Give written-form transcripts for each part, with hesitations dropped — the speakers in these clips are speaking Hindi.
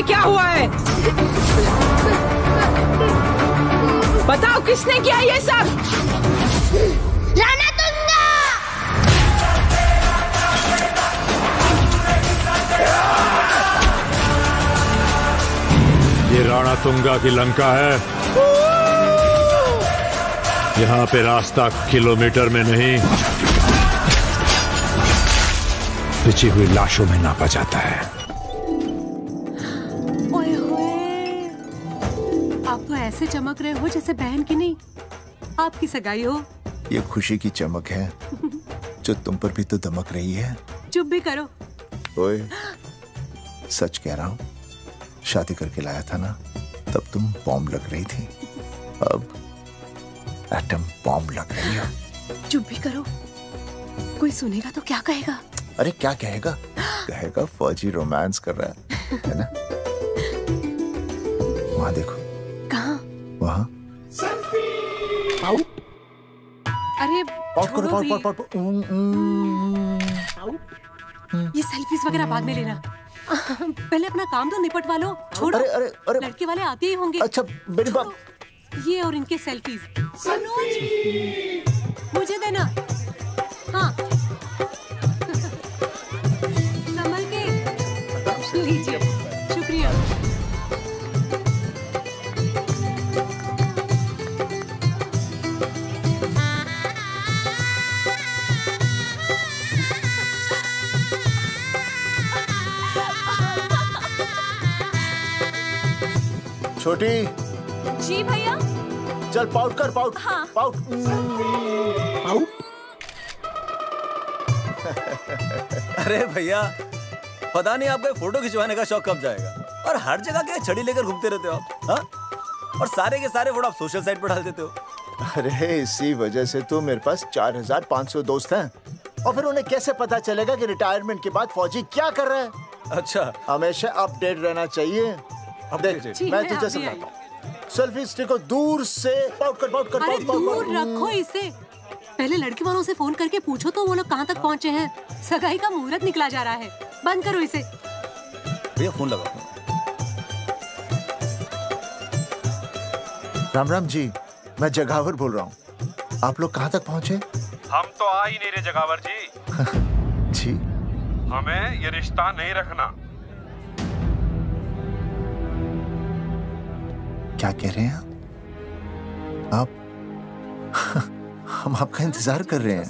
क्या हुआ है? बताओ किसने किया ये सब? रणतुंगा! ये रणतुंगा की लंका है। यहाँ पे रास्ता किलोमीटर में नहीं, बिछी हुई लाशों में नापा जाता है। ओए होए, आप तो ऐसे चमक रहे हो जैसे बहन की नहीं, आपकी सगाई हो। ये खुशी की चमक है जो तुम पर भी तो दमक रही है। चुप भी करो। ओए, सच कह रहा हूँ, शादी करके लाया था ना, तब तुम बॉम्ब लग रही थी, अब एटम बॉम्ब लग रही हो। चुप भी करो, कोई सुनेगा तो क्या कहेगा? अरे क्या कहेगा? कहेगा फौजी रोमांस कर रहा है ना? वहां देखो। कहाँ? वहां। अरे पाउट करो, पाउट। ये सेल्फीज वगैरह बाद में लेना, पहले अपना काम तो निपटवा लो। छोड़ो, अरे लड़के वाले आते ही होंगे। अच्छा मेरी बात। ये और इनके सेल्फीज मुझे देना। हाँ, संभल के लीजिए। शुक्रिया। छोटी। जी भैया। चल पाउट कर, पाउट। हाँ। पाउट। अरे भैया, पता नहीं आपका फोटो खिंचवाने का शौक कब जाएगा, और हर जगह क्या छड़ी लेकर घूमते रहते हो आप, हाँ? और सारे के सारे फोटो आप सोशल साइट पर डाल देते हो। अरे इसी वजह से तो मेरे पास 4500 दोस्त हैं, और फिर उन्हें कैसे पता चलेगा कि रिटायरमेंट के बाद फौजी क्या कर रहा है? अच्छा, हमेशा अपडेट रहना चाहिए। देख, मैं तुझे समझाता हूँ। सेल्फी स्टिक को दूर से पाउट कर। अरे दूर रखो इसे। पहले लड़के वालों से फोन करके पूछो तो वो लोग कहाँ तक पहुँचे हैं। सगाई का मुहूर्त निकला जा रहा है, बंद करो इसे। भैया फोन लगाओ। राम राम जी, मैं जगावर बोल रहा हूँ। आप लोग कहाँ तक पहुँचे? हम तो आ ही नहीं रहे जगावर जी। जी, हमें ये रिश्ता नहीं रखना। क्या कह रहे हैं आप? हम आपका इंतजार कर रहे हैं।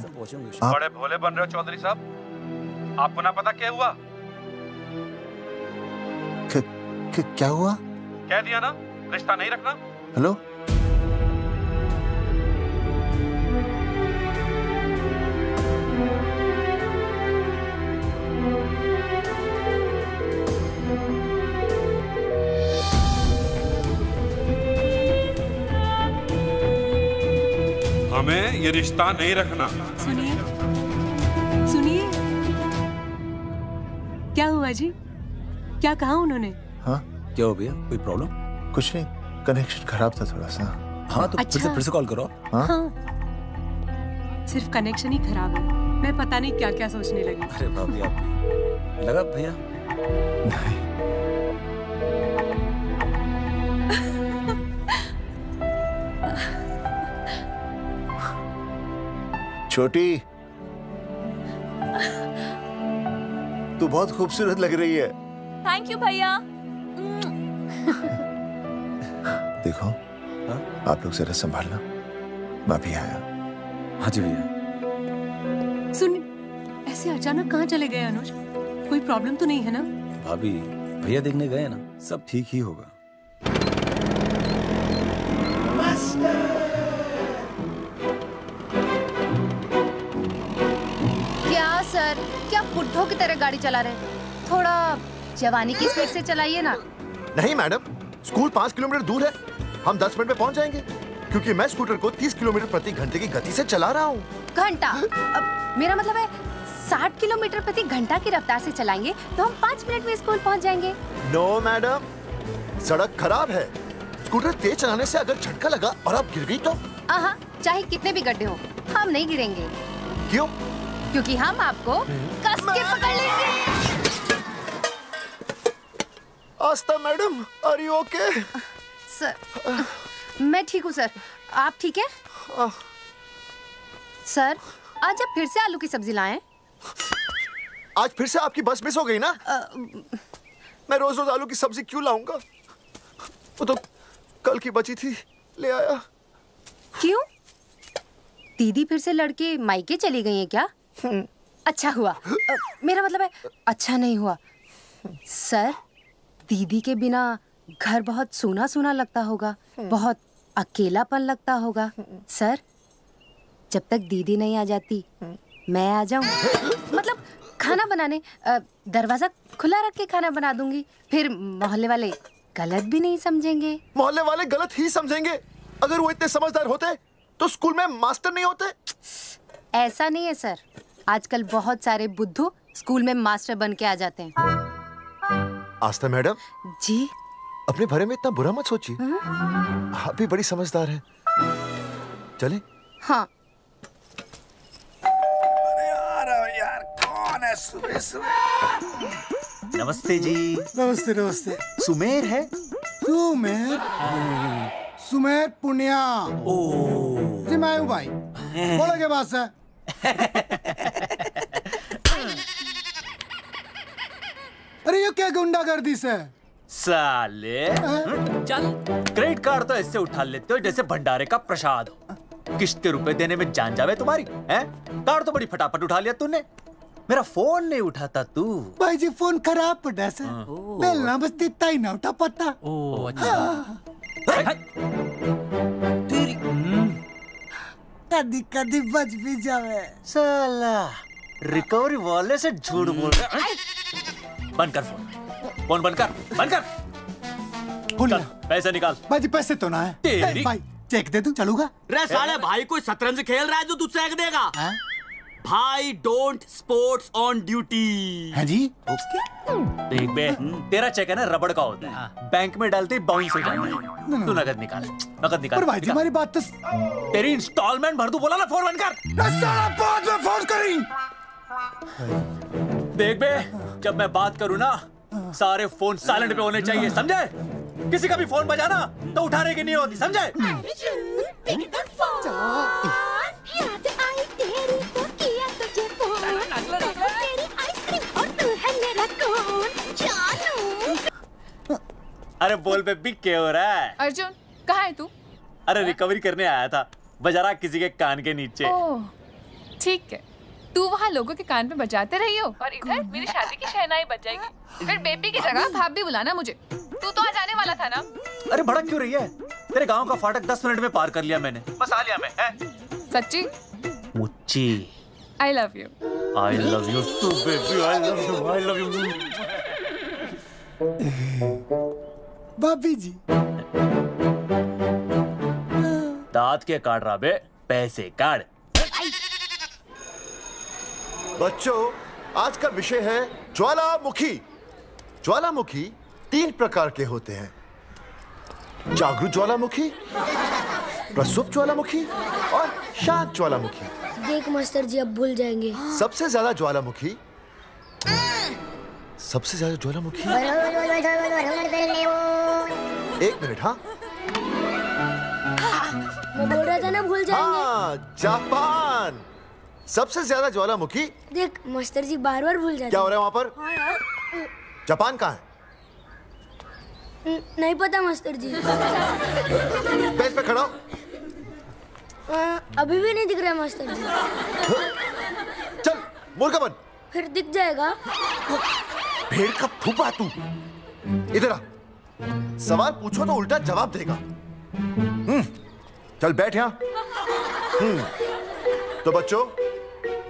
आप बड़े भोले बन रहे हो चौधरी साहब। आपको ना पता क्या हुआ? क्या हुआ? कह दिया ना, रिश्ता नहीं रखना। हेलो, हमें ये रिश्ता नहीं रखना। सुनिए, सुनिए, क्या हुआ जी? क्या कहा उन्होंने? हाँ क्या हो भैया, कोई प्रॉब्लम? कुछ नहीं, कनेक्शन खराब था थोड़ा सा। हाँ तो अच्छा। फिर से कॉल करो। हाँ? सिर्फ कनेक्शन ही खराब है, मैं पता नहीं क्या क्या सोचने लगी। अरे भाभी, आप लगा भैया? नहीं, छोटी, तू बहुत खूबसूरत लग रही है। थैंक यू भैया। देखो, हाँ? आप लोग जरा संभालना, मैं भी आया। हाँ जी भैया। सुन, ऐसे अचानक कहाँ चले गए अनुज? कोई प्रॉब्लम तो नहीं है ना? भाभी, भैया देखने गए ना, सब ठीक ही होगा। क्या सर, क्या बुड्ढों की तरह गाड़ी चला रहे हैं? थोड़ा जवानी की स्पीड से चलाइए ना। नहीं मैडम, स्कूल 5 किलोमीटर दूर है, हम 10 मिनट में पहुंच जाएंगे, क्योंकि मैं स्कूटर को 30 किलोमीटर प्रति घंटे की गति से चला रहा हूँ। घंटा? मेरा मतलब है 60 किलोमीटर प्रति घंटा की रफ्तार से चलाएंगे तो हम 5 मिनट में स्कूल पहुंच जाएंगे। नो मैडम, सड़क खराब है, स्कूटर तेज चलाने से अगर झटका लगा और आप गिर गई तो? चाहे कितने भी गड्ढे हो, हम नहीं गिरेंगे। क्यों? क्योंकि हम आपको कस के पकड़ लेंगे। Astha madam, are you okay? Sir, मैं ठीक हूँ सर, आप ठीक है? सर, आज आप फिर से आलू की सब्जी लाएं? आज फिर से आपकी बस मिस हो गई ना? मैं रोज रोज आलू की सब्जी क्यों लाऊंगा? वो तो कल की बची थी, ले आया। क्यों? दीदी फिर से लड़के मायके चली गई हैं क्या? अच्छा हुआ। मेरा मतलब है अच्छा नहीं हुआ। सर, दीदी के बिना घर बहुत सूना सूना लगता होगा, बहुत अकेलापन लगता होगा। सर, जब तक दीदी नहीं आ जाती मैं आ जाऊं। मतलब खाना बनाने दरवाजा खुला रख के खाना बना दूंगी, फिर मोहल्ले वाले गलत भी नहीं समझेंगे। मोहल्ले वाले गलत ही समझेंगे। अगर वो इतने समझदार होते तो स्कूल में मास्टर नहीं होते। ऐसा नहीं है सर, आजकल बहुत सारे बुद्धू स्कूल में मास्टर बन के आ जाते हैं। आस्था मैडम जी, अपने बारे में इतना बुरा मत सोचिए। आप भी बड़ी समझदार हैं। चले? हाँ। यार कौन है सुबह सुबह? नमस्ते जी। नमस्ते नमस्ते। सुमेर है? सुमेर पुनिया। जी मैं हूँ भाई। बोलो के पास है? अरे ये क्या गुंडागर्दी से? साले चल, क्रेडिट कार्ड तो ऐसे उठा लेते हो जैसे भंडारे का प्रसाद हो। किश्ते रुपए देने में जान जावे तुम्हारी हैं? कार्ड तो बड़ी फटाफट उठा लिया तूने। मेरा फोन नहीं उठाता तू। भाई जी फोन खराब पड़ा सर। बेलना बस इतना ही ना उठा पाता। कदी कदी बच भी जावे। साला रिकवरी वाले से झूठ बोल रहा है। बंद कर फोन बंद कर। चल, पैसे निकाल। भाई जी पैसे तो ना है। तेरी भाई चेक दे दूं, चलूगा? रे साले भाई कोई शतरंज खेल रहा है जो तू चेक देगा? भाई डोंट स्पोर्ट्स ऑन ड्यूटी। है जी? देख बे, तेरा चेक है ना रबड़ का होता है, बैंक में डालते ही बाउंस हो जाता है। तू नकद निकाल। पर भाई जी हमारी बात तो। तेरी इंस्टॉलमेंट भर दूं, बोला ना फोन बंद कर। साला बाद में फोन करी। देख बे, जब मैं बात करूं ना सारे फोन साइलेंट पे होने चाहिए, समझे? किसी का भी फोन बजाना तो उठाने की नहीं होती, समझे? अरे बोल बेबी क्या हो रहा है? अर्जुन कहाँ है तू? अरे रिकवरी करने आया था, बजा रहा किसी के कान के नीचे। ओह ठीक है, तू वहाँ लोगों के कान पे बजाते रही हो और इधर मेरी शादी की शहनाई बज जाएगी। फिर बेबी की जगह भाभी बुलाना मुझे। तू तो आ जाने वाला था ना? अरे भड़क क्यों रही है? तेरे गांव का फाटक 10 मिनट में पार कर लिया मैंने, बस आ लिया मैं। सच्ची? मुच्ची। I love you. I love you too baby, I love you. भाभी जी दांत के काट रहा बे, पैसे काट। बच्चों, आज का विषय है ज्वालामुखी। ज्वालामुखी 3 प्रकार के होते हैं: जागरूक ज्वालामुखी, प्रसुप्त ज्वालामुखी और शांत ज्वालामुखी। देख मास्टर जी अब भूल जाएंगे। सबसे ज्यादा ज्वालामुखी एक मिनट। हाँ मैं बोल रहा था ना भूल जाएंगे। हाँ, जापान। सबसे ज्यादा ज्वालामुखी। देख मास्टर जी बार बार भूल जाते। क्या हो रहा है वहाँ पर? जापान कहाँ है? नहीं पता मास्टर जी। बेंच पे खड़ा हो। अभी भी नहीं दिख रहा मास्टर जी। चल मुर्गा बन। फिर दिख जाएगा। भेड़ का फूफा तू। इधर आ। सवाल पूछो तो उल्टा जवाब देगा। चल बैठ यहाँ। तो बच्चों,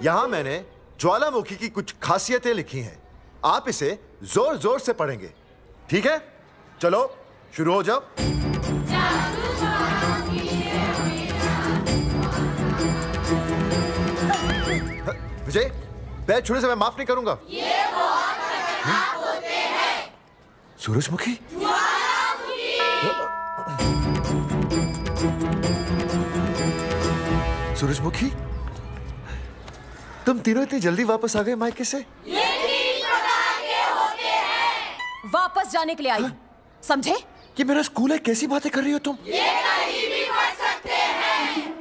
यहाँ मैंने ज्वालामुखी की कुछ खासियतें लिखी हैं। आप इसे जोर जोर से पढ़ेंगे, ठीक है? चलो शुरू हो जाओ। विजय, बैच छूने से मैं माफ नहीं करूंगा। ये बहुत खतरनाक होते हैं। सूरजमुखी, सूरजमुखी, तुम तीनों इतनी जल्दी वापस आ गए मायके से? ये 3 प्रकार के होते हैं। वापस पास जाने के लिए आई, समझे? ये मेरा स्कूल है, कैसी बातें कर रही हो तुम? ये कहीं भी पढ़ सकते हैं।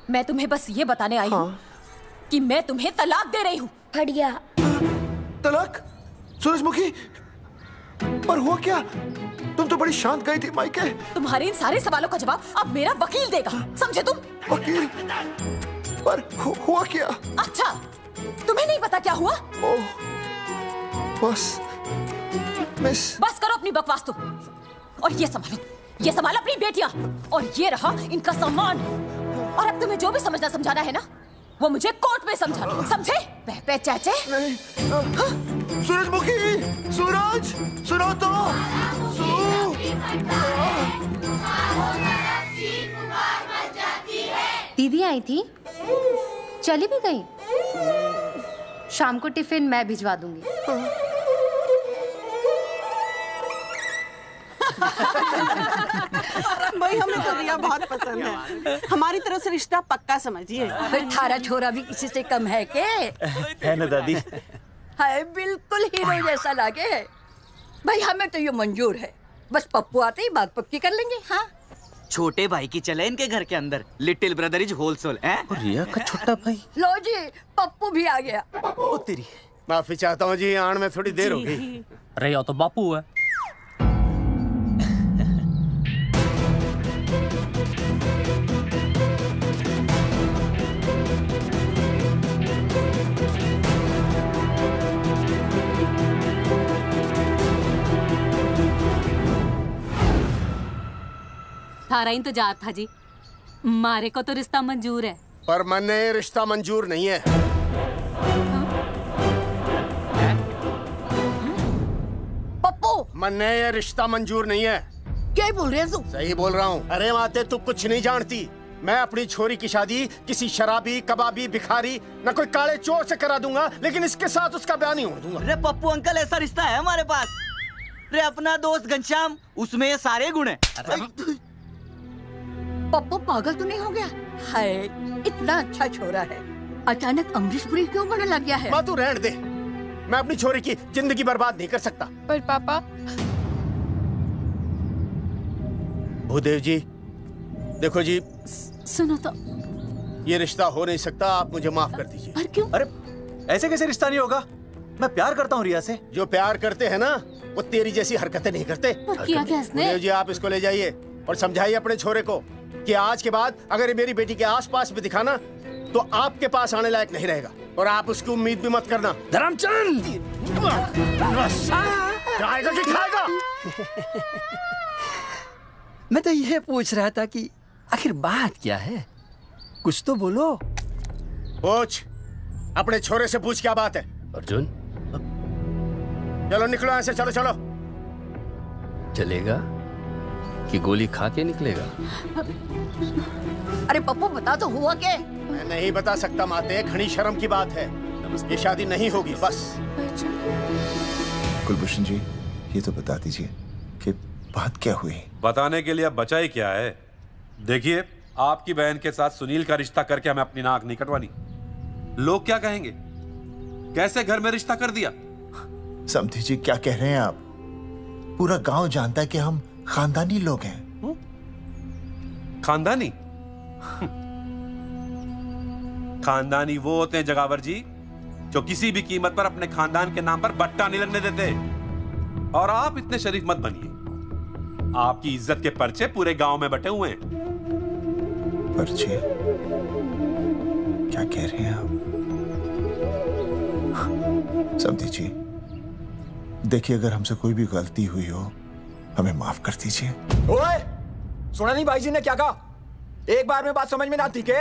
मैं तुम्हें बस ये बताने आई हूँ कि मैं तुम्हें तलाक दे रही हूँ। फट गया। तलाक? सूरजमुखी, पर हुआ क्या? तुम तो बड़ी शांत गई थी मायके। तुम्हारे इन सारे सवालों का जवाब अब मेरा वकील देगा, समझे तुम? वकील? पर हुआ क्या? अच्छा, तुम्हें नहीं पता क्या हुआ? ओह, बस मिस। बस करो अपनी बकवास तुम, और ये संभालो अपनी बेटियां, और ये रहा इनका सम्मान। और अब तुम्हें जो भी समझना समझाना है ना, वो मुझे कोर्ट में समझाना, समझे? पे चाचे। नहीं। सूरजमुखी, सूरज, सुनो तो। दीदी आई थी, चली भी गई। शाम को टिफिन मैं भिजवा दूंगी। भाई हमें तो रिया बहुत पसंद है, हमारी तरफ से रिश्ता पक्का समझिए। थारा छोरा भी किसी से कम है के? है ना दादी? हाय, बिल्कुल हीरो जैसा लागे है। भाई हमें तो ये मंजूर है, बस पप्पू आते ही बात पक्की कर लेंगे। हाँ, छोटे भाई की चले इनके घर के अंदर, लिटिल ब्रदर इज होलसेल है। रिया का छोटा भाई। लो जी, पप्पू भी आ गया। ओ तेरी। माफी चाहता हूँ जी, आने में थोड़ी देर हो गई। अरे या तो बापू है। थारा इंतजार था जी, मारे को तो रिश्ता मंजूर है, पर मैंने रिश्ता मंजूर नहीं है। पप्पू, मैंने ये रिश्ता मंजूर नहीं है। क्या बोल रहे हैं तू? सही बोल रहा हूँ। अरे माते, तू कुछ नहीं जानती। मैं अपनी छोरी की शादी किसी शराबी, कबाबी, भिखारी, न कोई काले चोर से करा दूंगा, लेकिन इसके साथ उसका ब्याह नहीं होने दूंगा। अरे पप्पू अंकल, ऐसा रिश्ता है हमारे पास। अरे अपना दोस्त घनश्याम, उसमें ये सारे गुण हैं। पप्पू पागल तो नहीं हो गया? हाय, इतना अच्छा छोरा है, अचानक अमरीश पुरी क्यों बनने लग गया है? माँ तू रहने दे, मैं अपनी छोरी की जिंदगी बर्बाद नहीं कर सकता। पर पापा। भूदेव जी, देखो जी, सुनो तो, ये रिश्ता हो नहीं सकता, आप मुझे माफ कर दीजिए। पर क्यों? अरे ऐसे कैसे रिश्ता नहीं होगा? मैं प्यार करता हूँ रिया से। जो प्यार करते हैं ना, वो तेरी जैसी हरकतें नहीं करते। पर किया क्या इसने? भूदेव जी, आप इसको ले जाइए और समझाइए अपने छोरे को कि आज के बाद अगर ये मेरी बेटी के आसपास भी दिखाना, तो आपके पास आने लायक नहीं रहेगा, और आप उसकी उम्मीद भी मत करना। धर्मचंद, खाएगा कि खाएगा? मैं तो यह पूछ रहा था कि आखिर बात क्या है, कुछ तो बोलो। पूछ, अपने छोरे से पूछ क्या बात है। अर्जुन, चलो निकलो ऐसे, चलो चलो। चलेगा कि गोली खा के निकलेगा? अरे पप्पू, बता तो हुआ क्या? मैं नहीं बता सकता माते, घनी शर्म की बात है। ये शादी नहीं होगी, बस। कुलभूषण जी, ये तो बता दीजिए कि बात क्या हुई? बताने के लिए अब बचा ही क्या है। देखिए, आपकी बहन के साथ सुनील का रिश्ता करके हमें अपनी नाक नहीं कटवानी। लोग क्या कहेंगे? कैसे घर में रिश्ता कर दिया? समधी जी, क्या कह रहे हैं आप? पूरा गांव जानता है कि हम खानदानी लोग हैं। खानदानी? खानदानी वो होते हैं जगावर जी, जो किसी भी कीमत पर अपने खानदान के नाम पर बट्टा नहीं लगने देते। और आप इतने शरीफ मत बनिए, आपकी इज्जत के पर्चे पूरे गांव में बटे हुए हैं। पर्चे? क्या कह रहे हैं आप? समधी जी, देखिए, अगर हमसे कोई भी गलती हुई हो, हमें माफ कर दीजिए। ओए, सुना नहीं भाई जी ने क्या कहा? एक बार में बात समझ में ना आती के?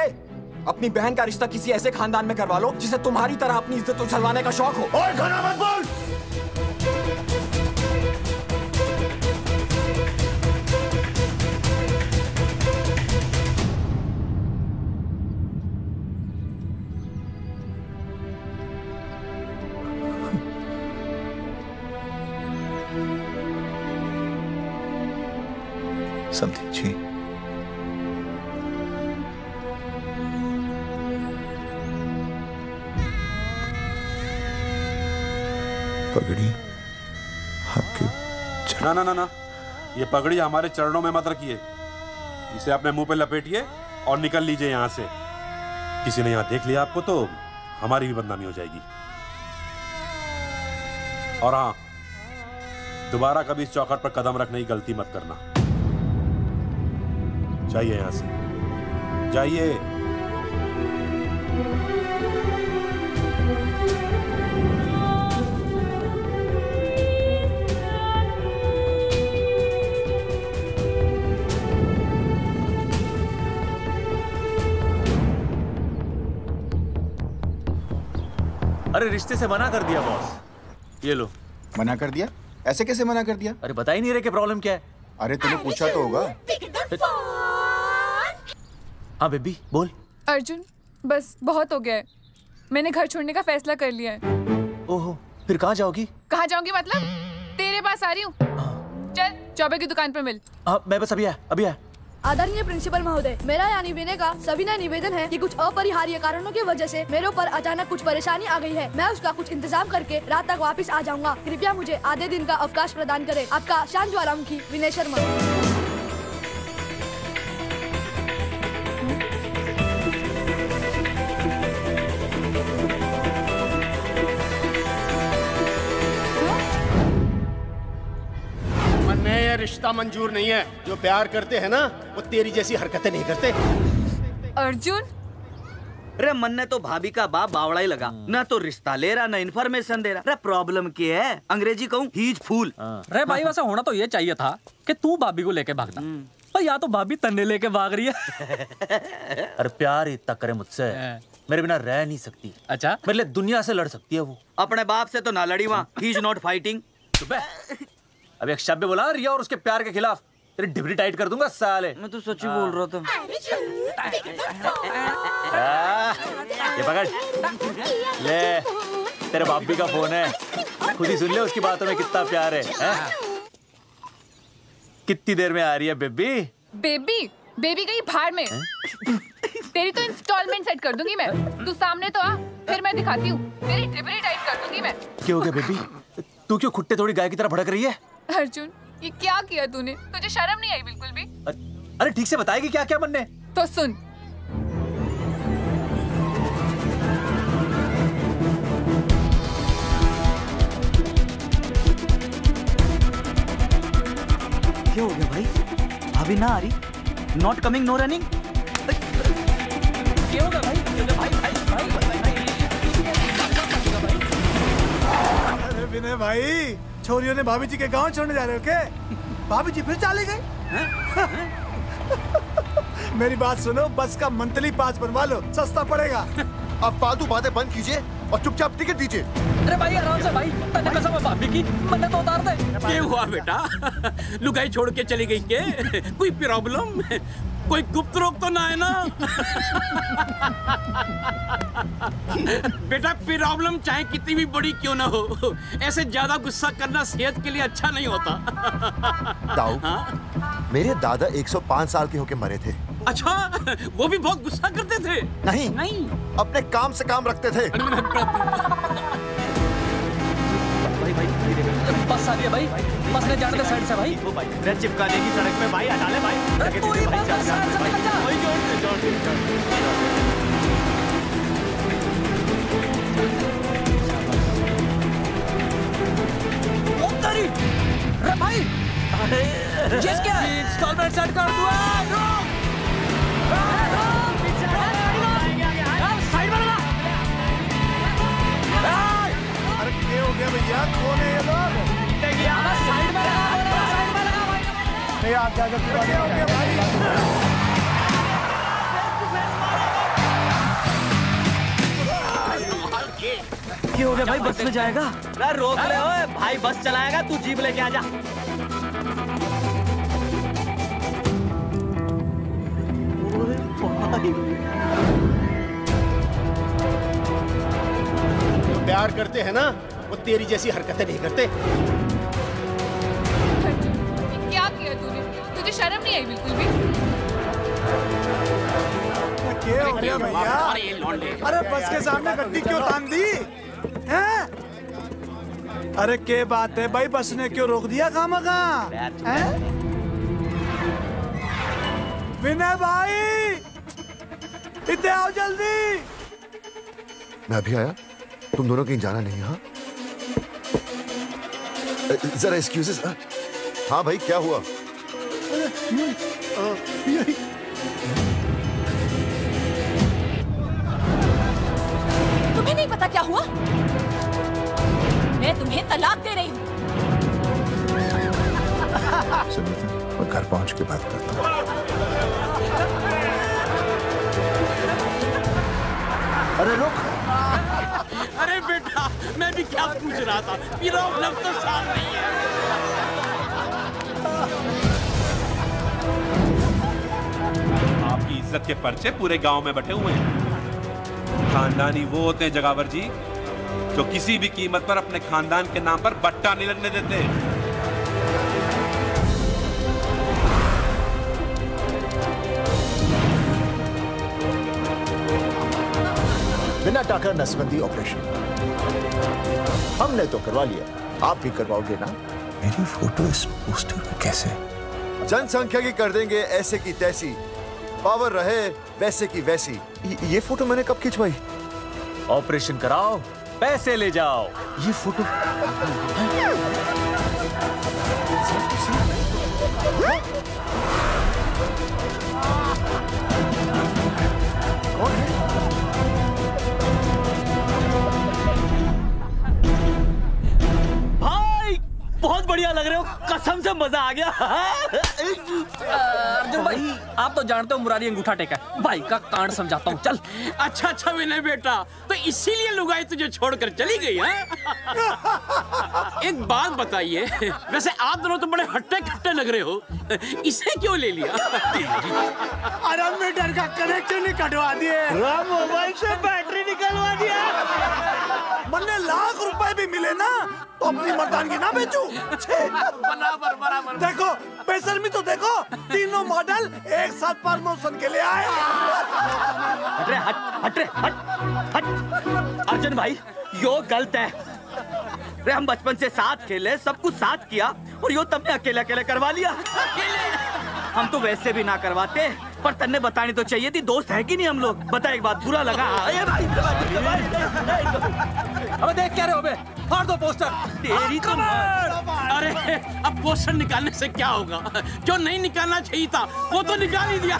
अपनी बहन का रिश्ता किसी ऐसे खानदान में करवा लो जिसे तुम्हारी तरह अपनी इज्जत उछलवाने का शौक हो। ओए, गाना मत बोल। समधी जी, पगड़ी आपके ना ना ना ना, ये पगड़ी हमारे चरणों में मत रखिए। इसे अपने मुंह पे लपेटिए और निकल लीजिए यहाँ से। किसी ने यहाँ देख लिया आपको तो हमारी भी बदनामी हो जाएगी। और हाँ, दोबारा कभी इस चौखट पर कदम रखने की गलती मत करना। जाइए यहाँ से, जाइए। अरे रिश्ते से मना कर दिया बॉस। ये लो। मना कर दिया? ऐसे कैसे मना कर दिया? अरे बता ही नहीं रहे कि प्रॉब्लम क्या है। अरे तूने पूछा तो होगा। हाँ बेबी बोल। अर्जुन बस बहुत हो गया है, मैंने घर छोड़ने का फैसला कर लिया है। ओहो, फिर कहाँ जाओगी? कहाँ जाऊंगी मतलब? तेरे पास आ रही हूँ। चल चौबे की दुकान पर मिल। हाँ मैं बस अभी आया। आदरणीय प्रिंसिपल महोदय, मेरा यानी विनय का सविनय निवेदन है कि कुछ अपरिहार्य कारणों की वजह से मेरे ऊपर अचानक कुछ परेशानी आ गई है। मैं उसका कुछ इंतजाम करके रात तक वापस आ जाऊंगा। कृपया मुझे आधे दिन का अवकाश प्रदान करें। आपका शांत ज्वालामुखी विनय शर्मा। ये रिश्ता मंजूर नहीं है। जो प्यार करते हैं ना वो तेरी जैसी हरकतें नहीं करते। अर्जुन अरे मन ने तो भाभी का बाप बावड़ा ही लगा, ना तो रिश्ता ले रहा ना इन्फॉर्मेशन दे रहा। अरे प्रॉब्लम क्या है? अंग्रेजी कहूँ ही इज फूल। अरे भाई वैसा होना तो ये चाहिए था कि तू भाभी को लेके भागना, पर या तो भाभी तन्ने लेके भाग रही है। अरे प्यार इतना करे मुझसे, मेरे बिना रह नहीं सकती। अच्छा मेरे लिए दुनिया से लड़ सकती है वो। अपने बाप से तो ना लड़ी वहाँ, ही इज नॉट फाइटिंग। अब एक शब्द बोला रिया और उसके प्यार के खिलाफ, तेरी डिबरी टाइट कर दूंगा साले। मैं तो सच ही बोल रहा था। ये पकड़ ले, तेरे भाभी का फोन है, खुद ही सुन ले उसकी बातों में कितना प्यार है, कितनी देर में आ रही है बेबी? बेबी गई भाड़ में। तेरी तो इंस्टॉलमेंट सेट कर दूंगी मैं। तू सामने तो आ, फिर मैं दिखाती हूँ। तेरी डिबरी टाइट कर दूंगी मैं। क्या हो गया बेबी? तू क्यों खुट्टे थोड़ी गाय की तरह भड़क रही है? अर्जुन ये क्या किया तूने? तुझे शर्म नहीं आई बिल्कुल भी? अरे ठीक से बताएगी क्या क्या मन ने? तो सुन, क्या हो गया भाई? अभी ना आ रही? Not coming no running? क्या होगा भाई? अरे विनय भाई, छोरियों ने भाभी जी के गांव छोड़ने जा रहे हो क्या? भाभी जी फिर चले गए? मेरी बात सुनो, बस का मंथली पास बनवा लो, सस्ता पड़ेगा। अब फालतू बातें बंद कीजिए और चुपचाप टिकट दीजिए। अरे भाई आराम से भाई, तन्ने कसम है भाभी की, मन्ने तो उतार दे। क्या हुआ बेटा? लुगाई छोड़ के चली गई के? कोई प्रॉब्लम? कोई गुप्त रोग तो ना है ना? बेटा प्रॉब्लम चाहे कितनी भी बड़ी क्यों ना हो, ऐसे ज्यादा गुस्सा करना सेहत के लिए अच्छा नहीं होता। दाऊ, मेरे दादा 105 साल के होके मरे थे। अच्छा, वो भी बहुत गुस्सा करते थे? नहीं, अपने काम से काम रखते थे। बस आ रही है भाई, बस ने जाने दे साइड से भाई। वो भाई रे चिपका देगी सड़क में भाई, हटा ले भाई। तू ही बस साइड से निकल जा। वही जोड़ ओ तेरी, रे भाई ये क्या है? इंस्टॉलमेंट सेट कर दूँ। साइड में लगा। अरे क्या हो गया भैया? कौन है ये लोग? साइड में लगा भाई। नहीं आगे क्या हो गया भाई? क्या हो गया भाई? बस में जाएगा? अरे रोक ले ओए भाई, बस चलाएगा, तू जीप लेके आ जा। जो प्यार करते हैं ना वो तेरी जैसी हरकतें नहीं करते। क्या किया तूने? तुझे शर्म नहीं आई बिल्कुल भी? क्या हो गया भैया? अरे बस के सामने गड्डी क्यों तान दी? हैं? अरे क्या बात है भाई, बस ने क्यों रोक दिया खामखा? विनय भाई इतने आओ जल्दी। मैं अभी आया, तुम दोनों कहीं जाना नहीं? हाँ जरा एक्सक्यूजेस। हाँ भाई क्या हुआ? तुम्हें नहीं पता क्या हुआ? मैं तुम्हें तलाक दे रही हूँ। सुनीता, मैं घर पहुंच के बात करता हूँ। अरे रुक। अरे बेटा, मैं भी क्या पूछ रहा था, मेरा मतलब तो साफ नहीं है। आपकी इज्जत के पर्चे पूरे गांव में बटे हुए हैं। खानदानी वो होते हैं जगावर जी जो किसी भी कीमत पर अपने खानदान के नाम पर बट्टा नहीं लगने देते। बिना टाकर नसबंदी ऑपरेशन हमने तो करवा लिया, आप भी करवाओगे ना? मेरी फोटो इस पोस्टर में कैसे? जनसंख्या की कर देंगे ऐसे की तैसी, पावर रहे वैसे की वैसी। ये फोटो मैंने कब खिंचवाई? ऑपरेशन कराओ, पैसे ले जाओ। ये फोटो बहुत बढ़िया लग रहे हो, कसम से मजा आ गया। अर्जुन भाई, आप तो जानते हो मुरारी अंगूठा टेका, भाई का कांड समझाता हूँ, चल। अच्छा अच्छा विनय बेटा, तो इसीलिए लुगाई तुझे छोड़कर चली गई है? एक बात बताइए, वैसे आप दोनों तो बड़े हट्टे कट्टे लग रहे हो, इसे क्यों ले लिया? अरे मीटर का कनेक्शन ही कटवा दिए, मोबाइल से बैटरी निकलवा दिया। मन्ने लाख रुपए भी मिले ना तो अपनी मर्दानगी ना बेचूं। बराबर बराबर। देखो बेशर्मी तो देखो, तीनों मॉडल एक साथ प्रमोशन के लिए आए। हट रे, हट रे, हट। अर्जुन भाई यो गलत है। रे हम बचपन से साथ खेले, सब कुछ साथ किया, और यो तुमने अकेले अकेले करवा लिया। हम तो वैसे भी ना करवाते, पर तन्ने बतानी तो चाहिए थी, दोस्त है कि नहीं हम लोग? बता एक बात, बुरा लगा? अबे देख क्या रहे हो बे? फाड़ दो पोस्टर। तेरी तो अरे अब पोस्टर निकालने से क्या होगा? जो नहीं निकालना चाहिए था वो तो निकाल ही दिया।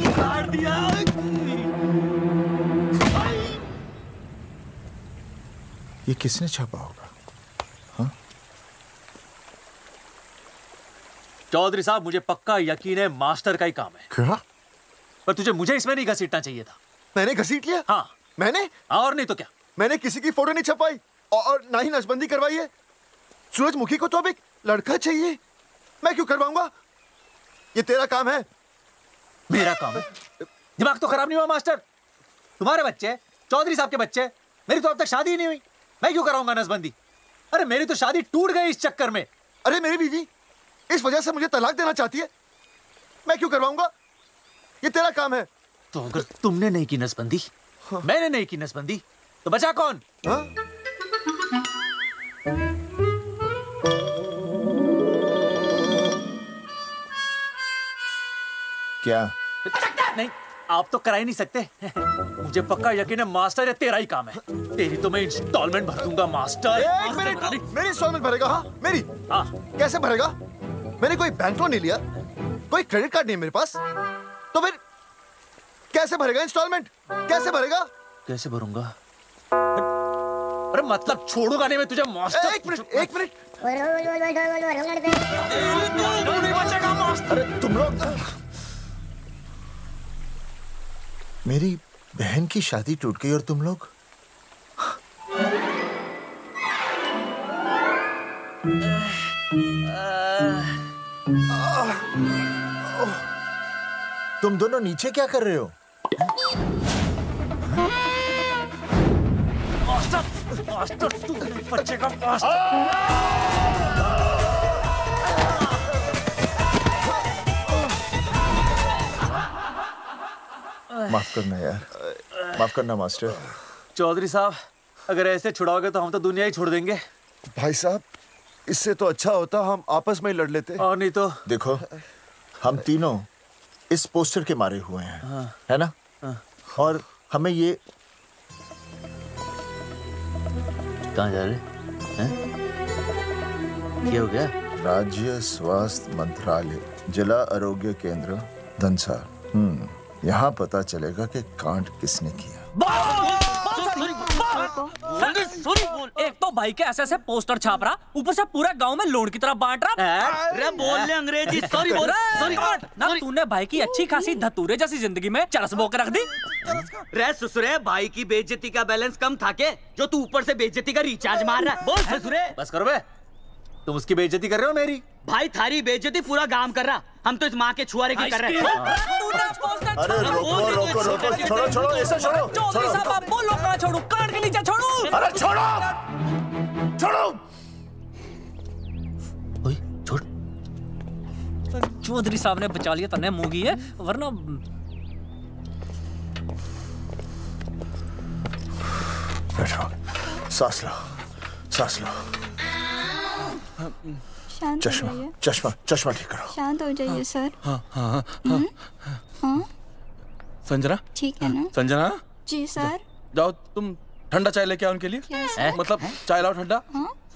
उखाड़ दिया। ये किसने छापा होगा? हाँ? चौधरी साहब, मुझे पक्का यकीन है मास्टर का ही काम है। क्या? पर तुझे मुझे इसमें नहीं घसीटना चाहिए था। मैंने घसीट लिया? हाँ। मैंने? और नहीं तो क्या? मैंने किसी की फोटो नहीं छपाई और ना ही नसबंदी करवाई है। सूरजमुखी को तो अब एक लड़का चाहिए, मैं क्यों करवाऊंगा? ये तेरा काम है। मेरा काम है? दिमाग तो खराब नहीं हुआ मास्टर? तुम्हारे बच्चे, चौधरी साहब के बच्चे, मेरी तो अब तक शादी ही नहीं हुई, मैं क्यों कराऊंगा नसबंदी? अरे मेरी तो शादी टूट गई इस चक्कर में। अरे मेरी बीवी इस वजह से मुझे तलाक देना चाहती है, मैं क्यों करवाऊंगा? ये तेरा काम है। तो अगर तुमने नहीं की नसबंदी, हाँ। मैंने नहीं की नसबंदी, तो बचा कौन? हाँ? क्या? नहीं, आप तो करा ही नहीं सकते। मुझे पक्का यकीन है मास्टर, ये तेरा ही काम है। तेरी तो मैं इंस्टॉलमेंट भर दूंगा मास्टर। एक मिनट, मेरी इंस्टॉलमेंट भरेगा? हाँ मेरी? हाँ। कैसे भरेगा? मैंने कोई बैंक लोन नहीं लिया, कोई क्रेडिट कार्ड नहीं है मेरे पास, तो फिर कैसे भरेगा इंस्टॉलमेंट? कैसे भरेगा? कैसे भरूंगा? अरे मतलब छोड़ूंगा नहीं मैं तुझे मास्टर। एक मिनट, एक मिनट। अरे तुम लोग, मेरी बहन की शादी टूट गई और तुम लोग? तुम दोनों नीचे क्या कर रहे हो? मास्टर तू बच्चे का मास्टर। माफ करना यार, माफ करना मास्टर। चौधरी साहब, अगर ऐसे छुड़ाओगे तो हम तो दुनिया ही छोड़ देंगे। भाई साहब, इससे तो अच्छा होता हम आपस में ही लड़ लेते। और नहीं तो। देखो, हम तीनों इस पोस्टर के मारे हुए हैं। हाँ। है ना? हाँ। और हमें ये कहाँ जा रहे हैं? क्या हो गया? राज्य स्वास्थ्य मंत्रालय, जिला आरोग्य केंद्र धनसा। यहाँ पता चलेगा कि कांड किसने किया। एक तो भाई के ऐसे पोस्टर छाप रहा, ऊपर से पूरे गांव में लोन की तरह बांट रहा। अरे बोल ले अंग्रेजी। सॉरी बोल। सॉरी ना तूने भाई की अच्छी खासी धतूरे जैसी जिंदगी में चरस बो के रख दी। रे ससुरे, भाई की बेइज्जती का बैलेंस कम था के जो तू ऊपर से बेइज्जती का रिचार्ज मार रहा है। बोल ससुरे। बस करो बे, तुम उसकी बेइज्जती कर रहे हो मेरी। भाई थारी बेइज्जती पूरा गांव कर रहा, हम तो इस माँ के छुआरे की कर रहे हैं। अरे रोको रोको रोको, छोड़ो छोड़ो, ऐसा छोड़ो। चौधरी साहब आप बोलो, कहाँ छोड़ू? कान के नीचे छोड़ू? अरे छोड़ो छोड़ो। छोड़। चौधरी साहब ने बचा लिया, तन्ने मूंगी है, वरना बैठो, सांस लो, सांस लो। शांत हो चश्मा जाइए। चश्मा चश्मा ठीक करो। शांत हो जाइए सर। हाँ हाँ हाँ हाँ संजना, ठीक है ना? संजना जी सर। जाओ तुम ठंडा चाय लेके आओ उनके लिए। Yes, sir. मतलब चाय लाओ ठंडा।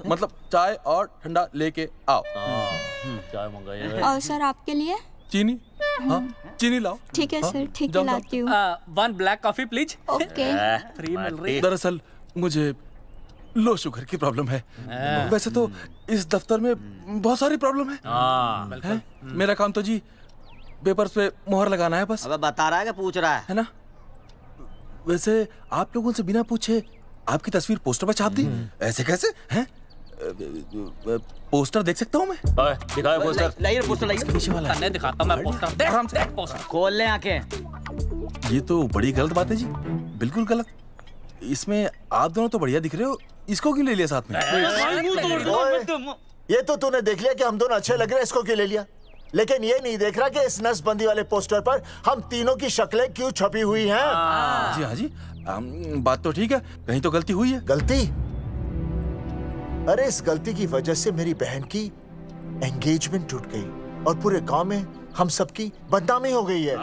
मतलब चाय और ठंडा लेके आओ। चाय मंगाइए। और सर आपके लिए? चीनी। हाँ चीनी लाओ। ठीक है सर, ठीक है, लाती हूँ। 1 black coffee please. Okay. Free मिल रही। दरअसल मुझे लो शुगर की प्रॉब्लम है। वैसे तो इस दफ्तर में बहुत सारी प्रॉब्लम है। मेरा काम तो जी पेपर्स पे मोहर लगाना है बस। अब बता रहा है कि पूछ रहा है ना? वैसे आप लोगों से बिना पूछे आपकी तस्वीर पोस्टर पर छाप दी, ऐसे कैसे हैं? पोस्टर देख सकता हूँ मैं? दिखाओ पोस्टर। लाइए पोस्टर लाइए। पीछे वाला है। दिखाता हूँ मैं पोस्टर। देख आराम से। पोस्टर खोल ले आंखें। ये तो बड़ी गलत बात है जी, बिल्कुल गलत। इसमें आप दोनों तो बढ़िया दिख रहे हो, इसको क्यों ले लिया साथ में? ये तो तूने देख लिया कि हम दोनों अच्छे लग रहे हैं, इसको क्यों ले लिया? लेकिन ये नहीं देख रहा कि इस नसबंदी वाले पोस्टर पर हम तीनों की शक्लें क्यों छपी हुई हैं। जी हाँ जी, बात तो ठीक है, कहीं तो गलती हुई है। गलती? अरे इस गलती की वजह से मेरी बहन की एंगेजमेंट टूट गई और पूरे गांव में हम सबकी बदनामी हो गई है।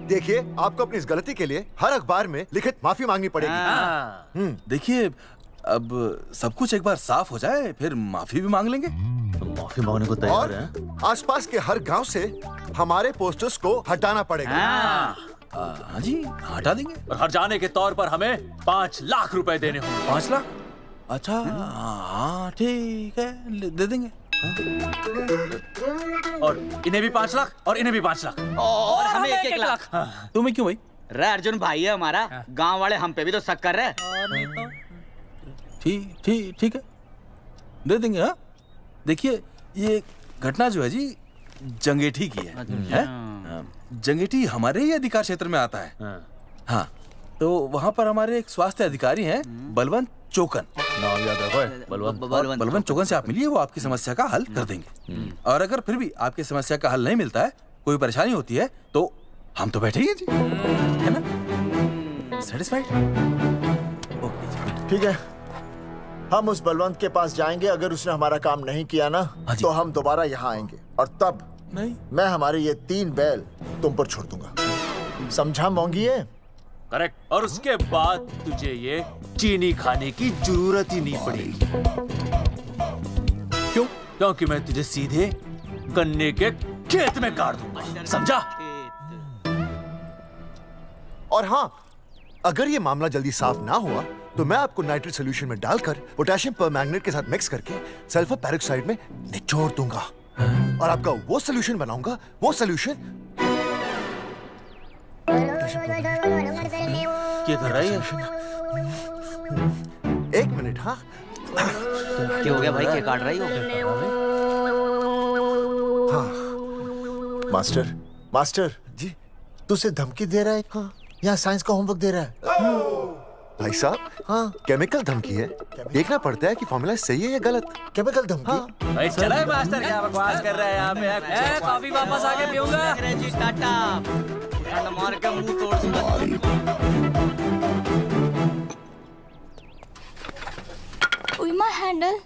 देखिए, आपको अपनी इस गलती के लिए हर अखबार में लिखित माफी मांगनी पड़ेगी। देखिए, अब सब कुछ एक बार साफ हो जाए, फिर माफी भी मांग लेंगे। तो माफी मांगने को तैयार है? आसपास के हर गांव से हमारे पोस्टर्स को हटाना पड़ेगा। हाँ जी, हटा देंगे। और हर जाने के तौर पर हमें 5 लाख रुपए देने होंगे। 5 लाख? अच्छा, हाँ ठीक है, दे देंगे। और इन्हें भी 5 लाख और इन्हें भी 5 लाख और हमें 1-1 लाख। तुम्हें क्यों भाई? रे अर्जुन भाई है हमारा, गांव वाले हम पे भी तो शक कर रहे हैं। ठीक है, दे देंगे। हाँ देखिए, ये घटना जो है जी जंगेठी की है? जंगेठी हमारे ही अधिकार क्षेत्र में आता है। हाँ, तो वहाँ पर हमारे एक स्वास्थ्य अधिकारी हैं, बलवंत चौकन। नाम याद रखो। बलवंत चौकन से आप मिलिए, वो आपकी समस्या का हल कर देंगे। और अगर फिर भी आपकी समस्या का हल नहीं मिलता है, कोई परेशानी होती है, तो हम तो बैठे ही हैं जी, है ना? सेटिस्फाइड? ठीक है, हम उस बलवंत के पास जाएंगे। अगर उसने हमारा काम नहीं किया ना, तो हम दोबारा यहाँ आएंगे और तब नहीं, मैं हमारे ये 3 बैल तुम पर छोड़ दूंगा। समझा मोंगिए? करेक्ट। और उसके बाद तुझे ये चीनी खाने की जरूरत ही नहीं पड़ेगी। क्यों? क्योंकि मैं तुझे सीधे गन्ने के खेत में गाड़ दूंगा, समझा? और हाँ, अगर ये मामला जल्दी साफ ना हुआ तो मैं आपको नाइट्रेट सोल्यूशन में डालकर पोटेशियम परमैंगनेट के साथ मिक्स करके सल्फर पेरोक्साइड में निचोड़ दूंगा और आपका वो सोल्यूशन बनाऊंगा। वो सोल्यूशन क्या कर रही है? 1 मिनट। हाँ, क्या हो गया भाई, क्या काट रही हो? हाँ मास्टर जी, तू उसे धमकी दे रहा है? हाँ, यहाँ साइंस का होमवर्क दे रहा है। भाई साहब, हाँ केमिकल धमकी है, देखना पड़ता है कि फॉर्मूला सही है या गलत। केमिकल धमकी? हाँ। भाई चला है मास्टर, क्या बकवास कर रहा है यहाँ पे? कॉफी वापस आके पीऊंगा। अंग्रेजी टाटा, मार के मुंह तोड़ दूंगा। हैंडल।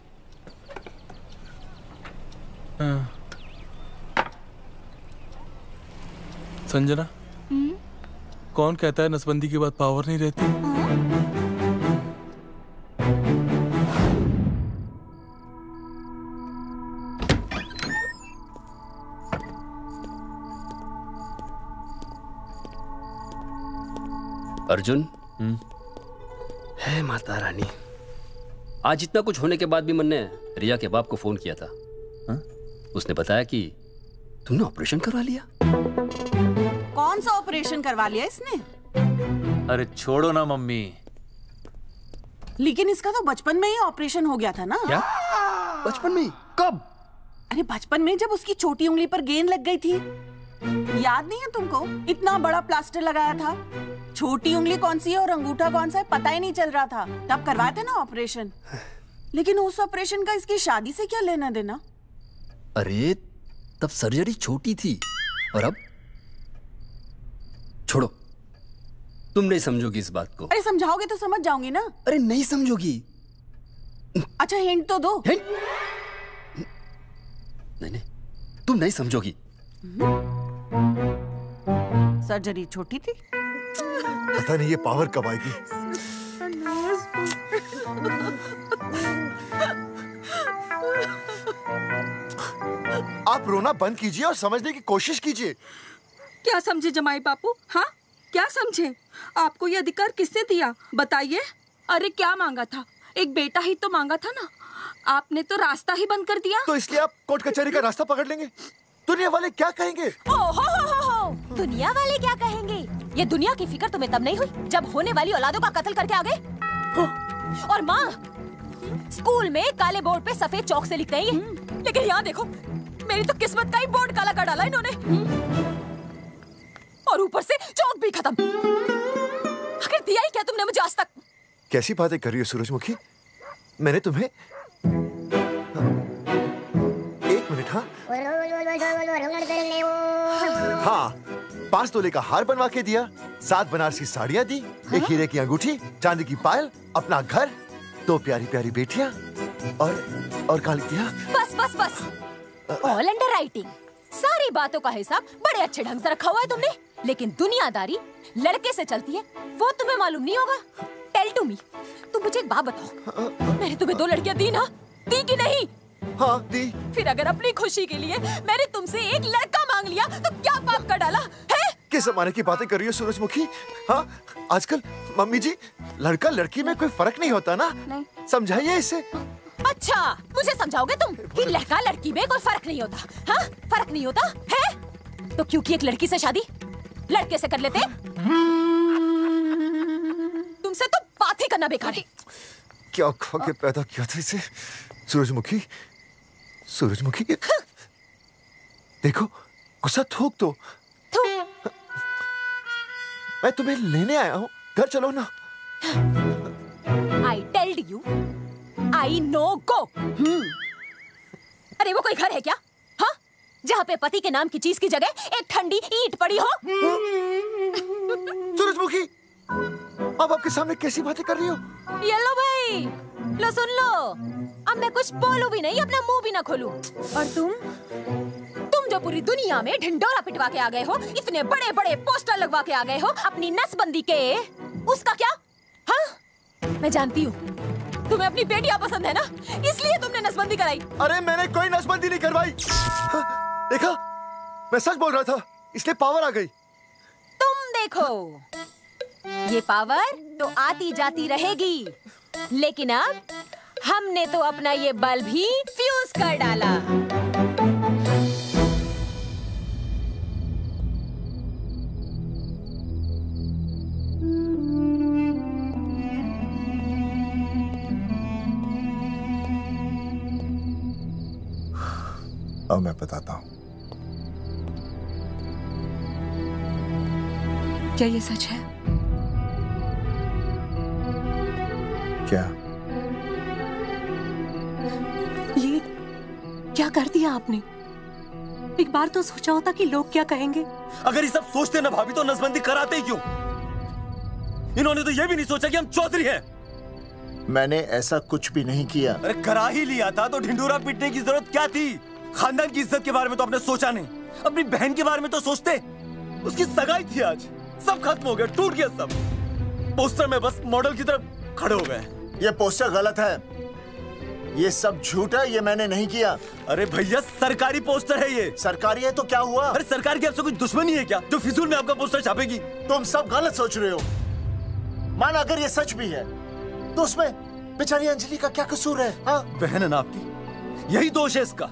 संजना, कौन कहता है नसबंदी के बाद पावर नहीं रहती? अर्जुन, है माता रानी। आज इतना कुछ होने के बाद भी मन ने रिया के बाप को फोन किया था। उसने बताया कि तुमने ऑपरेशन करवा लिया। कौन सा ऑपरेशन करवा लिया इसने? अरे छोड़ो ना मम्मी। लेकिन इसका तो बचपन में ही ऑपरेशन हो गया था ना। क्या? बचपन में? कब? अरे बचपन में, जब उसकी छोटी उंगली पर गेंद लग गई थी। याद नहीं है तुमको? इतना बड़ा प्लास्टर लगाया था। छोटी उंगली कौन सी है और अंगूठा कौन सा है पता ही नहीं चल रहा था। तब करवाए थे ना ऑपरेशन। लेकिन उस ऑपरेशन का इसकी शादी से क्या लेना देना? अरे तब सर्जरी छोटी थी और अब? छोड़ो, तुम नहीं समझोगी इस बात को। अरे समझाओगे तो समझ जाओगी ना। अरे नहीं समझोगी। अच्छा हिंट तो दो। हिंट? नहीं, तुम नहीं समझोगी। सर्जरी छोटी थी। पता नहीं ये पावर कब आएगी। आप रोना बंद कीजिए और समझने की कोशिश कीजिए। क्या समझे जमाई बापू? हाँ, क्या समझे? आपको ये अधिकार किसने दिया बताइए? अरे क्या मांगा था? एक बेटा ही तो मांगा था ना। आपने तो रास्ता ही बंद कर दिया। तो इसलिए आप कोर्ट कचहरी का रास्ता पकड़ लेंगे? दुनिया वाले क्या कहेंगे? हो। दुनिया वाले क्या कहेंगे? ये दुनिया की फिक्र तुम्हें तब नहीं हुई जब होने वाली औलादों का कत्ल करके आ गए। और माँ स्कूल में काले बोर्ड पे सफेद चौक से लिखते हैं ये। लेकिन यहाँ देखो, मेरी तो किस्मत का ही बोर्ड काला कर डाला इन्होंने। और ऊपर से चौक भी खत्म। आखिर दिया ही क्या तुमने मुझे आज तक? कैसी बातें कर रही हो सूरजमुखी? मैंने तुम्हें एक मिनट। हाँ, 5 तोले का हार बनवा के दिया, 7 बनारसी साड़ियाँ दी, एक हीरे की अंगूठी, चांदी की पायल, अपना घर, 2 प्यारी प्यारी बेटियाँ और काली दिया। बस। All under writing. सारी बातों का हिसाब बड़े अच्छे ढंग से रखा हुआ है तुमने। लेकिन दुनियादारी लड़के से चलती है, वो तुम्हें मालूम नहीं होगा। टेल टू मी, तुम मुझे एक बात बताओ, मैंने तुम्हें 2 लड़कियां दी ना? दी कि नहीं? हाँ दी। फिर अगर अपनी खुशी के लिए मैंने तुमसे एक लड़का मांग लिया तो क्या पाप कर डाला है? किस जमाने की बातें कर रही हो सूरजमुखी? हाँ, आजकल मम्मी जी लड़का लड़की में कोई फर्क नहीं होता ना। नहीं। समझाइए इसे। अच्छा, मुझे समझाओगे तुम कि लड़का लड़की में कोई फर्क नहीं होता? हाँ, फर्क नहीं होता है? तो क्योंकि एक लड़की से शादी लड़के से कर लेते? तुमसे तो बात ही करना बेकार है। क्या खा के पैदा किया था इसे? सूरजमुखी, सूरजमुखी, देखो गुस्सा थूक दो। मैं तुम्हें लेने आया हूँ, घर चलो ना। I told you, I know go। अरे वो कोई घर है क्या? हाँ, जहाँ पे पति के नाम की चीज की जगह एक ठंडी ईंट पड़ी हो। सूरजमुखी, अब आपके सामने कैसी बातें कर रही हो? ये लो भाई, लो सुन लो। अब मैं कुछ बोलूं भी नहीं, अपना मुंह भी ना खोलूं। और तुम जो पूरी दुनिया में ढिंडोरा पिटवा के आ गए हो, इतने बड़े बड़े पोस्टर लगवा के आ गए हो अपनी नसबंदी के, उसका क्या? हाँ, मैं जानती हूँ तुम्हें अपनी बेटियां पसंद है ना, इसलिए तुमने नसबंदी कराई। अरे मैंने कोई नसबंदी नहीं करवाई। देखा, मैं सच बोल रहा था, इसलिए पावर आ गई। तुम देखो, ये पावर तो आती जाती रहेगी, लेकिन अब हमने तो अपना ये बल्ब ही फ्यूज कर डाला। अब मैं बताता हूँ। क्या ये सच है? क्या? ये क्या कर दिया आपने? एक बार तो सोचा होता कि लोग क्या कहेंगे। अगर ये सब सोचते ना भाभी, तो नसबंदी कराते ही क्यों? इन्होंने तो ये भी नहीं सोचा कि हम चौधरी हैं। मैंने ऐसा कुछ भी नहीं किया। अरे करा ही लिया था तो ढिंढोरा पीटने की जरूरत क्या थी? खानदान की इज्जत के बारे में तो आपने सोचा नहीं, अपनी बहन के बारे में तो सोचते। उसकी सगाई थी आज, सब खत्म हो गया, टूट गया सब। पोस्टर में बस मॉडल की तरफ खड़े हो गए। ये पोस्टर गलत है, ये सब झूठ है, ये मैंने नहीं किया। अरे भैया सरकारी पोस्टर है ये। सरकारी है तो क्या हुआ? अरे सरकार की आपसे कोई दुश्मनी है क्या जो फिजूल में आपका पोस्टर छापेगी? तुम सब गलत सोच रहे हो। माना अगर ये सच भी है तो उसमें बेचारी अंजलि का क्या कसूर है? हाँ? बहन है ना आपकी, यही दोष है इसका।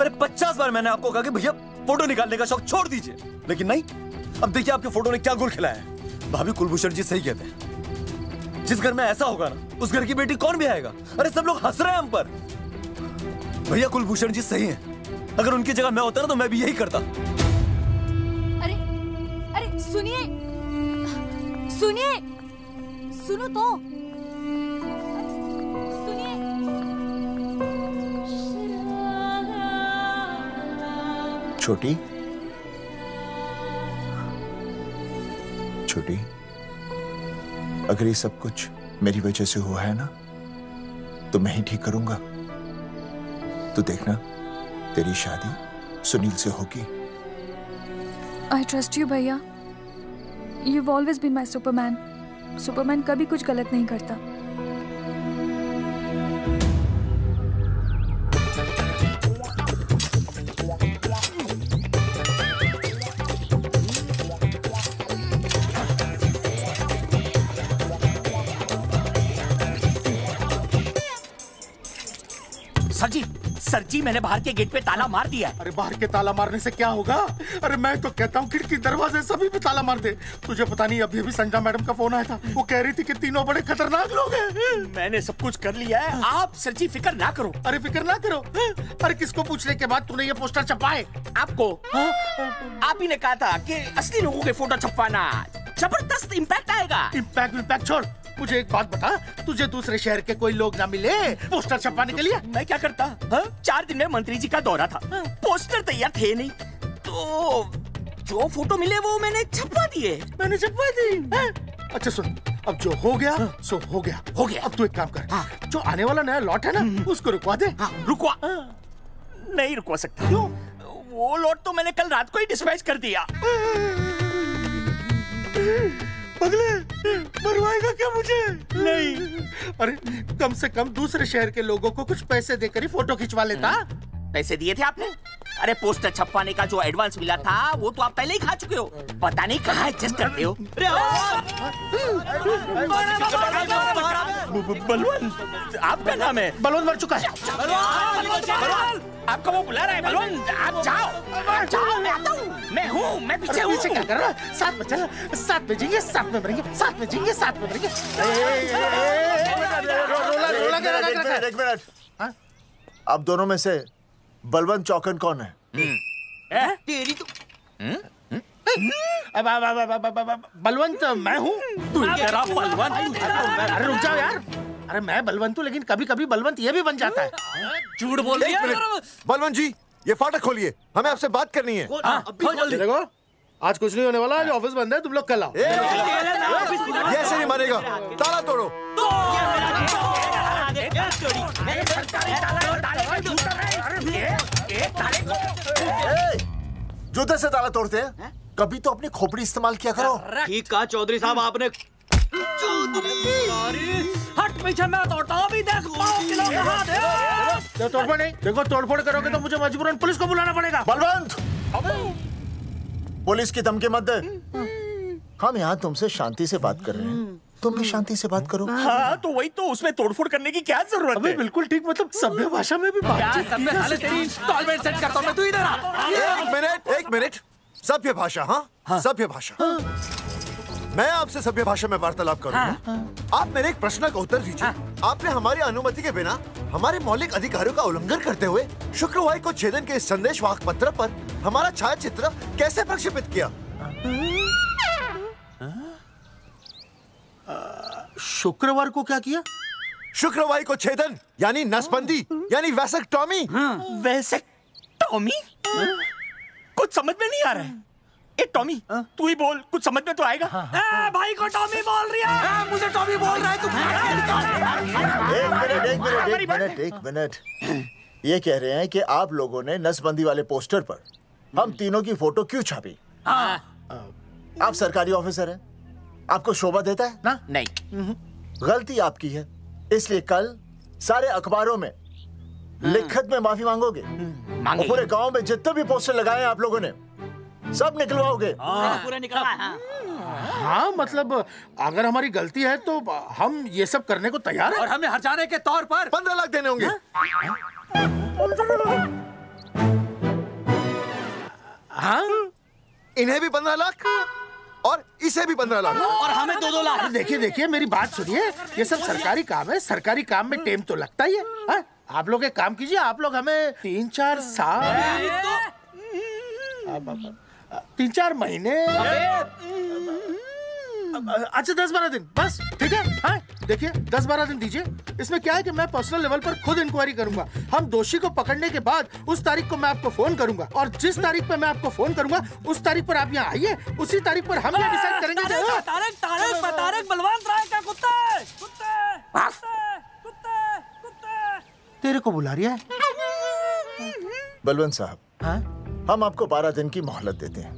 अरे 50 बार मैंने आपको कहा कि भैया फोटो निकालने का शौक छोड़ दीजिए, लेकिन नहीं। अब देखिए आपके फोटो ने क्या गुल खिलाया है। भाभी कुलभूषण जी सही कहते हैं, जिस घर में ऐसा होगा ना उस घर की बेटी कौन भी आएगा। अरे सब लोग हंस रहे हैं हम पर। भैया कुलभूषण जी सही हैं, अगर उनकी जगह मैं होता ना तो मैं भी यही करता। अरे अरे सुनिए सुनिए, सुनो तो सुनिए। छोटी छोटी, अगर ये सब कुछ मेरी वजह से हुआ है ना तो मैं ही ठीक करूंगा। तो देखना तेरी शादी सुनील से होगी। आई ट्रस्ट यू भैया, you've always been my Superman. Superman कभी कुछ गलत नहीं करता। सर जी मैंने बाहर के गेट पे ताला मार दिया है। अरे बाहर के ताला मारने से क्या होगा? अरे मैं तो कहता हूँ खिड़की दरवाजे सभी पे ताला मार दे। तुझे पता नहीं अभी अभी संजना मैडम का फोन आया था, वो कह रही थी कि तीनों बड़े खतरनाक लोग हैं। मैंने सब कुछ कर लिया है, आप सर जी फिक्र ना करो। अरे फिक्र ना करो। अरे किसको पूछने के बाद तूने ये पोस्टर छपाए? आपको। आप ही ने कहा था कि असली लोगों के फोटो छपवाना जबरदस्त इम्पैक्ट आएगा। इम्पैक्ट छोड़, मुझे एक बात बता, तुझे दूसरे शहर के कोई लोग ना मिले पोस्टर छपवाने के लिए? मैं क्या करता? 4 दिन में मंत्री जी का दौरा था, पोस्टर तैयार थे नहीं, तो जो फोटो मिले वो मैंने छपवा दिए। मैंने छपवा दी? अच्छा सुन, अब जो हो गया सो हो गया। हो गया। अब तू एक काम कर, जो आने वाला नया लॉट है ना उसको रुकवा दे। रुकवा? नहीं रुकवा सकता। क्यों? वो लॉट तो मैंने कल रात को ही डिस्पैच कर दिया। पगले, मरवाएगा क्या मुझे? नहीं। अरे कम से कम दूसरे शहर के लोगों को कुछ पैसे देकर ही फोटो खिंचवा लेता। पैसे दिए थे आपने? अरे पोस्टर छपवाने का जो एडवांस मिला था वो तो आप पहले ही खा चुके हो, पता नहीं कहाँ एडजस्ट करते हो। बलवंत, आपका नाम है? बलवंत मर चुका है। आपको वो बुला रहा है बलवंत, आप जाओ। जाओ, मैं आता हूँ। मैं हूँ, मैं पीछे हूँ। पीछे क्या कर रहा है? साथ में चल, साथ में जिएंगे, साथ में मरेंगे, साथ में जिएंगे, साथ में मरेंगे। एक मिनट, अब दोनों में से बलवंत चौकन कौन है? तेरी तो बलवंत मैं हूँ। बलवंत? अरे रुक जाओ यार, अरे मैं बलवंत हूँ लेकिन कभी कभी बलवंत ये भी बन जाता है। झूठ बोल रही है। बलवंत जी ये फाटक खोलिए, हमें आपसे बात करनी है। देखो आज कुछ नहीं होने वाला, आज ऑफिस बंद है, तुम लोग कल आओ। ये ऐसे नहीं मानेगा, ताला तोड़ो। जूते से ताला तोड़ते हैं? कभी तो अपनी खोपड़ी इस्तेमाल किया करो। ठीक कहा चौधरी साहब आपने। हट पीछे, मैं तोड़ता हूँ। अभी देख पाँव किलो का हाथ है। तोड़फोड़ नहीं, देखो तोड़फोड़ करोगे तो मुझे मजबूरन पुलिस को बुलाना पड़ेगा। बलवंत, पुलिस की धमकी मत दे। हम यहाँ तुमसे शांति से बात कर रहे हैं, तुम भी शांति से बात करो। हाँ तो वही तो, उसमें तोड़फोड़ करने की क्या जरूरत है? बिल्कुल ठीक, मतलब सभ्य भाषा में भी बात। सेट करता हूँ मैं, तू इधर आ। एक मिनट, सभ्य भाषा? हाँ सभ्य भाषा। मैं आपसे सभ्य भाषा में वार्तालाप करूंगा। आप मेरे एक प्रश्न का उत्तर दीजिए। आपने हमारी अनुमति के बिना हमारे मौलिक अधिकारों का उल्लंघन करते हुए शुक्रवार को छेदन के इस संदेशवाहक पत्र पर हमारा छायाचित्र कैसे प्रक्षेपित किया? शुक्रवार को क्या किया? शुक्रवार को छेदन यानी नसबंदी यानी वैसेक्टॉमी। वैसेक्टॉमी? कुछ समझ में नहीं आ रहा है। ए टॉमी तू ही बोल, कुछ समझ में तो आएगा। भाई को टॉमी बोल रही है। मुझे टॉमी बोल रहा है तू। एक मिनट। ये कह रहे हैं कि आप लोगों ने नसबंदी वाले पोस्टर पर हम तीनों की फोटो क्यों छापी? आप सरकारी ऑफिसर हैं, आपको शोभा देता है ना? नहीं। गलती आपकी है, इसलिए कल सारे अखबारों में लिखत में माफी मांगोगे। और पूरे गांव में जितने भी पोस्टर लगाए हैं आप लोगों ने सब निकलवाओगे। पूरा निकलवा। हाँ मतलब अगर हमारी गलती है तो हम ये सब करने को तैयार हैं। और हमें हर्जाने के तौर पर 15 लाख देने होंगे। हाँ इन्हें भी 15 लाख और इसे भी 15 लाख और हमें 2-2 लाख। देखिए मेरी बात सुनिए, ये सब सरकारी काम है, सरकारी काम में टाइम तो लगता ही है। हाँ? आप लोग एक काम कीजिए, आप लोग हमें 3-4 साल 3-4 महीने अच्छा 10-12 दिन बस, ठीक है? हाँ देखिए 10-12 दिन दीजिए। इसमें क्या है कि मैं पर्सनल लेवल पर खुद इंक्वायरी करूंगा। हम दोषी को पकड़ने के बाद उस तारीख को मैं आपको फोन करूंगा और जिस तारीख पर मैं आपको फोन करूंगा उस तारीख पर आप यहाँ आइए। उसी तारीख पर हम ये डिसाइड करेंगे। तारक बलवंत राय का कुत्ता तेरे को बुला रही है। बलवंत साहब, हम आपको 12 दिन की मोहलत देते हैं,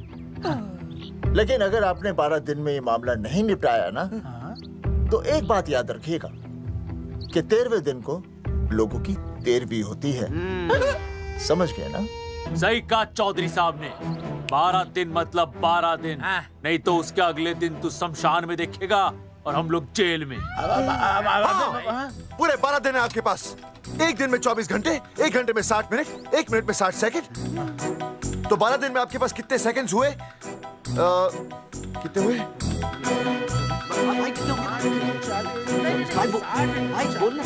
लेकिन अगर आपने 12 दिन में ये मामला नहीं निपटाया ना तो एक बात याद रखिएगा कि 13वें दिन को लोगों की 13वीं होती है। समझ गए ना? सही कहा चौधरी साहब ने। 12 दिन मतलब 12 दिन, नहीं तो उसके अगले दिन तू शमशान में देखेगा और हम लोग जेल में। पूरे 12 दिन है आपके पास। एक दिन में 24 घंटे, 1 घंटे में 60 मिनट, 1 मिनट में 60 सेकंड। तो 12 दिन में आपके पास कितने सेकंड्स हुए? कितने हुए? भाई बोल ना।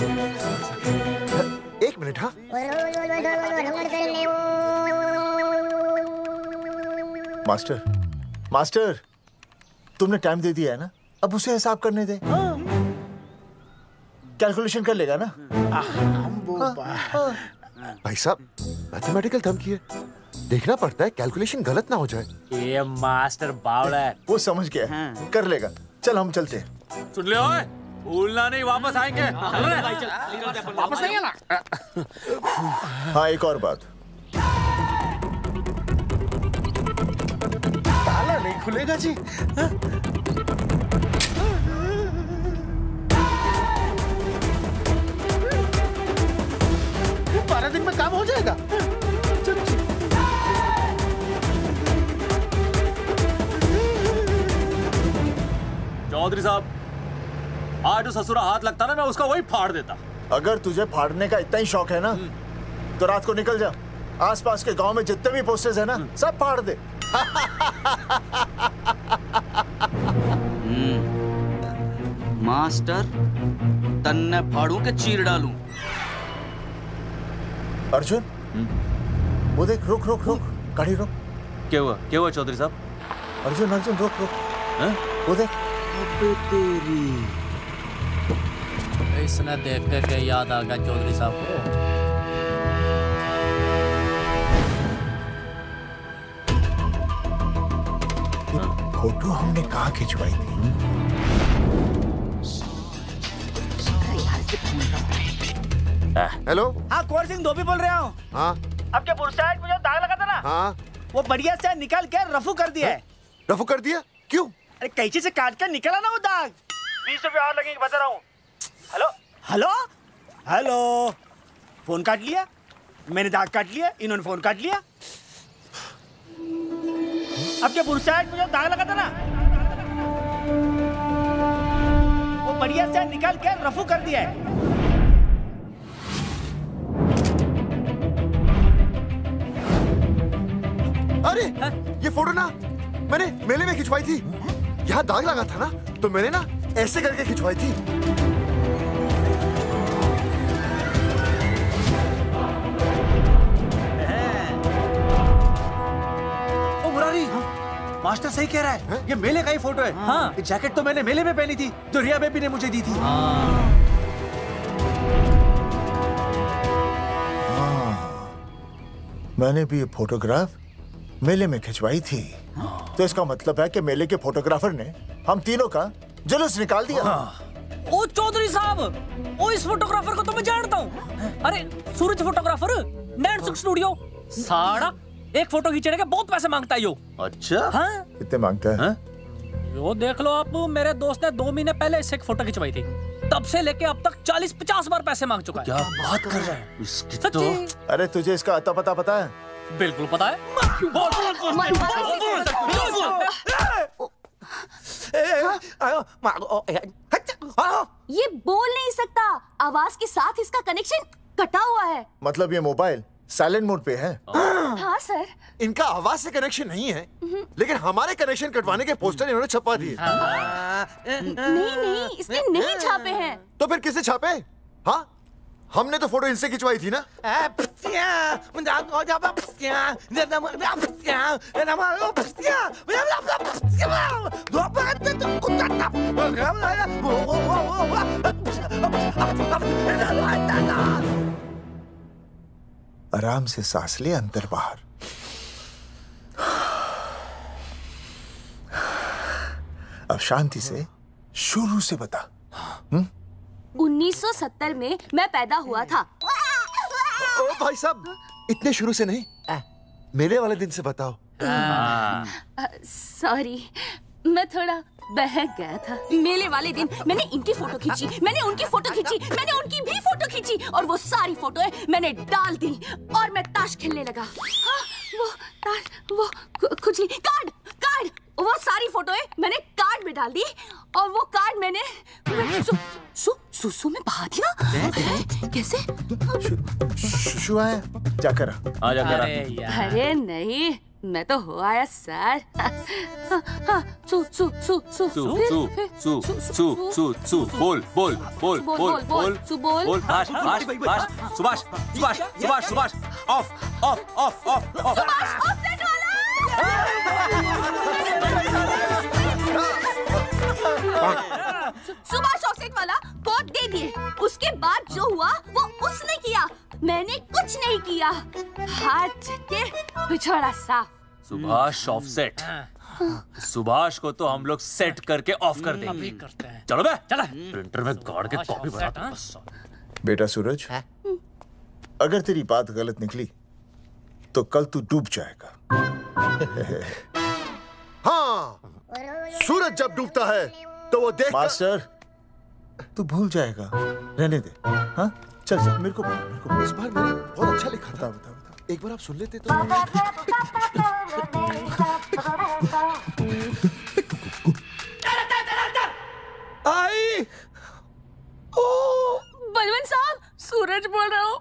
1 मिनट। हाँ मास्टर तुमने टाइम दे दिया है ना, अब उसे हिसाब करने दे। कैलकुलेशन कर लेगा ना? भाई साहब मैथमेटिकल थंब की है, देखना पड़ता है कैलकुलेशन गलत ना हो जाए। ये मास्टर बावड़ा है, वो समझ गया। कर लेगा। चल हम चलते हैं। सुन ले ओए, भूलना नहीं, वापस आएंगे। वापस नहीं आना। हाँ एक और बात, ताला नहीं खुलेगा जी। 12 दिन में काम हो जाएगा। चौधरी साहब, आज जो ससुरा हाथ लगता ना मैं उसका वही फाड़ देता। अगर तुझे फाड़ने का इतना ही शौक है ना तो रात को निकल जा, आसपास के गांव में जितने भी पोस्टर्स है ना सब फाड़ दे। मास्टर तन्ने फाड़ू के चीर डालूं। अर्जुन वो देख, रुक रुक रुक, गाड़ी रोक। क्या हुआ चौधरी साहब? अर्जुन रुक रुक, वो देख। तेरी इसने देख के याद आ गया चौधरी साहब को। फोटो हमने कहाँ खिंचवाई थी? हेलो। हाँ कुंवर सिंह धोबी बोल रहा हूँ। हाँ अब क्या बुरसाइड में जो दाग लगा था ना, हाँ वो बढ़िया से निकाल के रफू कर दिया है। रफू कर दिया? क्यों? अरे कैंची से काट कर निकला ना वो दाग। 20 रुपए और लगेंगे, बता रहा हूँ। हेलो हेलो हेलो, फोन काट लिया, मैंने दाग काट लिया, इन्होंने फोन काट लिया। अब क्या बुरसाइड में जो दाग लगा था ना, वो बढ़िया से निकाल के रफू कर दिया है। अरे ये फोटो ना मैंने मेले में खिंचवाई थी। यहाँ दाग लगा था ना तो मैंने ना ऐसे करके खिंचवाई थी। ओ मुरारी, मास्टर सही कह रहा है, ये मेले का ही फोटो है। हाँ, ये जैकेट तो मैंने मेले में पहनी थी जो रिया बेबी ने मुझे दी थी। मैंने भी ये फोटोग्राफ मेले में खिंचवाई थी। तो इसका मतलब है कि मेले के फोटोग्राफर ने हम तीनों का जुलूस निकाल दिया। ओ चौधरी साहब, ओ इस फोटोग्राफर को तो मैं जानता हूँ। अरे सूरज फोटोग्राफर, नैनसुख स्टूडियो। साड़ा एक फोटो खींचने के बहुत पैसे मांगता है यो। अच्छा हाँ? कितने मांगता है? यो देख लो आप, मेरे दोस्त ने 2 महीने पहले इससे एक फोटो खिंचवाई थी, तब से लेके अब तक 40-50 बार पैसे मांग चुका है। क्या बात कर रहा है? इसकी तो अरे तुझे इसका अता पता पता है? बिल्कुल पता है। ये बोल नहीं सकता, आवाज के साथ इसका कनेक्शन कटा हुआ है। मतलब ये मोबाइल साइलेंट मोड पे है? हाँ सर। इनका आवाज से कनेक्शन नहीं है, लेकिन हमारे कनेक्शन कटवाने के पोस्टर इन्होंने छपवा दिए। नहीं, इसने नहीं छापे हैं। तो फिर किसने छापे? हाँ, हमने तो फोटो इनसे खिंचवाई थी ना। आराम से सांस ले, अंदर बाहर। अब शांति से शुरू से बता। 1970 में मैं पैदा हुआ था। ओ भाई साहब, इतने शुरू से नहीं, मेले वाले दिन से बताओ। सॉरी, मैं थोड़ा बहक गया था। मेले वाले दिन मैंने इनकी फोटो खींची, मैंने उनकी फोटो खींची, मैंने उनकी भी फोटो खींची, और वो सारी फोटोएं मैंने डाल दी और मैं ताश खेलने लगा। हाँ, वो ताश, वो कुछ नहीं, कार्ड, वो सारी फोटोएं मैंने कार्ड में डाल दी, और वो कार्ड मैंने सुसु में बहा दिया। कैसे? शुशु आया? जाकर आ जाकर। अरे नहीं, मैं तो हो आया सर। बोल सुभाष ऑफ। सुभाष ऑफसेट वाला कोड दे दिए। उसके बाद जो हुआ वो उसने किया, मैंने कुछ नहीं किया। हाथ के पिछड़ा साफ। सुभाष ऑफसेट। सुभाष को तो हम लोग सेट करके ऑफ कर देंगे। चलो बे, चला प्रिंटर में गाड़ के कॉपी बनाता हूं। बेटा सूरज, अगर तेरी बात गलत निकली तो कल तू डूब जाएगा। हाँ, सूरज जब डूबता है तो वो देख। मास्टर, तू भूल जाएगा, रहने दे। हाँ चल चल, मेरे को इस बार मैंने बहुत अच्छा लिखा था। बता एक बार आप सुन लेते तो। आई बलवंत साहब, सूरज बोल रहा हूँ।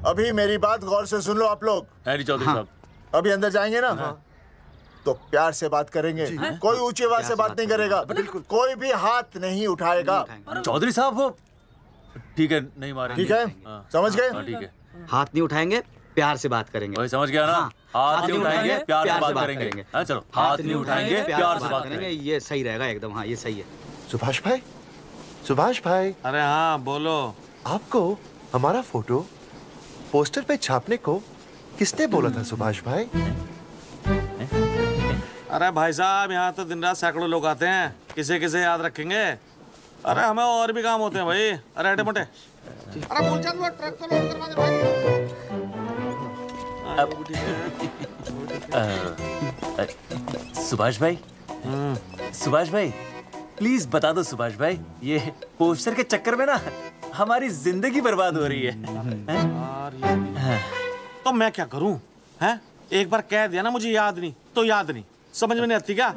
अभी मेरी बात गौर से सुन लो आप लोग। चौधरी साहब, अभी अंदर जाएंगे ना, तो प्यार से बात करेंगे। कोई ऊंची आवाज से बात नहीं करेगा, कोई भी हाथ नहीं उठाएगा। चौधरी साहब वो ठीक है, नहीं मारेंगे। ठीक है, समझ गए? ठीक है, हाथ नहीं उठाएंगे, प्यार से बात करेंगे। वही समझ गया ना? हाथ नहीं उठाएंगे, प्यार से बात करेंगे। चलो, हाथ नहीं उठाएंगे, प्यार से बात करेंगे। ये सही रहेगा एकदम। हाँ, ये सही है। सुभाष भाई, सुभाष भाई। अरे हाँ, बोलो। आपको हमारा फोटो पोस्टर पे छापने को किसने बोला था सुभाष भाई? अरे भाई साहब, यहाँ तो दिन रात सैकड़ों लोग आते हैं, किसे किसे याद रखेंगे। अरे हमें और भी काम होते हैं भाई। अरे हटे मोटे। अरे बोल वो ट्रक को लोड करवा दे भाई। सुभाष भाई, सुभाष भाई प्लीज बता दो सुभाष भाई, ये पोस्टर के चक्कर में ना हमारी जिंदगी बर्बाद हो रही है। तो मैं क्या करूं? हैं? एक बार कह दिया ना मुझे याद नहीं तो याद नहीं, समझ में नहीं आती क्या?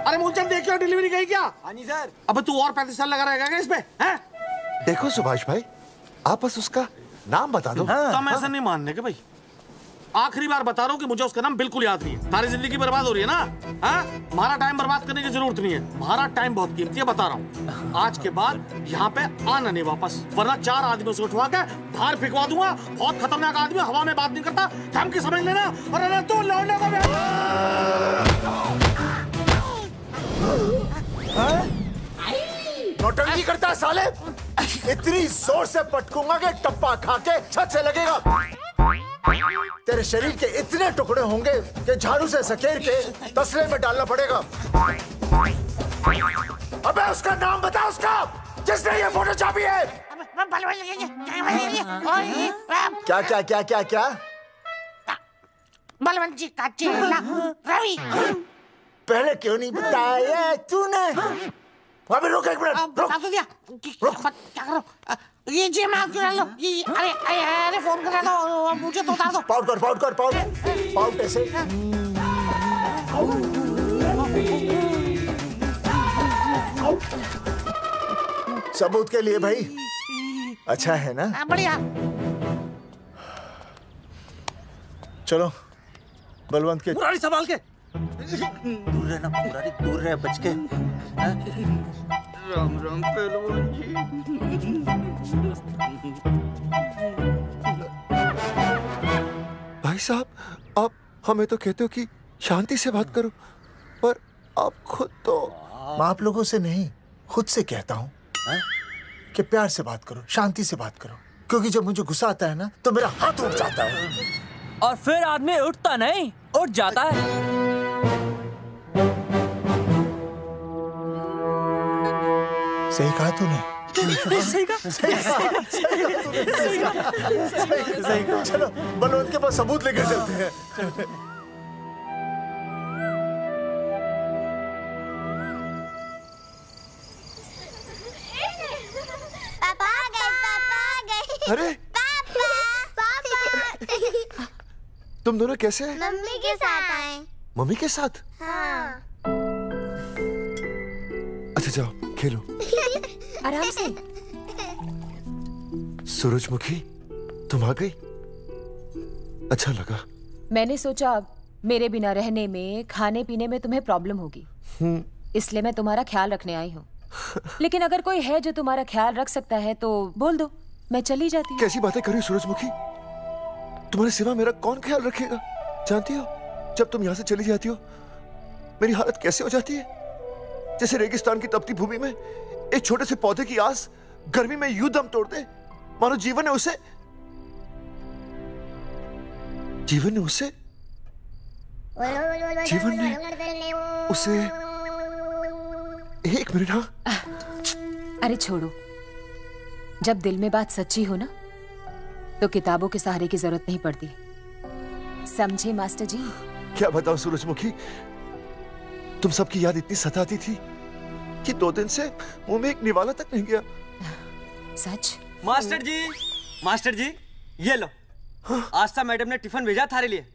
अरे मूलचंद देखियो, डिलीवरी गई क्या? हाँ जी सर। अब तू और 35 साल लगा रहेगा क्या इसमें? हैं? देखो सुभाष भाई, आप बस उसका नाम बता दो। तुम ऐसा नहीं मानने के भाई। आखिरी बार बता रहा हूँ कि मुझे उसका नाम बिल्कुल याद नहीं है। सारी जिंदगी बर्बाद हो रही है ना। हाँ? हमारा टाइम बर्बाद करने की जरूरत नहीं है। हमारा टाइम बहुत कीमती है, बता रहा हूँ। आज के बाद यहाँ पे आना नहीं वापस, वरना 4 आदमियों से उठवा के बाहर फेंकवा दूंगा। बहुत खतरनाक आदमी, हवा में बात नहीं करता, थम के समझ लेना। और अरे तू लौंडे को नौटंकी करता है साले। इतनी जोर से पटकूंगा कि टप्पा खा के छत से लगेगा। तेरे शरीर के इतने टुकड़े होंगे कि झाड़ू से सकेर के तसले में डालना पड़ेगा। अबे उसका नाम बता, उसका जिसने ये फोटो छापी है। क्या क्या क्या क्या क्या? बलवंत जी का चेला रवि। पहले क्यों नहीं बताया तूने? अबे रुक एक मिनट, रुक। क्या करो? ये जी मैं आपको डाल दो। अरे अरे अरे फोन करा दो, मुझे तो उतार दो। पाउट ऐसे। सबूत के लिए भाई अच्छा है ना? बढ़िया। चलो बलवंत के। मुरारी संभाल के। दूर रहना मुरारी, दूर रह, बच के। राम राम पहलवान जी। भाई साहब, आप हमें तो कहते हो कि शांति से बात करो, पर आप खुद तो। मैं आप लोगों से नहीं, खुद से कहता हूँ कि प्यार से बात करो, शांति से बात करो, क्योंकि जब मुझे गुस्सा आता है ना तो मेरा हाथ उठ जाता है। और फिर आदमी उठता नहीं, उठ जाता है। सही कहा तूने। सही कहा। चलो बलवंत के पास सबूत लेकर चलते हैं। पापा आ गए। अरे पापा। तुम दोनों कैसे? मम्मी के साथ आए। मम्मी के साथ? हाँ। अच्छा जाओ खेलो। आराम से। सूरजमुखी तुम आ गई, अच्छा लगा। मैंने सोचा मेरे बिना रहने में, खाने पीने में तुम्हें प्रॉब्लम होगी, इसलिए मैं तुम्हारा ख्याल रखने आई हूँ। लेकिन अगर कोई है जो तुम्हारा ख्याल रख सकता है तो बोल दो, मैं चली जाती हूँ। कैसी बातें कर रही हो सूरजमुखी? तुम्हारे सिवा मेरा कौन ख्याल रखेगा? जानती हो जब तुम यहाँ से चली जाती हो मेरी हालत कैसे हो जाती है? जैसे रेगिस्तान की तपती भूमि में एक छोटे से पौधे की आस गर्मी में यूं दम तोड़ दे, मानो जीवन ने उसे एक मिनट। हाँ अरे छोड़ो, जब दिल में बात सच्ची हो ना तो किताबों के सहारे की जरूरत नहीं पड़ती, समझे मास्टर जी? क्या बताऊं सूरजमुखी, तुम सबकी याद इतनी सताती थी कि 2 दिन से मुंह में एक निवाला तक नहीं गया। सच? मास्टर जी ये लो। आस्था मैडम ने टिफिन भेजा थारे लिए।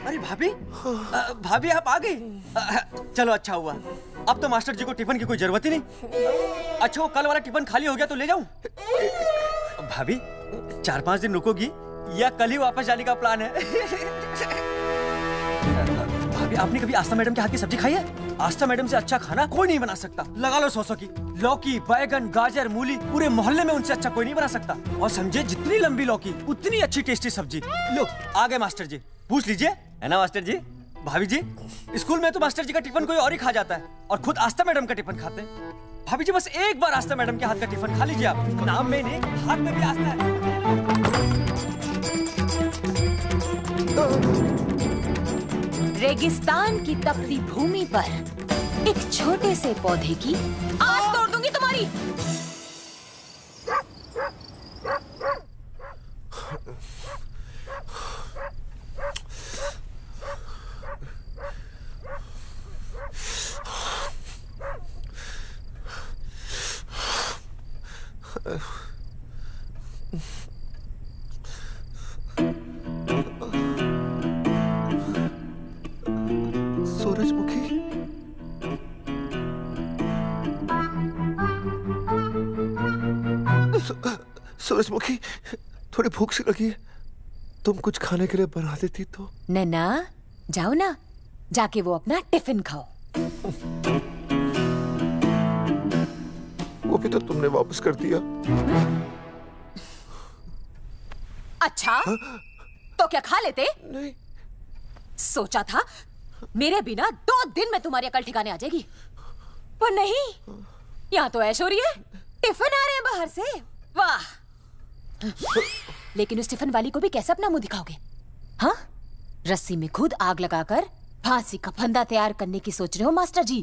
अरे भाभी, भाभी आप आ गई। चलो अच्छा हुआ, अब तो मास्टर जी को टिफिन की कोई जरूरत ही नहीं। अच्छा वो कल वाला टिफिन खाली हो गया तो ले जाऊं? भाभी 4-5 दिन रुकोगी या कल ही वापस जाने का प्लान है? भाभी आपने कभी आस्था मैडम के हाथ की सब्जी खाई है? आस्था मैडम से अच्छा खाना कोई नहीं बना सकता। लगा लो 100 की। लौकी, बैगन, गाजर, मूली, पूरे मोहल्ले में उनसे अच्छा कोई नहीं बना सकता। और समझे जितनी लंबी लौकी उतनी अच्छी टेस्टी सब्जी। लो आ गए मास्टर जी, पूछ लीजिए, है ना मास्टर जी? भाभी जी स्कूल में तो मास्टर जी का टिफिन कोई और ही खा जाता है और खुद आस्था मैडम का टिफिन खाते हैं। भाभी जी बस एक बार आस्था मैडम के हाथ का टिफिन खा लीजिए आप। नाम में नहीं, हाथ में भी आस्था है। रेगिस्तान की तपती भूमि पर एक छोटे से पौधे की आस तोड़ दूंगी तुम्हारी। सूरजमुखी सूरजमुखी थोड़ी भूख सी लगी है, तुम कुछ खाने के लिए बना देती तो। नैना जाओ ना, जाके वो अपना टिफिन खाओ। वो भी तो तुमने वापस कर दिया। अच्छा तो क्या खा लेते? नहीं। सोचा था मेरे बिना 2 दिन में तुम्हारी अकल ठिकाने आ जाएगी, पर नहीं, यहाँ तो ऐश हो रही है। टिफिन आ रहे हैं बाहर से, वाह। लेकिन उस टिफिन वाली को भी कैसे अपना मुंह दिखाओगे? हाँ, रस्सी में खुद आग लगाकर फांसी का फंदा तैयार करने की सोच रहे हो मास्टर जी?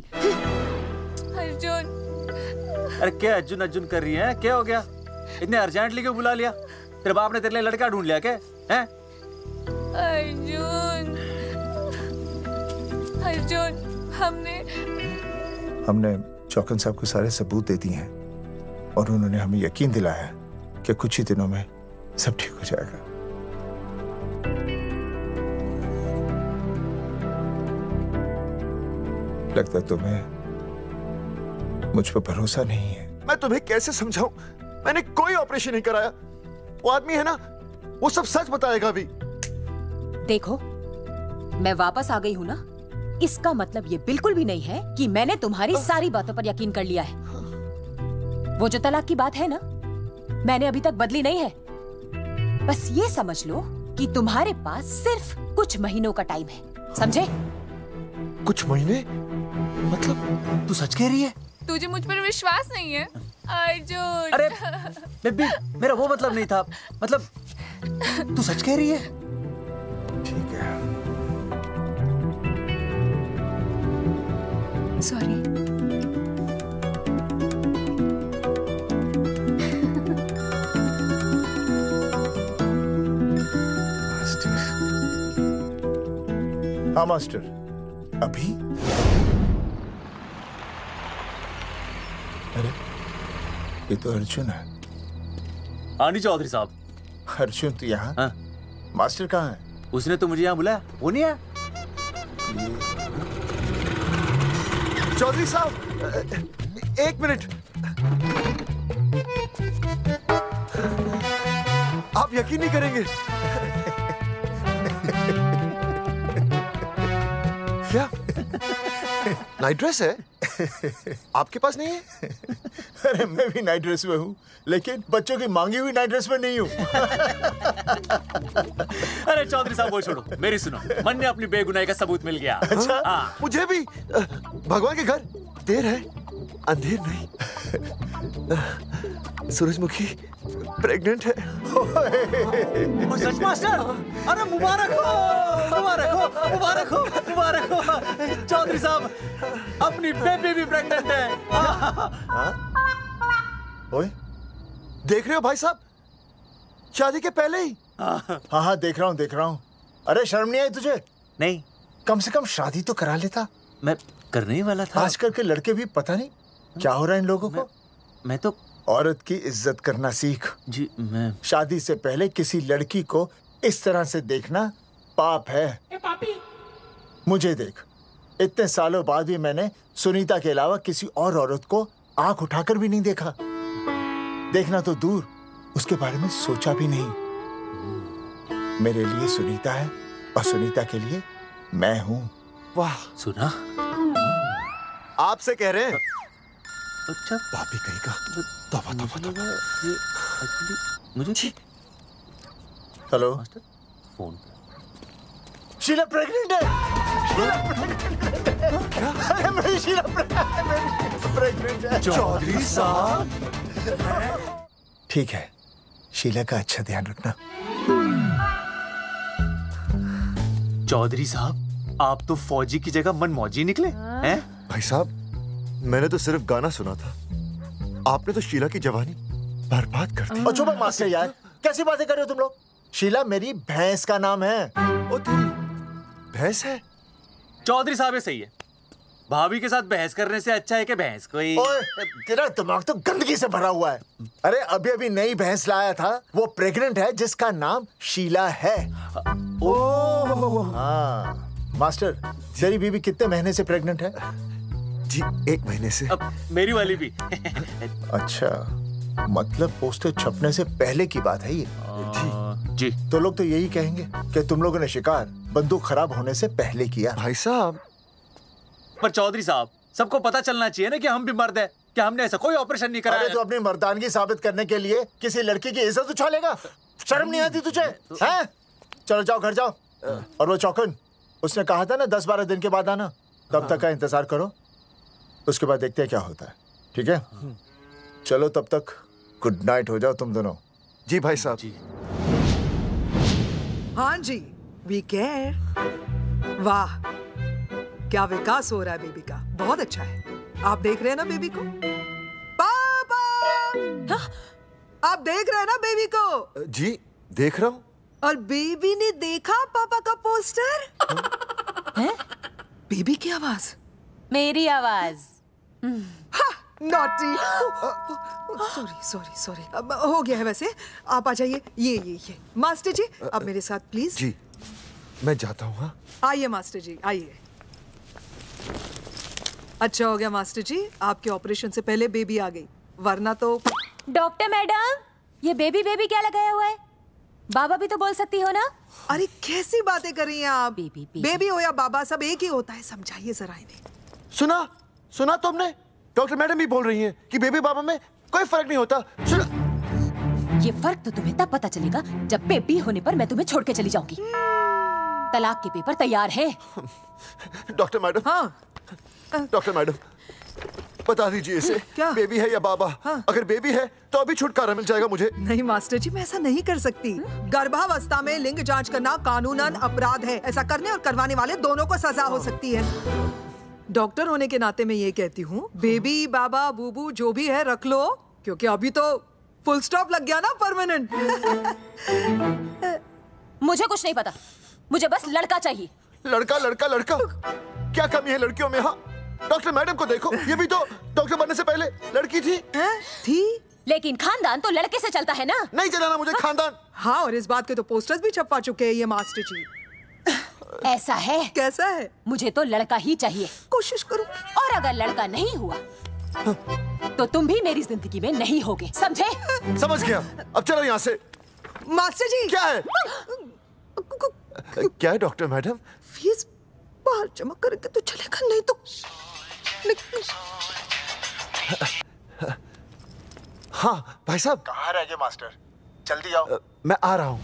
अर्जुन। अरे क्या अर्जुन अर्जुन कर रही है? क्या हो गया? इतने अर्जेंटली क्यों बुला लिया? तेरे बाप ने तेरे लिए लड़का ढूंढ लिया क्या? हैं? अर्जुन, अर्जुन, हमने चौकन साहब को सारे सबूत दे दिए हैं और उन्होंने हमें यकीन दिलाया कि कुछ ही दिनों में सब ठीक हो जाएगा। लगता है तुम्हें मुझ पर भरोसा नहीं है। मैं तुम्हें कैसे समझाऊं? मैंने कोई ऑपरेशन नहीं कराया। वो आदमी है ना, वो सब सच बताएगा अभी। देखो, मैं वापस आ गई हूँ ना, इसका मतलब ये बिल्कुल भी नहीं है कि मैंने तुम्हारी सारी बातों पर यकीन कर लिया है। वो जो तलाक की बात है ना, मैंने अभी तक बदली नहीं है। बस ये समझ लो कि तुम्हारे पास सिर्फ कुछ महीनों का टाइम है, समझे? कुछ महीने? मतलब तू सच कह रही है? तुझे मुझ पर विश्वास नहीं है अर्जुन? अरे बेबी, मेरा वो मतलब नहीं था। मतलब तू सच कह रही है? ठीक है। सॉरी। हाँ मास्टर, अभी? अरे ये तो अर्जुन है। हाँ नहीं चौधरी साहब। अर्जुन तो यहाँ? हाँ। मास्टर कहाँ है? उसने तो मुझे यहाँ बुलाया, वो नहीं है। चौधरी साहब, एक मिनट। आप यकीन नहीं करेंगे। क्या नाइट ड्रेस है? आपके पास नहीं है? अरे मैं भी नाइट ड्रेस में हूँ, लेकिन बच्चों की मांगी हुई नाइट ड्रेस में नहीं हूँ। अरे चौधरी साहब वो छोड़ो, मेरी सुनो। मन ने अपनी बेगुनाही का सबूत मिल गया। अच्छा? हाँ। मुझे भी। भगवान के घर देर है, अंधेर नहीं। सूरजमुखी प्रेग्नेंट है। सच मास्टर? अरे मुबारक हो, मुबारक हो, मुबारक हो, मुबारक हो। चौधरी साहब, अपनी बेबी भी प्रेग्नेंट है। ओए, देख रहे हो भाई साहब? शादी के पहले ही। हाँ देख रहा हूँ। अरे शर्म नहीं आई तुझे? नहीं। कम से कम शादी तो करा लेता। मैं करने ही वाला था। आजकल के लड़के भी पता नहीं क्या हो रहा है इन लोगों को। मैं तो औरत की इज्जत करना सीख। जी मैं शादी से पहले किसी लड़की को इस तरह से देखना पाप है। पापी। मुझे देख, इतने सालों बाद भी मैंने सुनीता के अलावा किसी और औरत को आंख उठाकर भी नहीं देखा। देखना तो दूर, उसके बारे में सोचा भी नहीं। मेरे लिए सुनीता है और सुनीता के लिए मैं हूँ। वाह, सुना? आपसे कह रहे हैं। अच्छा पापी कहीं का। तौबा तौबा तौबा। मुझे हेलो फोन। शीला प्रेग्नेंट है। अरे मेरी शीला प्रेग्नेंट है। चौधरी साहब। ठीक है, शीला का अच्छा ध्यान रखना। चौधरी साहब, आप तो फौजी की जगह मनमौजी निकले हैं? भाई साहब, मैंने तो सिर्फ गाना सुना था। आपने तो शीला की जवानी बर्बाद कर दी। और चुप मास्टर यार, कैसी बातें कर रहे हो तुम लोग? शीला मेरी भैंस का नाम है। ओ तेरी भैंस है? चौधरी साहब सही है। भाभी के साथ बहस करने से अच्छा है कि भैंस कोई। ओए, तेरा दिमाग तो गंदगी से भरा हुआ है। अरे अभी अभी नई भैंस लाया था, वो प्रेग्नेंट है जिसका नाम शीला है। हाँ मास्टर, तेरी बीवी कितने महीने से प्रेग्नेंट है? जी 1 महीने से। अब मेरी वाली भी। अच्छा, मतलब पोस्टर छपने से पहले की बात है ये। जी तो लोग तो यही कहेंगे कि तुम लोगों ने शिकार बंदूक खराब होने से पहले किया। भाई साहब, पर चौधरी साहब, सबको पता चलना चाहिए ना कि हम भी मर्द हैं, कि हमने ऐसा कोई ऑपरेशन नहीं कराया। अरे तो अपनी मर्दानगी साबित करने के लिए किसी लड़की की इज्जत उछालेगा? शर्म नहीं आती तुझे? हैं? चलो जाओ, घर जाओ। और वो चौकन, उसने कहा था ना 10-12 दिन के बाद आना, तब तक का इंतजार करो, उसके बाद देखते हैं क्या होता है। ठीक है? चलो तब तक गुड नाइट हो जाओ तुम दोनों। जी भाई साहब। हाँ जी, वी केयर। वाह, क्या विकास हो रहा है बेबी का, बहुत अच्छा है। आप देख रहे हैं ना बेबी को? पापा, आप देख रहे हैं ना बेबी को? जी देख रहा हूँ। और बेबी ने देखा पापा का पोस्टर? हैं? बेबी की आवाज? मेरी आवाज। नॉटी। सॉरी सॉरी सॉरी, अब हो गया है वैसे। आप आ जाइए। ये मास्टर जी, अब मेरे साथ प्लीज। जी मैं जाता हूँ। हाँ आइए मास्टर जी, आइए। अच्छा हो गया मास्टर जी, आपके ऑपरेशन से पहले बेबी आ गई, वरना तो। डॉक्टर मैडम, ये बेबी बेबी क्या लगाया हुआ है? बाबा भी तो बोल सकती हो ना? अरे कैसी बातें कर रही हैं आप? बेबी हो या बाबा, सब एक ही होता है, समझाइए जरा इन्हें। सुना तुमने? डॉक्टर मैडम भी बोल रही हैं कि बेबी बाबा में कोई फर्क नहीं होता। ये फर्क तो तुम्हें तब पता चलेगा जब बेबी होने पर मैं तुम्हें छोड़ के चली जाऊंगी। तलाक के पेपर तैयार है। Doctor madam. हाँ डॉक्टर मैडम, बता दीजिए इसे, क्या बेबी है या बाबा? अगर बेबी है तो अभी छुटकारा मिल जाएगा मुझे। नहीं मास्टर जी, मैं ऐसा नहीं कर सकती। गर्भावस्था में लिंग जांच करना कानूनन अपराध है। ऐसा करने और करवाने वाले दोनों को सजा हो सकती है। डॉक्टर होने के नाते मैं ये कहती हूँ, बेबी बाबा बूबू जो भी है रख लो, क्योंकि अभी तो फुल स्टॉप लग गया ना परमानेंट। मुझे कुछ नहीं पता, मुझे बस लड़का चाहिए। लड़का लड़का लड़का, क्या कमी है लड़कियों में? हाँ डॉक्टर मैडम को देखो, ये भी तो डॉक्टर बनने से पहले लड़की थी। लेकिन खानदान तो लड़के से चलता है ना। नहीं चलाना मुझे खानदान। हाँ, और इस बात के तो पोस्टर्स भी छपवा चुके हैं ये मास्टर जी। ऐसा है? कैसा है? मुझे तो लड़का ही चाहिए। कोशिश करो। और अगर लड़का नहीं हुआ तो तुम भी मेरी जिंदगी में नहीं होगे, समझे? समझ गया, अब चलो यहाँ से। मास्टर जी। क्या है? क्या है डॉक्टर मैडम? फीस बाहर जमा करेंगे तो चलेगा, नहीं तो हाँ भाई साहब। कहाँ रह गए मास्टर? जल्दी आओ। मैं आ रहा हूँ।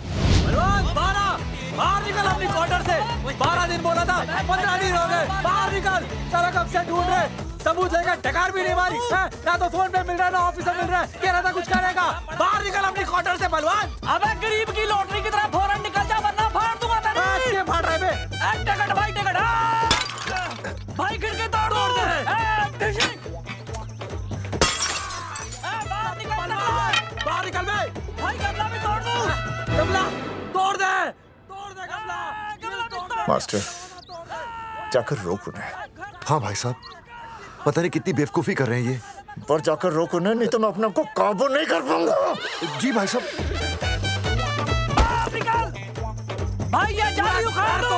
बाहर निकल अपनी क्वार्टर से। 12 दिन बोला था, 15 दिन हो गए। बाहर निकल, सारा कब से ढूंढ रहे, सबूत लेकर डकार भी नहीं मारी है? ना तो फोन पे मिल रहा है ना ऑफिसर मिल रहा है। कह रहा था कुछ करेगा। बाहर निकल अपनी क्वार्टर से बलवान। अबे गरीब की लॉटरी की तरह फौरन निकल जा, वरना फाड़ दूंगा तेरी। क्या फाड़ रहे बे? टिकट भाई, टिकट भाई, खिड़की तोड़ दे। बाहर निकल बे भाई, गमला भी तोड़ दो। गमला तोड़ दे। मास्टर जाकर रोक उन्हें। हाँ भाई साहब, पता नहीं कितनी बेवकूफी कर रहे हैं ये। पर जाकर रोक उन्हें, नहीं तो मैं अपने आप को काबू नहीं कर पाऊंगा। जी भाई साहब। भाई ये जाली उखाड़ दो।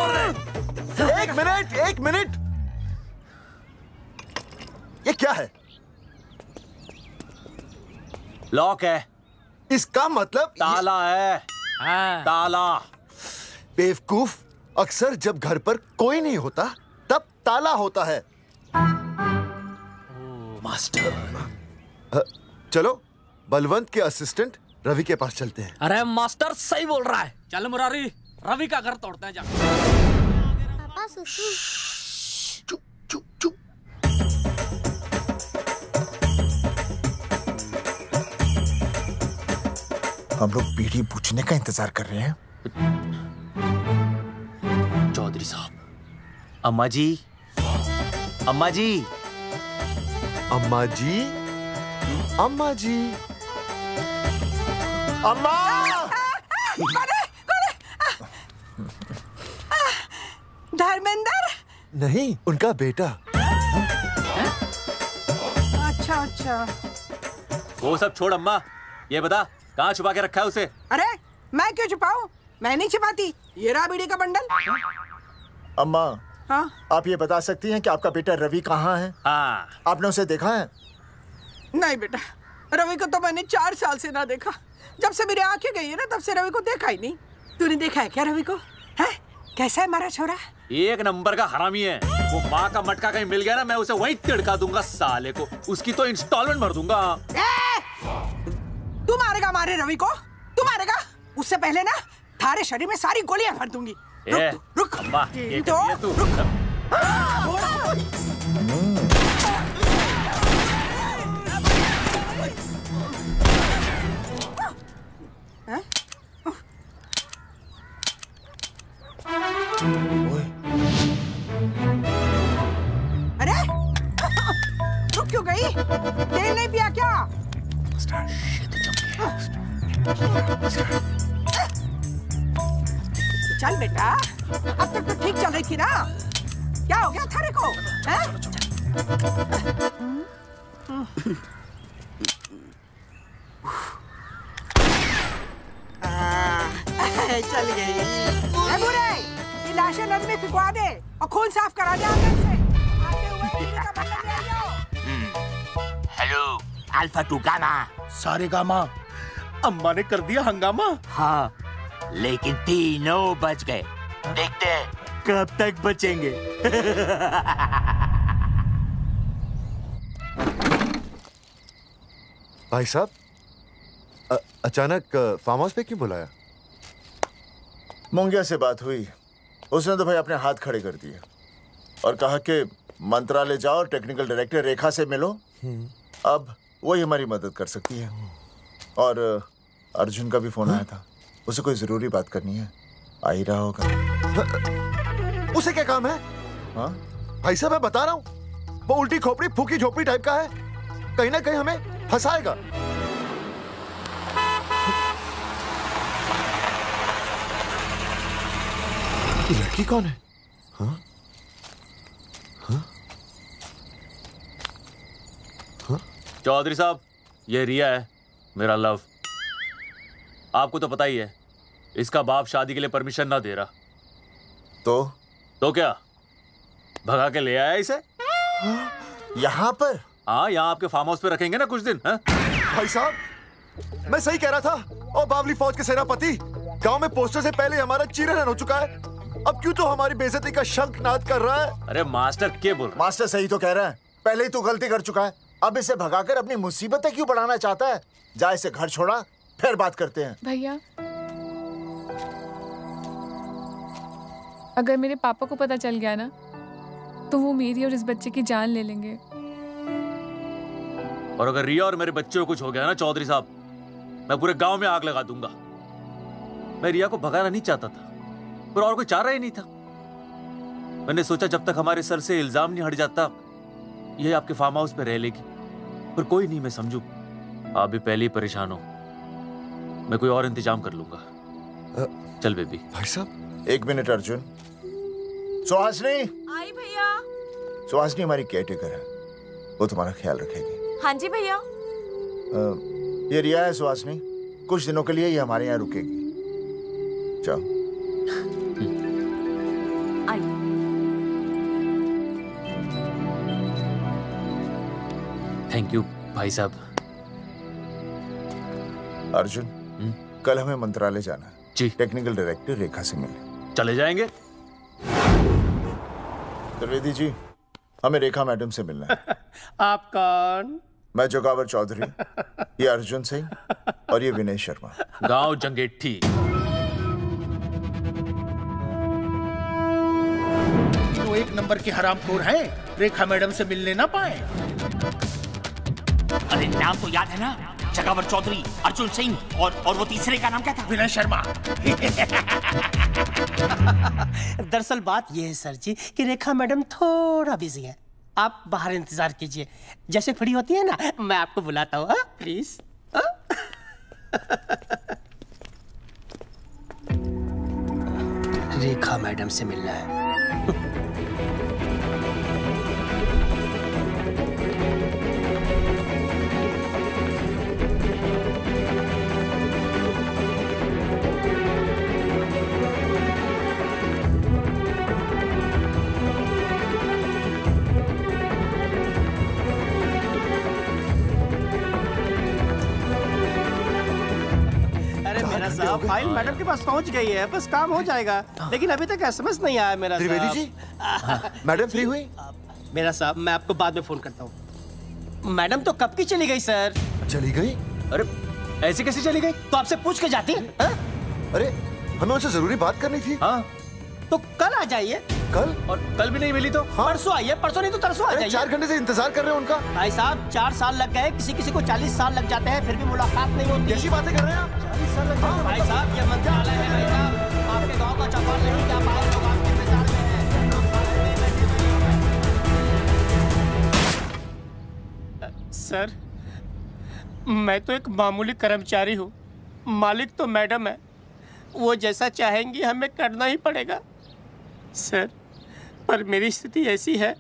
एक मिनट। ये क्या है? लॉक है। इसका मतलब ताला है। ताला। बेवकूफ, अक्सर जब घर पर कोई नहीं होता तब ताला होता है। मास्टर। चलो बलवंत के असिस्टेंट रवि के पास चलते हैं। अरे मास्टर सही बोल रहा है, चल मुरारी, रवि का घर तोड़ते हैं। जा पापा सुसु। हम लोग बीड़ी पूछने का इंतजार कर रहे हैं। चौधरी साहब। अम्मा जी, अम्मा जी, अम्मा जी, अम्मा जी, अम्मा। धर्मेंद्र? नहीं, उनका बेटा। अच्छा। वो सब छोड़ अम्मा, ये बता कहाँ छुपा के रखा है उसे? अरे मैं क्यों छुपाऊं? मैं नहीं छिपाती। ये रहा बीड़ी का बंडल। अम्मा। हाँ? आप ये बता सकती हैं कि आपका बेटा रवि कहाँ है? हाँ। आपने उसे देखा है? नहीं बेटा, रवि को तो मैंने 4 साल से ना देखा। जब से मेरी आंखें गई है ना, तब से रवि को देखा ही नहीं। तूने देखा है क्या रवि को? है? कैसा है हमारा छोरा? एक नंबर का हरामी है। वो माँ का मटका कहीं मिल गया ना, मैं उसे वहीं तिड़का दूंगा साले को। उसकी तो इंस्टॉलमेंट भर दूंगा। तू मारेगा मारे रवि को? तू मारेगा? उससे पहले ना थारे शरीर में सारी गोलियां भर दूंगी। रुक अम्मा, ये तू भाई तेल नहीं पिया क्या? चल बेटा, अब तक तो ठीक चल रही थी ना, क्या हो गया थारे को? चल गई। बुरे, ये लाशें नदी में फिकवा दे और खून साफ करा दे आंगन से। Hello alpha two gamma. सारे गामा। अम्मा ने कर दिया हंगामा। हाँ, लेकिन तीनों बच गए। देखते हैं कब तक बचेंगे। भाई साहब, अचानक फार्म हाउस पे क्यों बुलाया? मुंगिया से बात हुई, उसने तो भाई अपने हाथ खड़े कर दिए और कहा कि मंत्रालय जाओ और टेक्निकल डायरेक्टर रेखा से मिलो, अब वही हमारी मदद कर सकती है। और अर्जुन का भी फोन आया था, उसे कोई जरूरी बात करनी है, आ ही रहा होगा। उसे क्या काम है? हाँ भाई साहब मैं बता रहा हूँ, वो उल्टी खोपड़ी फूकी झोपड़ी टाइप का है, कहीं ना कहीं हमें फंसाएगा। ये लड़की कौन है? हाँ? हाँ? हाँ? चौधरी साहब, ये रिया है, मेरा लव। आपको तो पता ही है, इसका बाप शादी के लिए परमिशन ना दे रहा। तो क्या भगा के ले आया इसे? यहाँ पर? हाँ, यहाँ आपके फार्म हाउस पे रखेंगे ना कुछ दिन। भाई साहब, मैं सही कह रहा था। और बावली फौज के सेनापति, गांव में पोस्टर से पहले हमारा चीरहरण हो चुका है, अब क्यों तो हमारी बेइज्जती का शंखनाद कर रहा है? अरे मास्टर क्या बोल रहा है? मास्टर सही तो कह रहा है, पहले ही तो गलती कर चुका है, अब इसे भगाकर अपनी मुसीबतें क्यों बढ़ाना चाहता है? जा इसे घर छोड़ा, फिर बात करते हैं। भैया, अगर मेरे पापा को पता चल गया ना, तो वो मेरी और इस बच्चे की जान ले लेंगे। और अगर रिया और मेरे बच्चे को कुछ हो गया ना चौधरी साहब, मैं पूरे गांव में आग लगा दूंगा। मैं रिया को भगाना नहीं चाहता था, पर और कोई चारा ही नहीं था। मैंने सोचा जब तक हमारे सर से इल्जाम नहीं हट जाता, ये आपके फार्म हाउस पे रह लेगी। पर कोई नहीं, मैं समझू आप भी पहले ही परेशान हो, मैं कोई और इंतजाम कर लूंगा। चल बेबी। भाई साहब, एक मिनट अर्जुन। सुहासिनी। आई भैया। सुहासिनी हमारी केयरटेकर है, वो तुम्हारा ख्याल रखेगी। हाँ जी भैया। ये रिया है सुहासिनी, कुछ दिनों के लिए ये हमारे यहाँ रुकेगी। जाओ। थैंक यू भाई साहब। अर्जुन, कल हमें मंत्रालय जाना है जी। टेक्निकल डायरेक्टर रेखा से मिले। चले जाएंगे। त्रिवेदी जी, हमें रेखा मैडम से मिलना है। आप कौन? मैं जोगावर चौधरी, ये अर्जुन सिंह और ये विनय शर्मा। गांव जंगेठी। तो एक नंबर के हरामखोर हैं, रेखा मैडम से मिलने ना पाए। अरे नाम तो याद है ना, जगावर चौधरी, अर्जुन सिंह और वो तीसरे का नाम क्या था? विनय शर्मा। दरअसल बात यह है सर जी कि रेखा मैडम थोड़ा बिजी है, आप बाहर इंतजार कीजिए, जैसे फ्री होती है ना मैं आपको बुलाता हूँ, प्लीज। रेखा मैडम से मिलना है। साहब, फाइल मैडम के पास पहुंच गई है, बस काम हो जाएगा, लेकिन अभी तक एसएमएस नहीं आया मेरा। त्रिवेदी जी, मैडम फ्री हुई? मेरा साहब, मैं आपको बाद में फोन करता हूँ। मैडम तो कब की चली गई सर। चली गई? अरे ऐसे कैसे चली गई? तो आपसे पूछ के जाती। अरे हमें उनसे जरूरी बात करनी थी। हाँ, तो कल आ जाइए। कल? और कल भी नहीं मिली तो? हाँ? परसों आइए, परसों नहीं तो तरसों आ जाइए। 4 घंटे से इंतजार कर रहे हैं उनका। भाई साहब, 4 साल लग गए, किसी को 40 साल लग जाते हैं, फिर भी मुलाकात नहीं होती। कैसी बातें कर रहे हैं आप? 40 साल लग जाते। भाई साहब, ये मंत्रालय है भाई साहब, आपके गाँव का चौपाल नहीं, क्या बाहर लोग आपके इंतजार में हैं। सर, मैं तो एक मामूली कर्मचारी हूँ, मालिक तो मैडम है, वो जैसा चाहेंगी हमें करना ही पड़ेगा। सर, पर मेरी स्थिति ऐसी है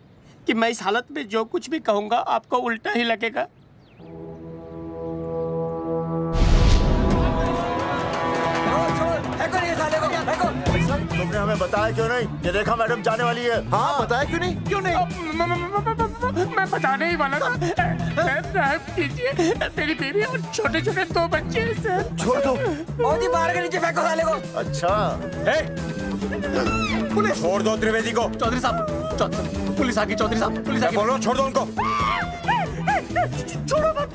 कि मैं इस हालत में जो कुछ भी कहूँगा आपको उल्टा ही लगेगा। तुमने हमें बताया क्यों नहीं कि रेखा मैडम जाने वाली है? हाँ, बताया क्यों नहीं? क्यों नहीं? मैं बताने ही वाला था। कीजिए, मेरी बीवी और छोटे छोटे 2 बच्चे हैं सर। छोड़ दो। मोदी बाहर के नीचे फेंको साले को। अच्छा। पुलिस छोड़ दो त्रिवेदी को। चौधरी साहब, पुलिस आ गई। चौधरी साहब, पुलिस आ गई। बोलो, छोड़ दो उनको। छोड़ो मत,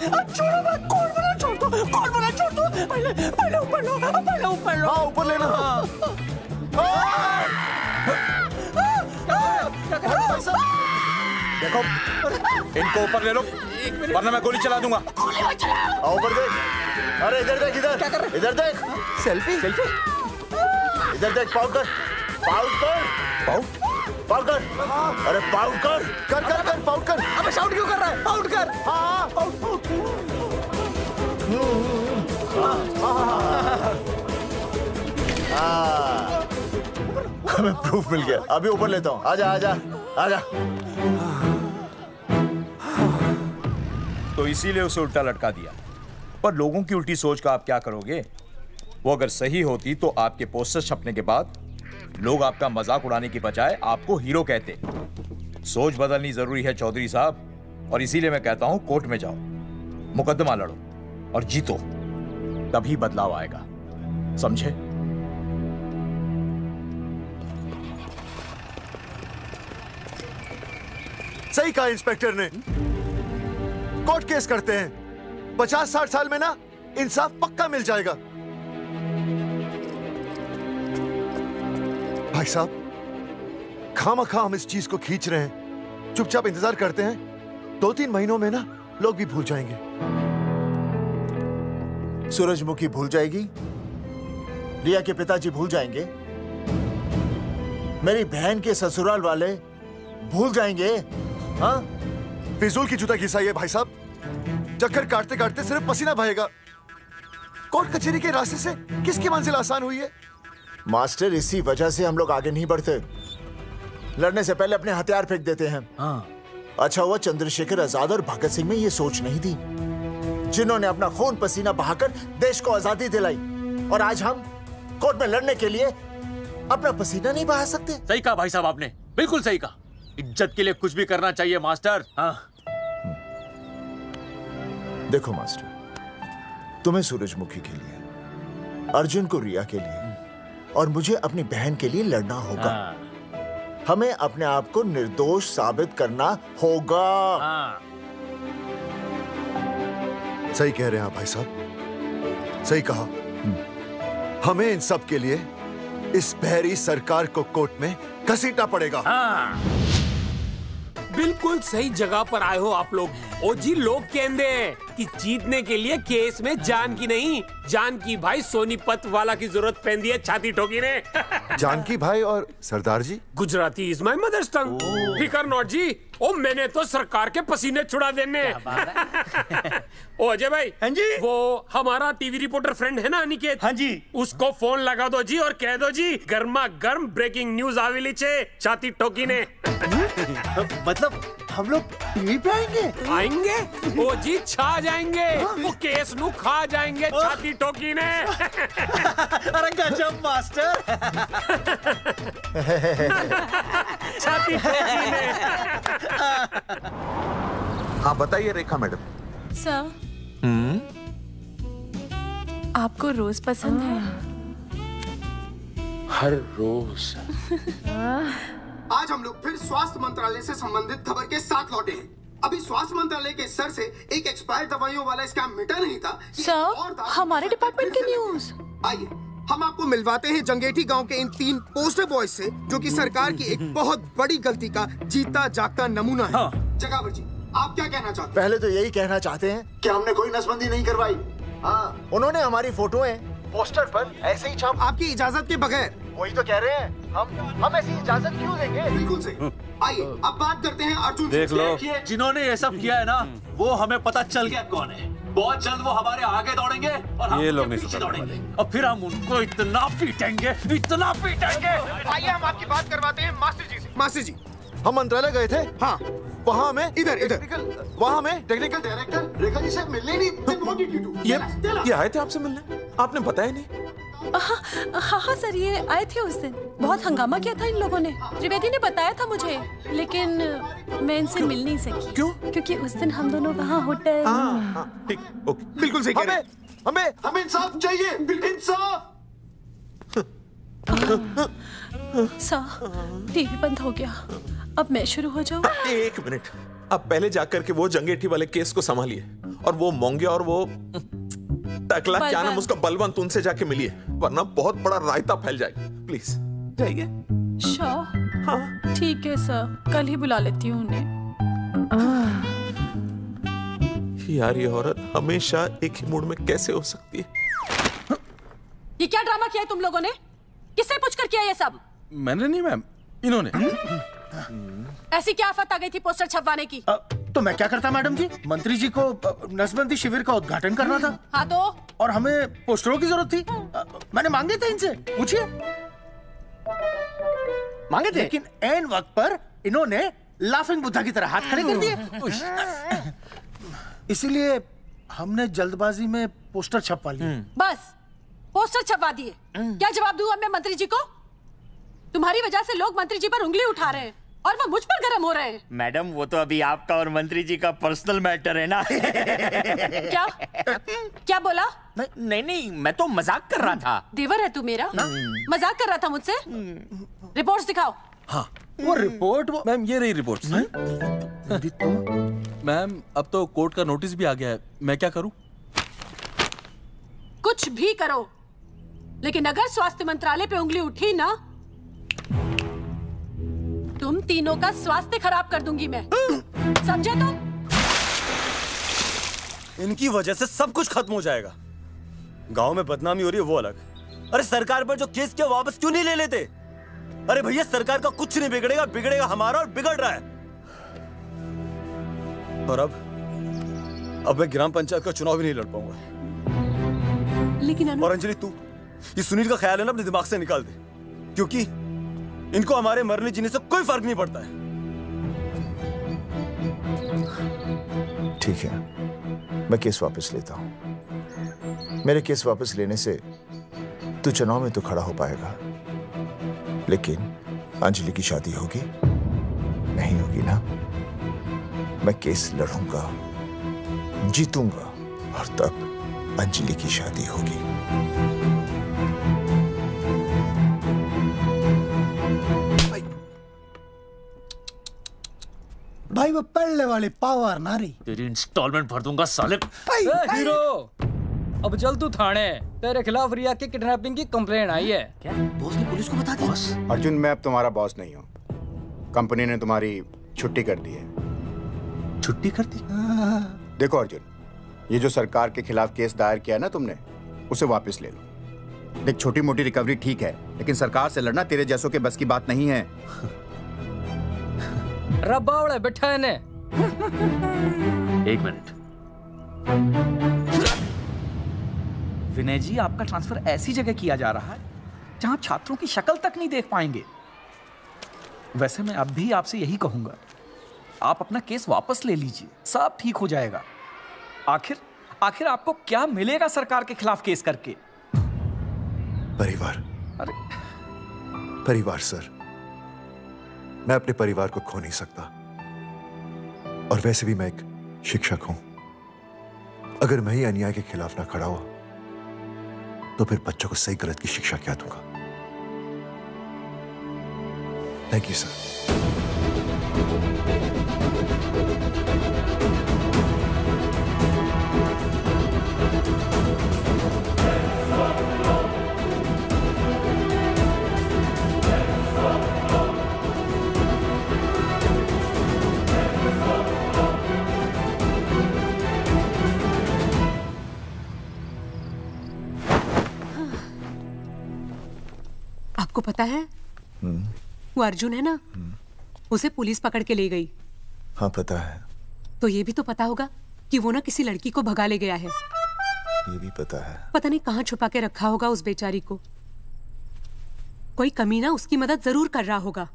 कौन बोला छोड़ दो? पहले ऊपर लो। हाँ, ऊपर लेना। देखो, इनको ऊपर ले लो, वरना मैं गोली चला दूंगा। आओ ऊपर देख। अरे इधर देख, इधर देख। सेल्फी। इधर देख, पाउट कर। अरे पाउट कर, पाउट कर। अबे शाउट क्यों कर रहा है? पाउट कर। हाँ, पाउट। हमें प्रूफ मिल गया। अभी ऊपर लेता हूँ। आजा। तो इसीलिए उसे उल्टा लटका दिया। पर लोगों की उल्टी सोच का आप क्या करोगे? वो अगर सही होती तो आपके पोस्टर छपने के बाद लोग आपका मजाक उड़ाने की बजाय आपको हीरो कहते। सोच बदलनी जरूरी है चौधरी साहब, और इसीलिए मैं कहता हूं कोर्ट में जाओ, मुकदमा लड़ो और जीतो, तभी बदलाव आएगा। समझे? सही कहा इंस्पेक्टर ने। कोर्ट केस करते हैं, 50-60 साल में ना इंसाफ पक्का मिल जाएगा। भाई साहब, खामखा हम इस चीज को खींच रहे हैं। चुपचाप इंतजार करते हैं, 2-3 महीनों में ना लोग भी भूल जाएंगे। सूरजमुखी भूल जाएगी, रिया के पिताजी भूल जाएंगे, मेरी बहन के ससुराल वाले भूल जाएंगे। हाँ, फिजूल की जूता घिसाई है भाई साहब। चक्कर काटते काटते सिर्फ पसीना बहेगा। कोर्ट कचहरी के रास्ते से किसकी मंजिल आसान हुई है? मास्टर, इसी वजह से हम लोग आगे नहीं बढ़ते। लड़ने से पहले अपने हथियार फेंक देते हैं। हाँ। अच्छा हुआ चंद्रशेखर आजाद और भगत सिंह में ये सोच नहीं थी, जिन्होंने अपना खून पसीना बहाकर देश को आजादी दिलाई। और आज हम कोर्ट में लड़ने के लिए अपना पसीना नहीं बहा सकते। सही कहा भाई साहब आपने, बिल्कुल सही कहा। इज्जत के लिए कुछ भी करना चाहिए मास्टर। हाँ। देखो मास्टर, तुम्हें सूरजमुखी के लिए, अर्जुन को रिया के लिए और मुझे अपनी बहन के लिए लड़ना होगा। हमें अपने आप को निर्दोष साबित करना होगा। सही कह रहे हैं आप भाई साहब, सही कहा। हमें इन सब के लिए इस बहरी सरकार को कोर्ट में घसीटना पड़ेगा। बिल्कुल सही जगह पर आए हो आप लोग। ओ जी, लोग कहते हैं कि जीतने के लिए केस में जान की नहीं, जान की भाई सोनीपत वाला की जरूरत पैंदी है छाती ठोकी ने। जानकी भाई और सरदार जी, गुजराती इज माय मदर्स टंग। फिकर नॉट जी। ओ मैंने तो सरकार के पसीने छुड़ा देने। ओ अजय भाई। हाँ जी। वो हमारा टीवी रिपोर्टर फ्रेंड है ना अनिकेत? हाँ जी। उसको फोन लगा दो जी और कह दो जी गर्मा गर्म ब्रेकिंग न्यूज आवेली छे छाती ठोकी ने। मतलब हम लोग टीवी पे आएंगे? ओ जी छा जाएंगे। वो केस नु खा जाएंगे छाती ठोकी ने। अरे गजब मास्टर। छाती ठोकी ने। हाँ बताइए रेखा मैडम। सर, आपको रोज पसंद है? हर रोज। आज हम लोग फिर स्वास्थ्य मंत्रालय से संबंधित खबर के साथ लौटे हैं। अभी स्वास्थ्य मंत्रालय के सर से एक एक्सपायर्ड दवाइयों वाला स्कैम मिटा नहीं था। सर, हमारे डिपार्टमेंट की न्यूज। आइए हम आपको मिलवाते हैं जंगेठी गांव के इन 3 पोस्टर बॉयज से, जो कि सरकार की एक बहुत बड़ी गलती का जीता जागता नमूना है। जगावर जी, आप क्या कहना चाहते हैं? पहले तो यही कहना चाहते हैं कि हमने कोई नसबंदी नहीं करवाई। हाँ, उन्होंने हमारी फोटोएं पोस्टर पर ऐसे ही छाप। आपकी इजाजत के बगैर वही तो कह रहे हैं, हम ऐसी इजाजत क्यों देंगे? बिल्कुल सही। आइए अब बात करते हैं अर्जुन देख से। लो, जिन्होंने ये सब किया है ना, वो हमें पता चल गया कौन है। बहुत जल्द वो हमारे आगे दौड़ेंगे और हम ये लोग उनके नहीं पीछे सुधरने दौड़ेंगे और फिर हम उनको इतना पीटेंगे, इतना पीटेंगे। आइए हम आपकी बात करवाते हैं मास्टर जी से। मास्टर जी, हम मंत्रालय गए थे। हाँ, वहाँ हमें इधर वहाँ हमें टेक्निकल डायरेक्टर रेखा जी से मिलने नहीं। Then what did you do? ये आए थे आपसे मिलने, आपने बताया नहीं। हाँ सर, ये आए थे उस दिन। बहुत हंगामा किया था इन लोगों ने। त्रिवेदी ने बताया था मुझे, लेकिन मैं इनसे मिल नहीं सकी। क्यों? क्योंकि उस दिन हम दोनों वहाँ होटल। ठीक, ओके। बिल्कुल सही कह रहे हैं। हमें इंसाफ चाहिए, इंसाफ। सर, टीवी बंद हो गया। अब मैं शुरू हो जाऊँ? एक मिनट, अब पहले जाकर के वो जंगेठी वाले केस को संभालिए और वो मोंगे और वो टकला क्या नाम उसका बलवंत, उनसे जाके मिलिए, वरना बहुत बड़ा रायता फैल जाएगा। प्लीज जाइए। हाँ ठीक है सर, कल ही बुला लेती हूँ उन्हें। यार ये औरत हमेशा एक ही मूड में कैसे हो सकती है? ये क्या ड्रामा किया है तुम लोगों ने? किससे पूछकर किया ये सब? मैंने नहीं मैम, इन्होंने। ऐसी क्या आफत आ गई थी पोस्टर छपवाने की? तो मैं क्या करता मैडम जी? मंत्री जी को नसबंदी शिविर का उद्घाटन करना था। हाँ तो? और हमें पोस्टरों की जरूरत थी। मैंने मांगे थे इनसे, पूछिए। मांगे थे, लेकिन ऐन वक्त पर इन्होंने लाफिंग बुद्धा की तरह हाथ खड़े कर दिए। इसीलिए हमने जल्दबाजी में पोस्टर छपवा लिए। बस पोस्टर छपवा दिए। क्या जवाब दूं अब मैं मंत्री जी को? तुम्हारी वजह से लोग मंत्री जी पर उंगली उठा रहे हैं और वो मुझ पर गर्म हो रहे हैं। मैडम, वो तो अभी आपका और मंत्री जी का पर्सनल मैटर है ना। क्या क्या बोला? नहीं, मैं तो मजाक कर रहा था। देवर है तू मेरा? मजाक कर रहा था मुझसे? रिपोर्ट्स दिखाओ। हाँ, वो रिपोर्ट मैम, ये रही रिपोर्ट्स। मैम, अब तो कोर्ट का नोटिस भी आ गया है, मैं क्या करूं? कुछ भी करो, लेकिन अगर स्वास्थ्य मंत्रालय पे उंगली उठी ना, तुम तीनों का स्वास्थ्य खराब कर दूंगी मैं। समझे तुम? इनकी वजह से सब कुछ खत्म हो जाएगा। गांव में बदनामी हो रही है वो अलग, अरे सरकार पर जो केस किया वापस क्यों नहीं ले लेते? अरे भैया, सरकार का कुछ नहीं बिगड़ेगा, बिगड़ेगा हमारा, और बिगड़ रहा है। और अब मैं ग्राम पंचायत का चुनाव भी नहीं लड़ पाऊंगा। लेकिन और अंजलि, तू ये सुनील का ख्याल है ना, अपने दिमाग से निकाल दे, क्योंकि इनको हमारे मरने जीने से कोई फर्क नहीं पड़ता है। ठीक है, मैं केस वापस लेता हूं। मेरे केस वापस लेने से तू चुनाव में तो खड़ा हो पाएगा, लेकिन अंजलि की शादी होगी नहीं होगी ना? मैं केस लड़ूंगा, जीतूंगा, और तब अंजलि की शादी होगी। भाई वो पहले वाली पावर नारी। तेरी इंस्टॉलमेंट भर दूंगा साले। हीरो, अब चल तू थाने। तेरे खिलाफ रिया की किडनैपिंग की कंप्लेंट आई है। क्या बॉस ने पुलिस को बता दिया? अर्जुन, मैं अब तुम्हारा बॉस नहीं हूँ। कंपनी ने तुम्हारी छुट्टी कर दी है। छुट्टी कर दी? देखो अर्जुन, ये जो सरकार के खिलाफ केस दायर किया ना तुमने, उसे वापस ले लो। देख, छोटी मोटी रिकवरी ठीक है, लेकिन सरकार से लड़ना तेरे जैसों के बस की बात नहीं है। रब्बावड़े बैठा है ने। एक मिनट। विनय जी, आपका ट्रांसफर ऐसी जगह किया जा रहा है जहां छात्रों की शक्ल तक नहीं देख पाएंगे। वैसे मैं अब भी आपसे यही कहूंगा, आप अपना केस वापस ले लीजिए, सब ठीक हो जाएगा। आखिर आपको क्या मिलेगा सरकार के खिलाफ केस करके? परिवार। अरे परिवार सर, मैं अपने परिवार को खो नहीं सकता, और वैसे भी मैं एक शिक्षक हूं। अगर मैं ही अन्याय के खिलाफ ना खड़ा हुआ तो फिर बच्चों को सही गलत की शिक्षा क्या दूंगा? Thank you sir. अब आपको पता है वो अर्जुन है ना, उसे पुलिस पकड़ के ले गई। हाँ पता है। तो ये भी तो पता होगा कि वो ना किसी लड़की को भगा ले गया है। ये भी पता है। पता नहीं कहाँ छुपा के रखा होगा उस बेचारी को। कोई कमीना उसकी मदद जरूर कर रहा होगा।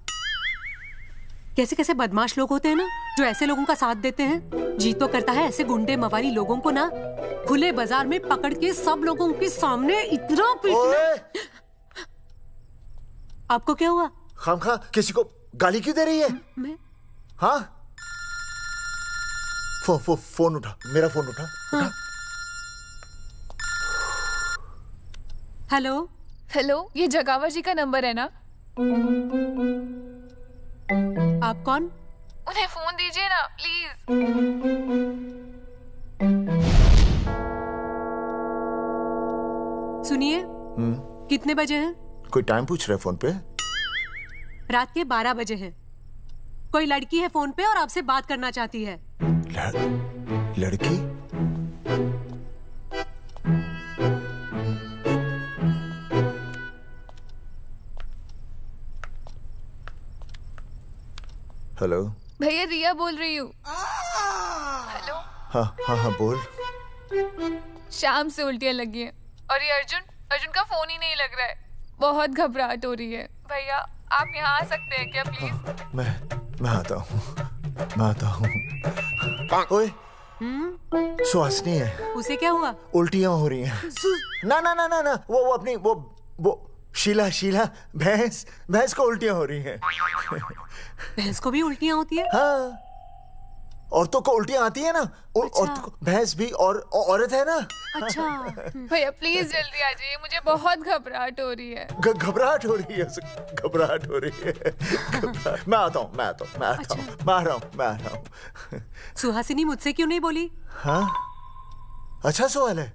कैसे कैसे बदमाश लोग होते हैं ना जो ऐसे लोगों का साथ देते हैं। जी तो करता है ऐसे गुंडे मवाली लोगों को ना खुले बाजार में पकड़ के सब लोगों के सामने इतना पीटना। आपको क्या हुआ? खामखा किसी को गाली क्यों दे रही है? मैं? हाँ फोन उठा, मेरा फोन उठा। हाँ। हेलो हेलो, ये जगावर जी का नंबर है ना? आप कौन? उन्हें फोन दीजिए ना प्लीज। सुनिए, कितने बजे हैं? कोई टाइम पूछ रहे फोन पे? रात के 12 बजे हैं। कोई लड़की है फोन पे और आपसे बात करना चाहती है। लड़की? हेलो भैया, रिया बोल रही हूँ। हेलो। हाँ हाँ हाँ बोल। शाम से उल्टियाँ लगी हैं और ये अर्जुन का फोन ही नहीं लग रहा है। बहुत घबराहट हो रही है। भैया आप यहाँ आ सकते हैं क्या प्लीज? मैं आता हूँ। ओए सुहासिनी है। उसे क्या हुआ? उल्टियाँ हो रही हैं। ना वो अपनी वो शीला भैंस को उल्टियाँ हो रही हैं। भैंस को भी उल्टियाँ होती है? हाँ, औरतों को उल्टियाँ आती है ना। अच्छा। औरतों को, भैंस भी और औरत है ना। अच्छा भैया प्लीज जल्दी आ जाइए, मुझे बहुत घबराहट हो रही है। घबराहट हो रही है। मैं आता हूँ। मैं आ रहा हूँ। सुहासिनी मुझसे क्यों नहीं बोली? हाँ अच्छा सवाल है,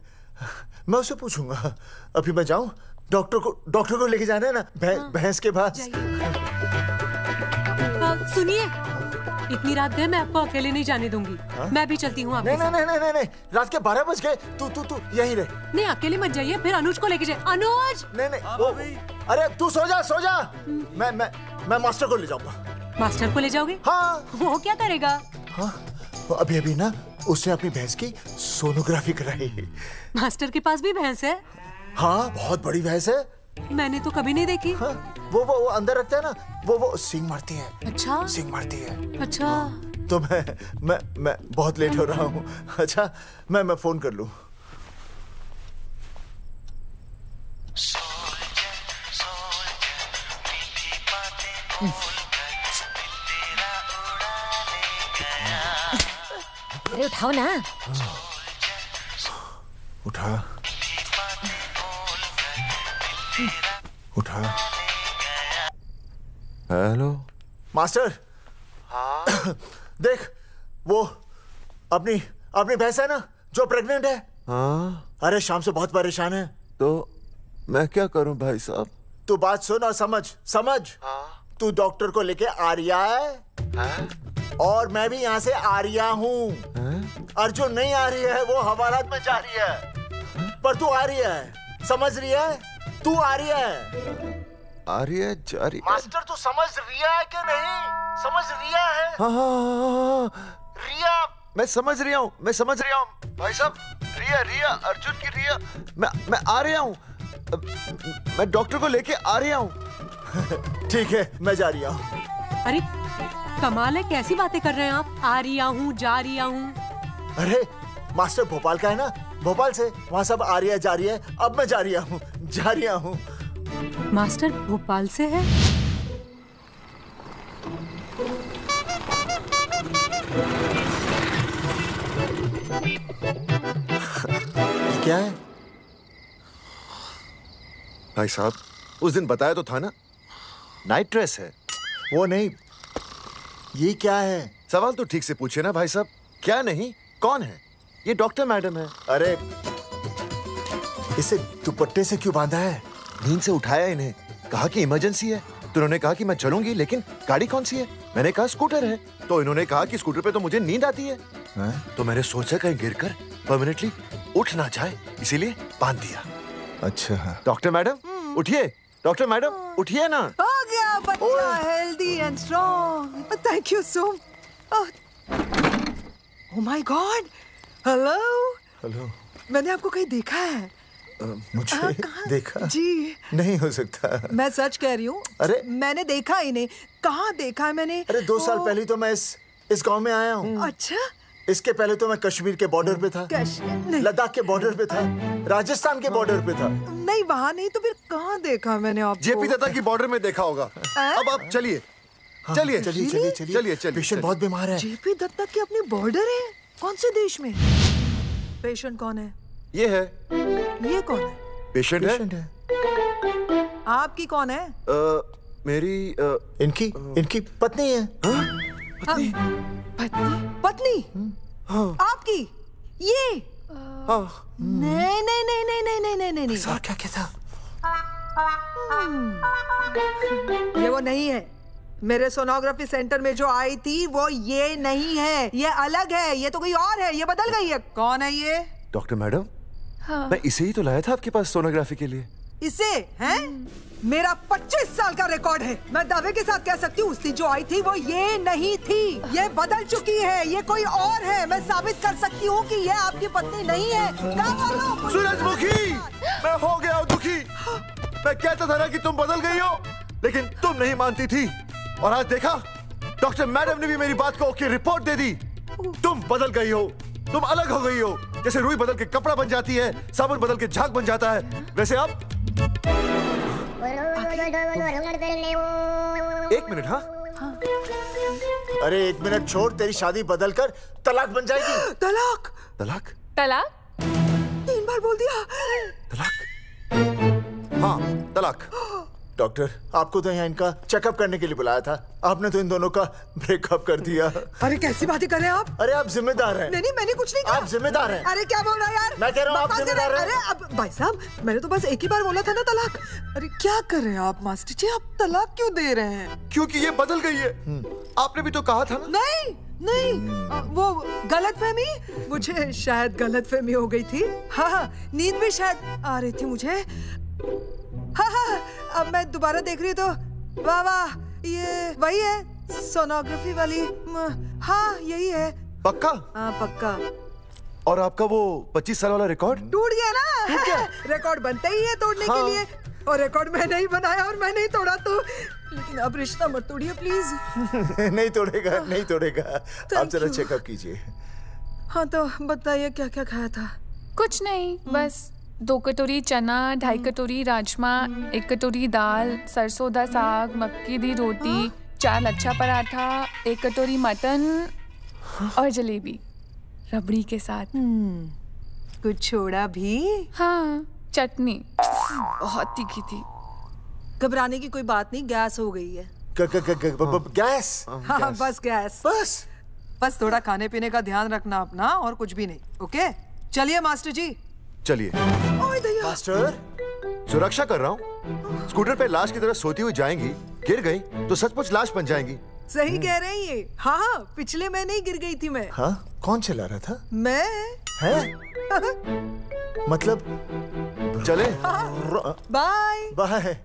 मैं उससे पूछूंगा। अभी मैं जाऊँ? डॉक्टर को लेके जाना है ना भैंस के पास। सुनिए, इतनी रात गए मैं आपको अकेले नहीं जाने दूंगी। मैं भी चलती हूँ आपके साथ। नहीं, रात के 12 बज गए। तू यहीं रह। नहीं अकेले मत जाइए, फिर अनुज को लेके जाए। अनुज! नहीं अरे तू सो जा। मैं मास्टर को ले जाऊंगा। मास्टर को ले जाओगे? हाँ। वो क्या करेगा? हाँ अभी ना उसने अपनी भैंस की सोनोग्राफी कराई। मास्टर के पास भी भैंस है? हाँ बहुत बड़ी भैंस है। मैंने तो कभी नहीं देखी। हाँ, वो अंदर रखता है ना, वो सींग मारती है। अच्छा। सींग मारती है। अच्छा। तो मैं बहुत लेट हो रहा हूँ। अच्छा मैं फोन कर लूँ। अरे उठाओ ना। उठा। Hello master. हाँ देख वो अपनी भैंस है ना जो प्रेग्नेंट है। हाँ अरे शाम से बहुत परेशान है। तो मैं क्या करूं भाई साहब? तू बात सुन और समझ। हाँ? तू डॉक्टर को लेके आ रिया है? हाँ? और मैं भी यहाँ से आ रिया हूँ। अर्जुन नहीं आ रही है, वो हवालात में जा रही है। पर तू आ रही है, समझ रही है? तू आ रही है। आ रही है, जा रही है। मास्टर तू समझ रिया है कि नहीं? समझ रिया है? हाँ। रिया। मैं समझ रहा हूँ भाई साहब। रिया अर्जुन की रिया। मैं आ रहा हूँ। मैं डॉक्टर को लेके आ रहा हूँ। ठीक है मैं जा रहा हूँ। अरे कमाल है, कैसी बातें कर रहे हैं आप? आ रहा हूँ, जा रहा हूँ। अरे मास्टर भोपाल का है ना, भोपाल से वहाँ सब आ रही है, जा रही है। अब मैं जा रहा हूँ। मास्टर भोपाल से है? क्या है भाई साहब? उस दिन बताया तो था ना, नाइट ड्रेस है। वो नहीं, ये क्या है? सवाल तो ठीक से पूछे ना भाई साहब। क्या नहीं, कौन है? ये डॉक्टर मैडम है। अरे इसे दुपट्टे से क्यों बांधा है? नींद से उठाया इन्हें, कहा कि इमरजेंसी है। तो इन्होंने कहा कि मैं चलूंगी, लेकिन गाड़ी कौन सी है? मैंने कहा स्कूटर है। तो इन्होंने कहा कि स्कूटर पे तो मुझे नींद आती है। तो मैंने सोचा कहीं गिरकर परमानेंटली उठ ना जाए, इसीलिए बांध दिया। अच्छा डॉक्टर मैडम उठिए, डॉक्टर मैडम उठिए ना। हो गया बच्चा healthy and strong. Thank you so. Oh my God. Hello. Hello. मैंने आपको कहीं देखा है? मुझे देखा? जी नहीं हो सकता। मैं सच कह रही हूँ। अरे मैंने देखा ही नहीं। कहाँ देखा है मैंने? अरे 2 साल पहले तो मैं इस गांव में आया हूँ। अच्छा। इसके पहले तो मैं कश्मीर के बॉर्डर पे था, लद्दाख के बॉर्डर पे था, राजस्थान के बॉर्डर पे था। नहीं वहाँ नहीं तो फिर कहाँ देखा मैंने आपको? जेपी दत्ता की बॉर्डर में देखा होगा। अब आप चलिए चलिए चलिए चलिए चलिए। पेशेंट बहुत बीमार है। जेपी दत्ता की अपनी बॉर्डर है? कौन से देश में? पेशेंट कौन है? ये है। ये कौन है? पेशेंट है। आपकी कौन है? मेरी इनकी पत्नी है। पत्नी? पत्नी? आपकी? ये? नहीं नहीं नहीं नहीं नहीं नहीं नहीं नहीं। सर क्या था? ये वो नहीं है। मेरे सोनोग्राफी सेंटर में जो आई थी वो ये नहीं है, ये अलग है, ये तो कोई और है, ये बदल गई है। कौन है ये? Doctor madam. हाँ। मैं इसे ही तो लाया था आपके पास सोनोग्राफी के लिए। इसे? हैं? मेरा 25 साल का रिकॉर्ड है। मैं दावे के साथ कह सकती हूँ उसकी जो आई थी वो ये नहीं थी, ये बदल चुकी है, ये कोई और है। मैं साबित कर सकती हूँ कि ये आपकी पत्नी नहीं है। सूरजमुखी, मैं हो गया हूँ दुखी। मैं कहता था ना कि तुम बदल गई हो, लेकिन तुम नहीं मानती थी। और आज देखा, डॉक्टर मैडम ने भी मेरी बात को ओके रिपोर्ट दे दी। तुम बदल गई हो, तुम अलग हो गई हो। जैसे रुई बदल के कपड़ा बन जाती है, साबुन बदल के झाग बन जाता है, वैसे अब। 1 मिनट। हाँ अरे 1 मिनट छोड़, तेरी शादी बदल कर तलाक बन जाएगी। तलाक? तलाक? तलाक? 3 बार बोल दिया। तलाक? हाँ तलाक। डॉक्टर, आपको तो यहाँ इनका चेकअप करने के लिए बुलाया था, आपने तो इन दोनों का ब्रेकअप कर दिया। अरे कैसी बातें कर रहे हैं आप? अरे आप जिम्मेदार हैं। नहीं मैंने कुछ नहीं कहा। आप जिम्मेदार हैं। अरे क्या बोल रहा है यार? मैं कह रहा हूँ आप जिम्मेदार हैं। अरे अब भाई साहब, मैंने तो बस एक ही बार बोला था ना तलाक। अरे क्या कर रहे हैं आप मास्टर जी? आप तलाक क्यों दे रहे हैं? क्योंकि ये बदल गई है। आपने भी तो कहा था ना। नहीं वो गलतफहमी, मुझे शायद गलतफहमी हो गई थी। हाँ नींद भी शायद आ रही थी मुझे। हाँ अब मैं दोबारा देख रही तो वाह वाह, ये वही है सोनोग्राफी वाली। हाँ यही है। पक्का? हाँ पक्का। और आपका वो 25 साल वाला रिकॉर्ड टूट गया ना? रिकॉर्ड बनते ही है तोड़ने के लिए, और रिकॉर्ड मैंने ही बनाया और मैंने ही तोड़ा। तो लेकिन अब रिश्ता मत तोड़िए प्लीज। नहीं तोड़ेगा, नहीं तोड़ेगा। आप जरा चेकअप कीजिए। हाँ तो बताइए क्या क्या खाया था? कुछ नहीं, बस 2 कटोरी चना, 2.5 कटोरी राजमा, 1 कटोरी दाल, सरसों दा साग, मक्की दी रोटी, 4 लच्छा पराठा, 1 कटोरी मटन और जलेबी रबड़ी के साथ। कुछ छोड़ा भी? हाँ चटनी बहुत तीखी थी। घबराने की कोई बात नहीं, गैस हो गई है। गैस? हाँ बस गैस। बस थोड़ा खाने पीने का ध्यान रखना अपना, और कुछ भी नहीं। ओके चलिए मास्टर जी। चलिए। मास्टर, सुरक्षा कर रहा हूँ। स्कूटर पे लाश की तरह सोती हुई जाएंगी, गिर गई तो सचमुच लाश बन जाएंगी। सही कह रहे हैं ये। हाँ पिछले महीने ही गिर गई थी मैं। हाँ कौन चला रहा था? मैं। है? मतलब चले। Bye bye.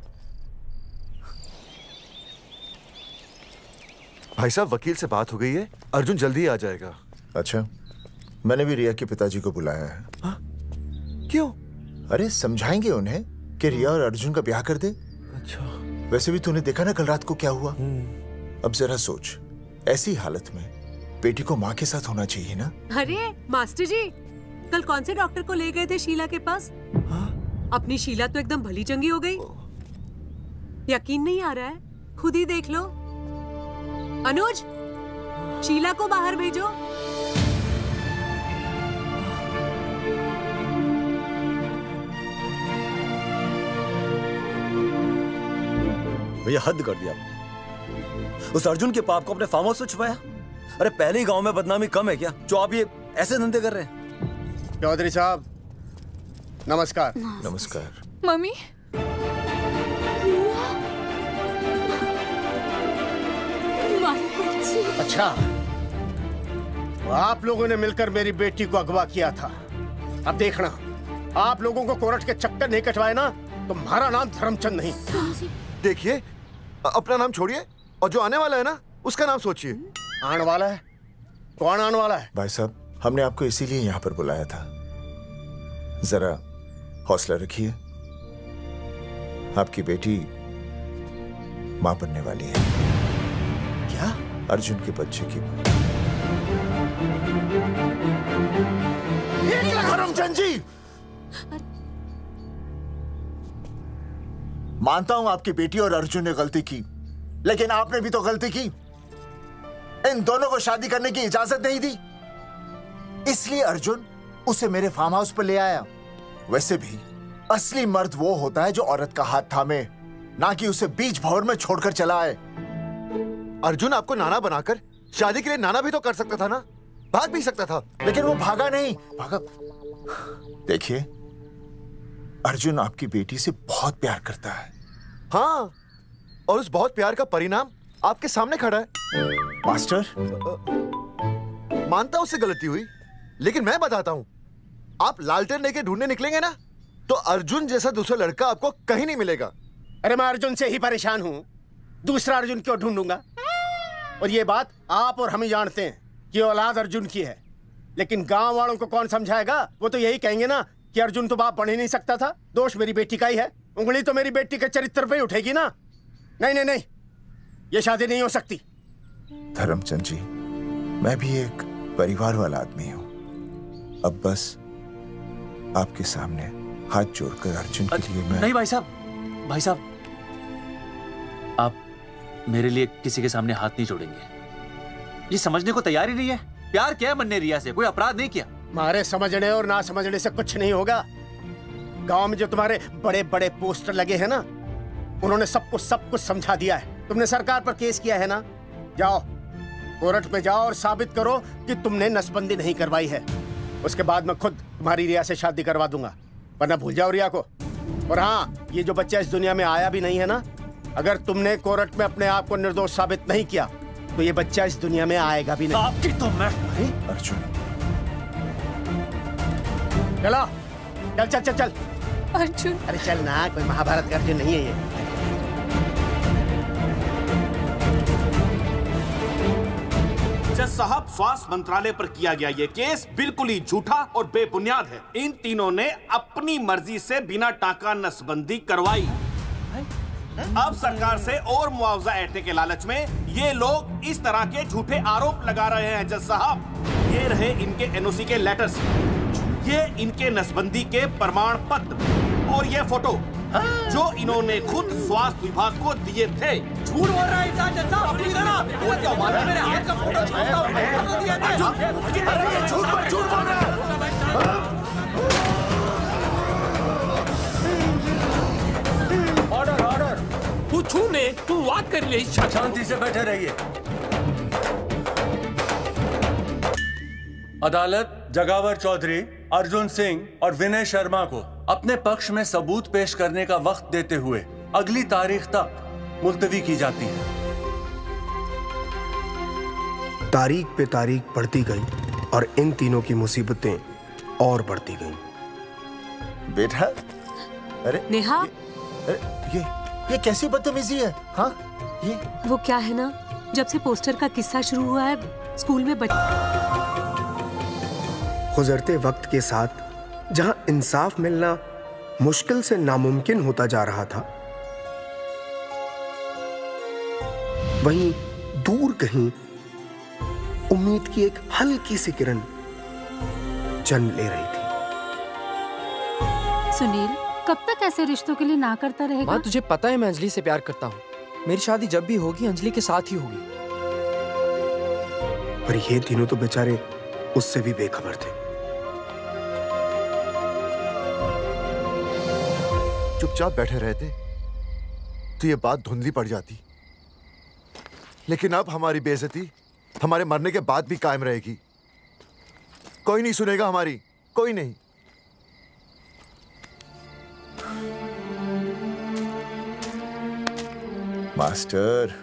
भाई साहब वकील से बात हो गई है, अर्जुन जल्दी आ जाएगा। अच्छा, मैंने भी रिया के पिताजी को बुलाया है। हाँ? क्यों? अरे समझाएंगे उन्हें कि रिया और अर्जुन का ब्याह कर दे। अच्छा। वैसे भी तूने देखा ना कल रात को क्या हुआ। अब जरा सोच, ऐसी हालत में बेटी को माँ के साथ होना चाहिए ना। अरे मास्टर जी, कल कौन से डॉक्टर को ले गए थे शीला के पास? अपनी शीला तो एकदम भली चंगी हो गई। यकीन नहीं आ रहा है? खुद ही देख लो। अनुज, शीला को बाहर भेजो। भैया हद कर दिया। उस अर्जुन के पाप को अपने फार्म हाउस में छुपाया। अरे पहले ही गांव में बदनामी कम है क्या, जो आप ये ऐसे धंधे कर रहे हैं? चौधरी साहब नमस्कार। नमस्कार। मम्मी। अच्छा, तो आप लोगों ने मिलकर मेरी बेटी को अगवा किया था। अब देखना, आप लोगों को कोर्ट के चक्कर नहीं कटवाए ना, तुम्हारा नाम धर्मचंद नहीं। देखिए, अपना नाम छोड़िए और जो आने वाला है ना उसका नाम सोचिए। आने वाला है? कौन आने वाला है? भाई साहब, हमने आपको इसीलिए यहाँ पर बुलाया था। जरा हौसला रखिए, आपकी बेटी मां बनने वाली है। क्या? अर्जुन के बच्चे की मां। धर्मचंद जी, मानता हूं आपकी बेटी और अर्जुन ने गलती की, लेकिन आपने भी तो गलती की। इन दोनों को शादी करने की इजाजत नहीं दी, इसलिए अर्जुन उसे मेरे फार्म हाउस पर ले आया। वैसे भी असली मर्द वो होता है जो औरत का हाथ थामे, ना कि उसे बीच भंवर में छोड़कर चला आए। अर्जुन आपको नाना बनाकर शादी के लिए नाना भी तो कर सकता था ना, भाग भी सकता था। लेकिन वो भागा नहीं। भागा? देखिए, अर्जुन आपकी बेटी से बहुत प्यार करता है। हाँ, और उस बहुत प्यार का परिणाम आपके सामने खड़ा है। मास्टर, मानता उससे गलती हुई, लेकिन मैं बताता हूं, आप लालटेन लेके ढूंढने निकलेंगे ना तो अर्जुन जैसा दूसरा लड़का आपको कहीं नहीं मिलेगा। अरे मैं अर्जुन से ही परेशान हूं, दूसरा अर्जुन क्यों ढूंढूंगा? और ये बात आप और हम ही जानते हैं कि औलाद अर्जुन की है, लेकिन गांव वालों को कौन समझाएगा? वो तो यही कहेंगे ना कि अर्जुन तो बाप बन ही नहीं सकता था, दोष मेरी बेटी का ही है। उंगली तो मेरी बेटी के चरित्र पे ही उठेगी ना। नहीं नहीं नहीं, ये शादी नहीं हो सकती। धर्मचंद जी, मैं भी एक परिवार वाला आदमी हूं। अब बस आपके सामने हाथ जोड़कर अर्जुन के लिए मैं... नहीं भाई साहब, भाई साहब, आप मेरे लिए किसी के सामने हाथ नहीं जोड़ेंगे। ये समझने को तैयार ही नहीं है। प्यार किया है मन्ने रिया से, कोई अपराध नहीं किया। तुम्हारे समझने और ना समझने से कुछ नहीं होगा। गांव में जो तुम्हारे बड़े बड़े पोस्टर लगे हैं ना, उन्होंने सबको सब कुछ समझा दिया है। तुमने सरकार पर केस किया है ना, जाओ कोर्ट में जाओ और साबित करो कि तुमने नसबंदी नहीं करवाई है। उसके बाद मैं खुद तुम्हारी रिया से शादी करवा दूंगा, वरना भूल जाओ रिया को। और हाँ, ये जो बच्चा इस दुनिया में आया भी नहीं है ना, अगर तुमने कोर्ट में अपने आप को निर्दोष साबित नहीं किया तो ये बच्चा इस दुनिया में आएगा भी नहीं। आपकी तो मैं... अर्जुन, चलो चल चल चल चल। अर्जुन, अरे चल ना, कोई महाभारत का अर्जुन नहीं है ये। जज साहब, स्वास्थ्य मंत्रालय पर किया गया ये केस बिल्कुल ही झूठा और बेबुनियाद है। इन तीनों ने अपनी मर्जी से बिना टाका नसबंदी करवाई। अब सरकार से और मुआवजा ऐंठने के लालच में ये लोग इस तरह के झूठे आरोप लगा रहे हैं। जज साहब, ये रहे इनके एनओसी के लेटर्स, ये इनके नसबंदी के प्रमाण पत्र और ये फोटो जो इन्होंने खुद स्वास्थ्य विभाग को दिए थे। झूठ बोल रहा है इंसान, जज साहब, प्लीज ना। वो क्या मालूम, मेरे हाथ का फोटो छापता हूं, मैंने तो दिया था। झूठ बोल रहा है। Order order. पूछू ने तू बात कर ले। शांति से बैठे रहिए। अदालत जगावर चौधरी, अर्जुन सिंह और विनय शर्मा को अपने पक्ष में सबूत पेश करने का वक्त देते हुए अगली तारीख तक मुलतवी की जाती है। तारीख पे तारीख बढ़ती गई और इन तीनों की मुसीबतें और बढ़ती गईं। बेटा, अरे नेहा, ये कैसी बदतमीजी है? हाँ, ये वो क्या है ना, जब से पोस्टर का किस्सा शुरू हुआ है स्कूल में गुजरते वक्त के साथ जहां इंसाफ मिलना मुश्किल से नामुमकिन होता जा रहा था, वहीं दूर कहीं उम्मीद की एक हल्की सी किरण जन्म ले रही थी। सुनील, कब तक ऐसे रिश्तों के लिए ना करता रहेगा? माँ, तुझे पता है मैं अंजलि से प्यार करता हूँ। मेरी शादी जब भी होगी अंजलि के साथ ही होगी। पर ये तीनों तो बेचारे उससे भी बेखबर थे। चुपचाप बैठे रहते तो ये बात धुंधली पड़ जाती, लेकिन अब हमारी बेइज्जती हमारे मरने के बाद भी कायम रहेगी। कोई नहीं सुनेगा हमारी, कोई नहीं। मास्टर,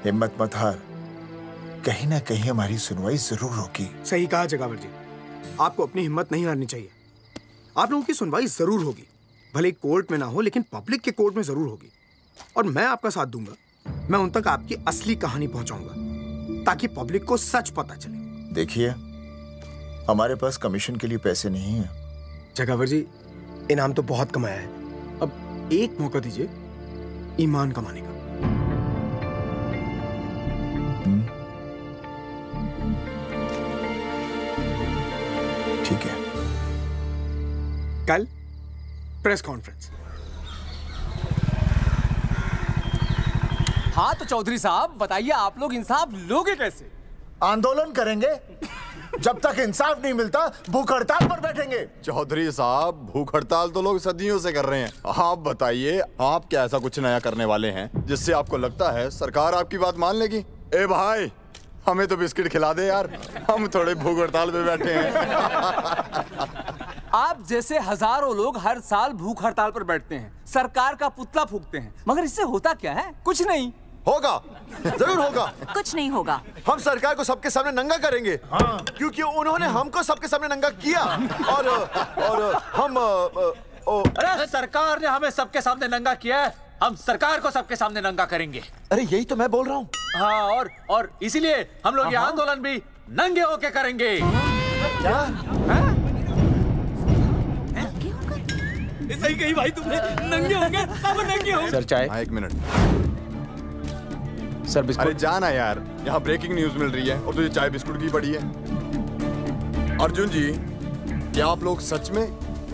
हिम्मत मत हार, कहीं ना कहीं हमारी सुनवाई जरूर होगी। सही कहा जगावर जी, आपको अपनी हिम्मत नहीं हारनी चाहिए। आप लोगों की सुनवाई जरूर होगी। भले कोर्ट में ना हो लेकिन पब्लिक के कोर्ट में जरूर होगी। और मैं आपका साथ दूंगा। मैं उन तक आपकी असली कहानी पहुंचाऊंगा ताकि पब्लिक को सच पता चले। देखिए, हमारे पास कमीशन के लिए पैसे नहीं है। जगावर जी, इनाम तो बहुत कमाया है, अब एक मौका दीजिए ईमान कमाने का। ठीक है, कल प्रेस कॉन्फ्रेंस। हाँ तो चौधरी साहब बताइए, आप लोग इंसाफ लोगे कैसे? आंदोलन करेंगे। जब तक इंसाफ नहीं मिलता भूख हड़ताल पर बैठेंगे। चौधरी साहब, भूख हड़ताल तो लोग सदियों से कर रहे हैं। आप बताइए, आप क्या ऐसा कुछ नया करने वाले हैं जिससे आपको लगता है सरकार आपकी बात मान लेगी? ए भाई, हमें तो बिस्किट खिला दे यार, हम थोड़े भूख हड़ताल पे बैठे हैं। आप जैसे हजारों लोग हर साल भूख हड़ताल पर बैठते हैं, सरकार का पुतला फूंकते हैं, मगर इससे होता क्या है? कुछ नहीं होगा। जरूर होगा। कुछ नहीं होगा। हम सरकार को सबके सामने नंगा करेंगे। हाँ। क्योंकि उन्होंने हमको सबके सामने नंगा किया। और हम अरे सरकार ने हमें सबके सामने नंगा किया है, हम सरकार को सबके सामने नंगा करेंगे। अरे यही तो मैं बोल रहा हूँ। हाँ, और इसीलिए हम लोग ये आंदोलन भी नंगे होके करेंगे। क्या? सही कही भाई तुमने, नंगे होंगे, अब नंगे होंगे। सर चाय। हाँ, 1 मिनट सर। बिस्कुट। अरे जाना यार, यहाँ ब्रेकिंग न्यूज मिल रही है और तुझे चाय बिस्कुट की पड़ी है। अर्जुन जी, क्या आप लोग सच में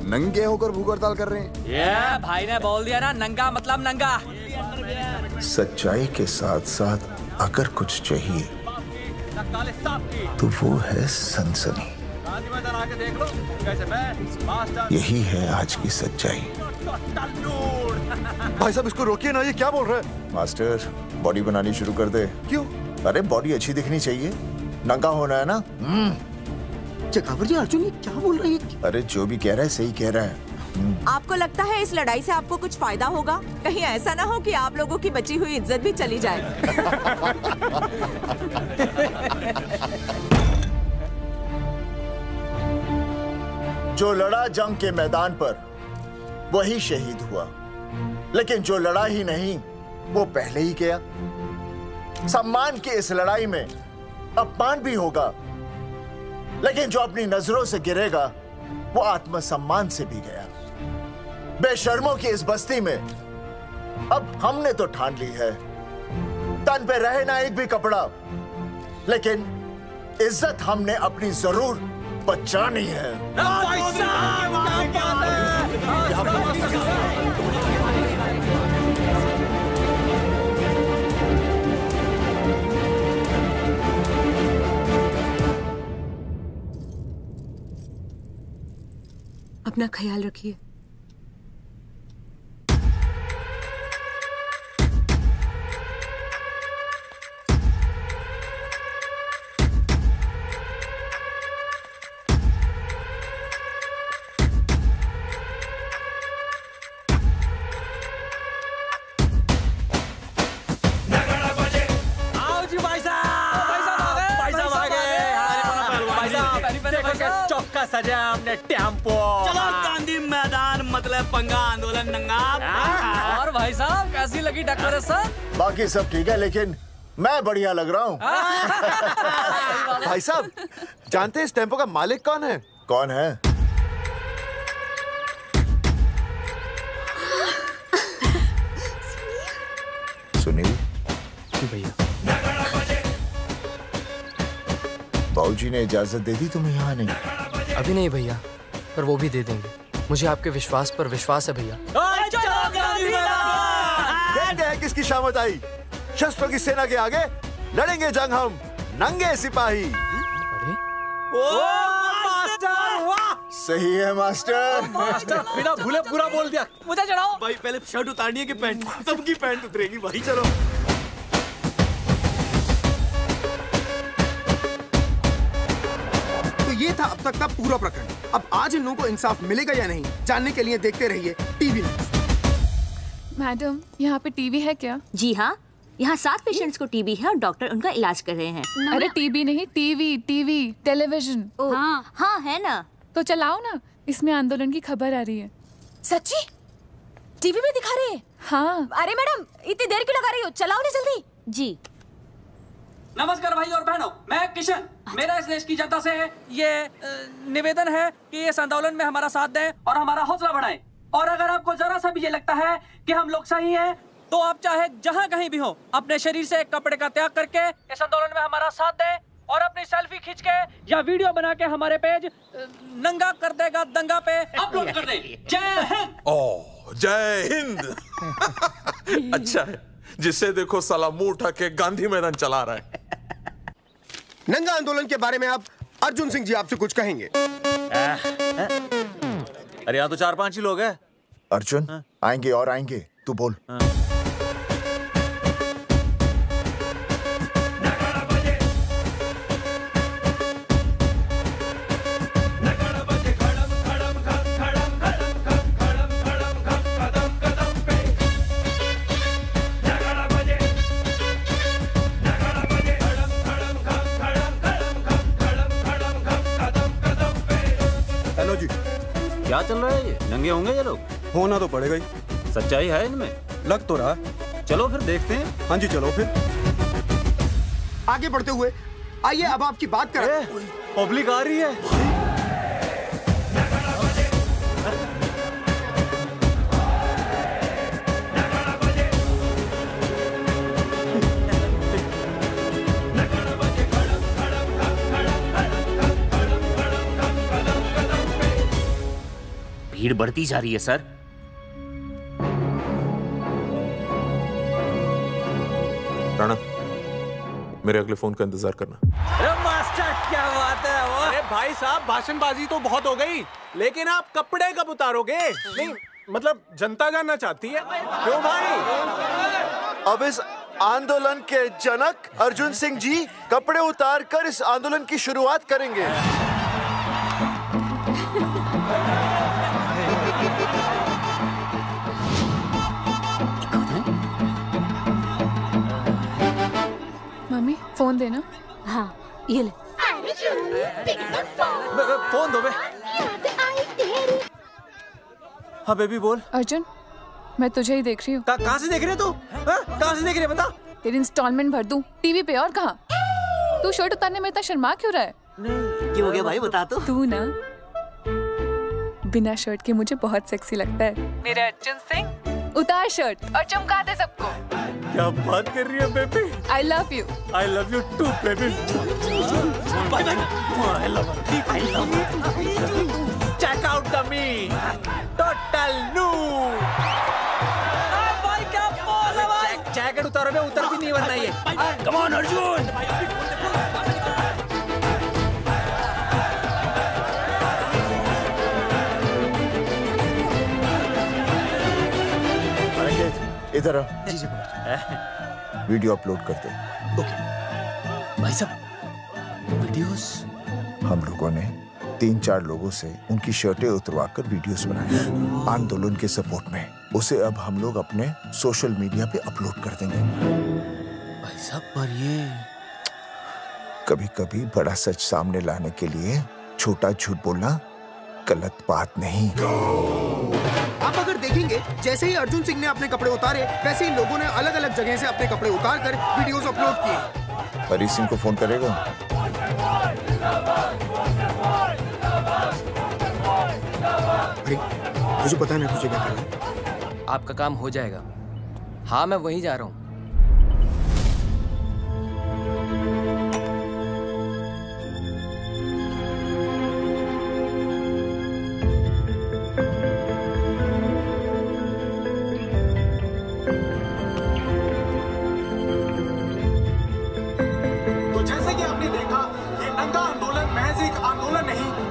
नंगे होकर भूख हड़ताल कर रहे हैं? ये भाई ने बोल दिया ना, नंगा मतलब नंगा। सच्चाई के साथ साथ अगर कुछ चाहिए तो वो है सनसनी। यही है आज की सच्चाई। भाई साहब, इसको रोकिए ना, ये क्या बोल रहा है? मास्टर, बॉडी बनानी शुरू कर दे। क्यों? अरे बॉडी अच्छी दिखनी चाहिए, नंगा होना है ना। जगावर जी, अर्जुन ये क्या बोल रही है? अरे जो भी कह रहा है सही कह रहा है। आपको लगता है इस लड़ाई से आपको कुछ फायदा होगा? कहीं ऐसा ना हो कि आप लोगों की बची हुई इज्जत भी चली जाए। जो लड़ा जंग के मैदान पर वही शहीद हुआ, लेकिन जो लड़ा ही नहीं वो पहले ही गया। सम्मान की इस लड़ाई में अपमान भी होगा, लेकिन जो अपनी नजरों से गिरेगा वो आत्मसम्मान से भी गया। बेशर्मों की इस बस्ती में अब हमने तो ठान ली है, तन पे रहे ना एक भी कपड़ा, लेकिन इज्जत हमने अपनी जरूर बचानी है। अपना ख्याल रखिए। सजा हमने टेम्पो। चलो गांधी मैदान, मतलब पंगा आंदोलन नंगा। और भाई साहब कैसी लगी टक्कर सर? बाकी सब ठीक है, लेकिन मैं बढ़िया लग रहा हूँ। भाई साहब, जानते हैं इस टेम्पो का मालिक कौन है? कौन है? सुनील। भैया, बाबूजी ने इजाजत दे दी तुम्हें यहाँ आने की? अभी नहीं भैया, पर वो भी दे देंगे। मुझे आपके विश्वास पर विश्वास है भैया। देखते हैं किसकी शामत आई। शस्त्रों की सेना के आगे लड़ेंगे जंग हम, नंगे सिपाही। सही है मास्टर। मास्टर बिना भूले पूरा बोल दिया। मुझे चढ़ाओ भाई, पहले शर्ट उतारनी है कि पैंट? सबकी पैंट उतरेगी भाई। चलो ये था अब तक का पूरा प्रकरण। अब आज इन लोगों को इंसाफ मिलेगा या नहीं, जानने के लिए देखते रहिए टीवी न्यूज़। मैडम, यहाँ पे टीवी है क्या? जी हाँ, यहाँ 7 पेशेंट्स को टीबी है और डॉक्टर उनका इलाज कर रहे हैं। अरे टीबी नहीं, टीवी, टेलीविजन। हाँ है ना। तो चलाओ ना, इसमें आंदोलन की खबर आ रही है। सच्ची? टीवी में दिखा रहे हैं। हाँ। अरे मैडम इतनी देर क्यों लगा रही हो, चलाओ ना जल्दी। जी नमस्कार भाई और बहनों, मैं किशन। मेरा इस देश की जनता से ये निवेदन है कि इस आंदोलन में हमारा साथ दें और हमारा हौसला बढ़ाएं। और अगर आपको जरा सा भी ये लगता है कि हम लोग सही हैं, तो आप चाहे जहां कहीं भी हो अपने शरीर से एक कपड़े का त्याग करके इस आंदोलन में हमारा साथ दें और अपनी सेल्फी खींच के या वीडियो बना के हमारे पेज नंगा कर देगा दंगा पे अपलोड कर दें। जय हिंद। ओह जय हिंद। अच्छा है, जिसे देखो साला मुंह उठा के गांधी मैदान चला रहा है। नंगा आंदोलन के बारे में आप अर्जुन सिंह जी आपसे कुछ कहेंगे। अरे यहाँ तो 4-5 ही लोग हैं। अर्जुन आएंगे और आएंगे, तू बोल। हेलो जी, क्या चल रहा है ये? नंगे होंगे ये लोग? होना तो पड़ेगा ही। सच्चाई है इनमें? लग तो रहा। चलो फिर देखते हैं। हाँ जी चलो फिर। आगे बढ़ते हुए आइए अब आपकी बात करें। पब्लिक आ रही है। भीड़ बढ़ती जा रही है सर। राणा, मेरे अगले फोन का इंतजार करना। अरे मास्टर क्या बात है वो? अरे भाई साहब, भाषणबाजी तो बहुत हो गई, लेकिन आप कपड़े कब उतारोगे? नहीं मतलब जनता जानना चाहती है। क्यों भाई? अब इस आंदोलन के जनक अर्जुन सिंह जी कपड़े उतार कर इस आंदोलन की शुरुआत करेंगे। मम्मी फोन देना। हाँ ये ले। फोन दो बे। हाँ बेबी बोल। अर्जुन मैं तुझे ही देख रही हूँ। कहाँ से देख रही है तू? कहाँ से देख रही है बता? तेरी इंस्टॉलमेंट भर दूं टीवी पे और कहाँ? तू शर्ट उतारने में इतना शर्मा क्यों रहा है? क्या हो गया भाई, बता तो। तू ना बिना शर्ट के मुझे बहुत सेक्सी लगता है। मेरे अर्जुन सिंह, उतार शर्ट और चमका दे सबको। क्या बात कर रही है baby? I love you. I love you too, baby. Bye bye. I love you. Check out the me. Total new. भाई क्या बोल है भाई? जैकेट उतारो में उतर भी नहीं बनना ये। Come on Arjun. इधर आ। वीडियो अपलोड करते। भाई साहब वीडियोस? हम लोगों ने 3-4 लोगों से उनकी शर्टें उतरवाकर वीडियोस बनाए आंदोलन के सपोर्ट में। उसे अब हम लोग अपने सोशल मीडिया पे अपलोड कर देंगे। भाई साहब पर ये कभी-कभी बड़ा सच सामने लाने के लिए छोटा झूठ बोलना गलत बात नहीं। आप अगर देखेंगे जैसे ही अर्जुन सिंह ने अपने कपड़े उतारे, वैसे ही लोगों ने अलग अलग जगह से अपने कपड़े उतार कर वीडियोस अपलोड किए। हरी सिंह को फोन करेगा? अरे मुझे पता नहीं मुझे क्या करना है। आपका काम हो जाएगा। हाँ मैं वहीं जा रहा हूँ।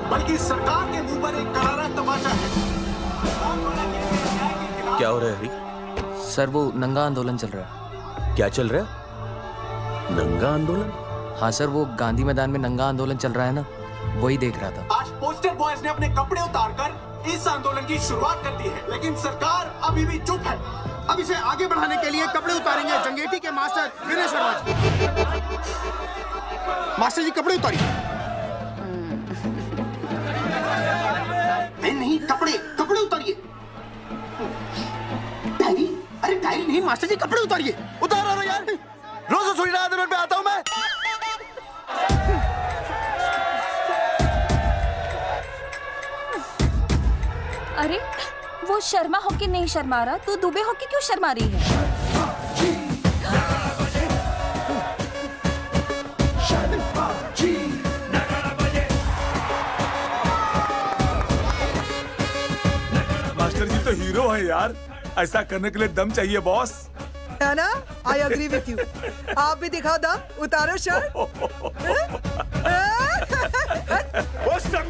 बल्कि सरकार के मुंह पर एक करारा तमाचा है। क्या हो रहा है हरी? सर वो नंगा आंदोलन चल रहा है। क्या चल रहा है? नंगा आंदोलन? हाँ सर वो गांधी मैदान में नंगा आंदोलन चल रहा है ना, वही देख रहा था। आज पोस्टर बॉयज ने अपने कपड़े उतारकर इस आंदोलन की शुरुआत कर दी है, लेकिन सरकार अभी भी चुप है। अब इसे आगे बढ़ाने के लिए कपड़े उतारेंगे जंगेटी के मास्टर विनय शर्मा जी। मास्टर जी कपड़े उतारिए। नहीं कपड़े उतारिए। मास्टर जी कपड़े उतारिए। उतारो ना यार, रोज थोड़ी ना आधे मिनट में आता हूँ मैं। अरे वो शर्मा होके नहीं शर्मा रहा, तू दुबे होके क्यों शर्मा रही है? मास्टर जी तो हीरो है यार, ऐसा करने के लिए दम चाहिए बॉस। है ना? I agree with you. आप भी दिखाओ दम, उतारो शर्ट।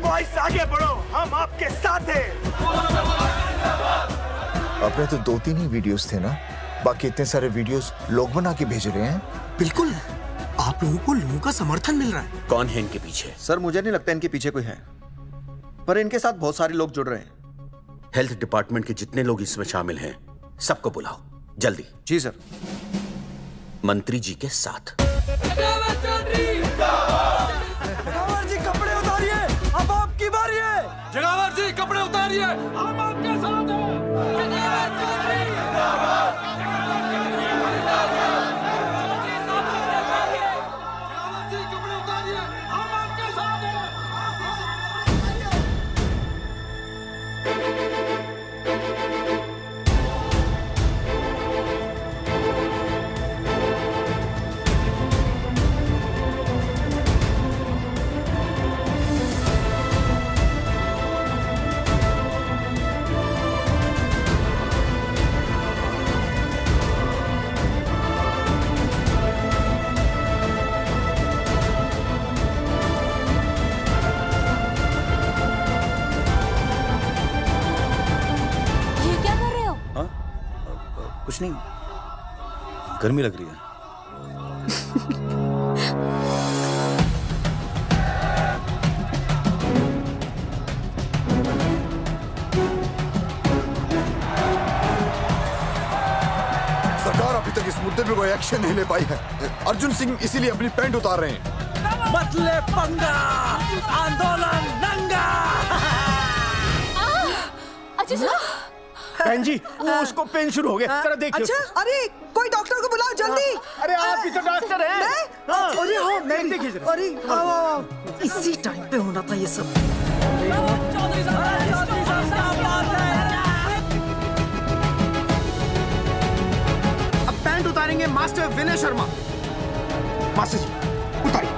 बॉयज आगे बढ़ो, हम आपके साथ हैं। अपने तो 2-3 ही वीडियोस थे ना, बाकी इतने सारे वीडियोस लोग बना के भेज रहे हैं। बिल्कुल, आप लोगों को लोगों का समर्थन मिल रहा है। कौन है इनके पीछे? सर मुझे नहीं लगता इनके पीछे कोई है, पर इनके साथ बहुत सारे लोग जुड़ रहे हैं। हेल्थ डिपार्टमेंट के जितने लोग इसमें शामिल हैं, सबको बुलाओ जल्दी। जी सर। मंत्री जी के साथ। जगावर जी कपड़े उतारिए, अब आपकी बारी है। जगावर जी कपड़े उतारिए, हम आपके साथ हैं। कुछ नहीं, गर्मी लग रही है। सरकार अभी तक इस मुद्दे पे कोई एक्शन नहीं ले पाई है। अर्जुन सिंह इसीलिए अपनी पैंट उतार रहे हैं। मतले पंगा, आंदोलन नंगा। बहन जी, वो उसको पेन शुरू हो गया, जरा देखिए। अच्छा, अरे कोई डॉक्टर को बुलाओ जल्दी। अरे आप भी तो डॉक्टर हैं। अरे हाँ, मैं देखिए जरा। अरे आओ, इसी टाइम पे होना था ये सब। अब पैंट उतारेंगे मास्टर विनय शर्मा। मास्टर जी उतारिए।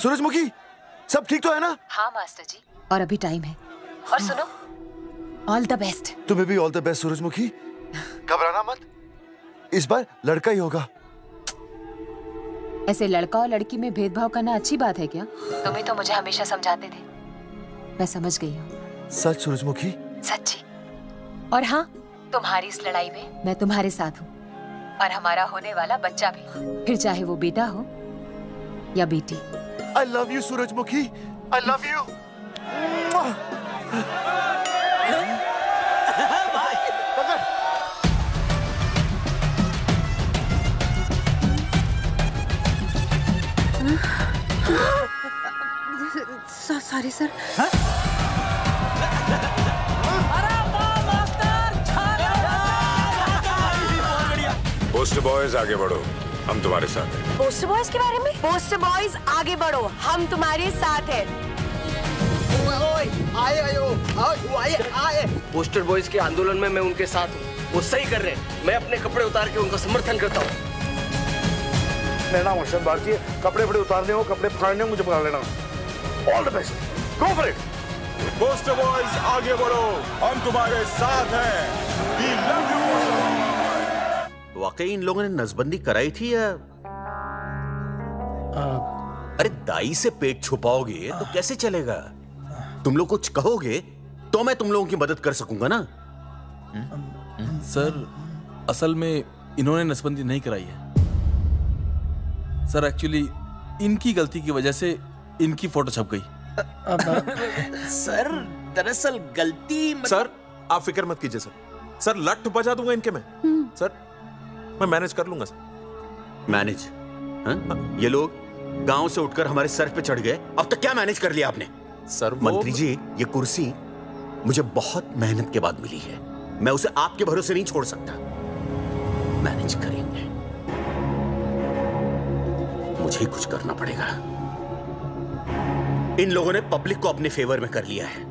सूरजमुखी, सब ठीक तो है ना? हाँ मास्टर जी, और अभी टाइम है। और सुनो, ऑल द बेस्ट। तुम्हें भी ऑल द बेस्ट सूरजमुखी। घबराना मत, इस बार लड़का ही होगा। ऐसे लड़का और लड़की में भेदभाव करना अच्छी बात है क्या? तुम ही तो मुझे हमेशा समझाते थे। मैं समझ गई हूँ। सच सूरजमुखी? सच्ची। और हाँ, तुम्हारी इस लड़ाई में मैं तुम्हारे साथ हूँ, और हमारा होने वाला बच्चा भी, फिर चाहे वो बेटा हो या बेटी। I love you, सूरजमुखी। I love you. Sorry sir. Post boys आगे बढ़ो, हम तुम्हारे साथ हैं। पोस्टर बॉयज के बारे में? पोस्टर बॉयज आगे बढ़ो, हम तुम्हारे साथ हैं। आए। पोस्टर बॉयज के आंदोलन में मैं उनके साथ हूँ, वो सही कर रहे हैं। मैं अपने कपड़े उतार के उनका समर्थन करता हूँ। मेरा नाम अर्शद भारती है। कपड़े उतारने हो, कपड़े फाड़ने हो, मुझे बुला लेना। All the best, go for it. Poster boys आगे बढ़ो, हम तुम्हारे साथ हैं। We love you। वाकई इन लोगों ने नसबंदी कराई थी या? अरे दाई से पेट छुपाओगे तो कैसे चलेगा? तुम लोग कुछ कहोगे तो मैं तुम लोगों की मदद कर सकूंगा ना। सर, असल में इन्होंने नसबंदी नहीं कराई है सर। एक्चुअली इनकी गलती की वजह से इनकी फोटो छप गई। सर दरअसल गलती सर आप फिक्र मत कीजिए सर। सर लट बजा दूंगा इनके में। सर मैं मैनेज कर लूंगा सर। मैनेज? हाँ? ये लोग गांव से उठकर हमारे सर पे चढ़ गए। अब तक क्या मैनेज कर लिया आपने? सर मंत्री जी, ये कुर्सी मुझे बहुत मेहनत के बाद मिली है, मैं उसे आपके भरोसे नहीं छोड़ सकता। मैनेज करेंगे, मुझे ही कुछ करना पड़ेगा। इन लोगों ने पब्लिक को अपने फेवर में कर लिया है,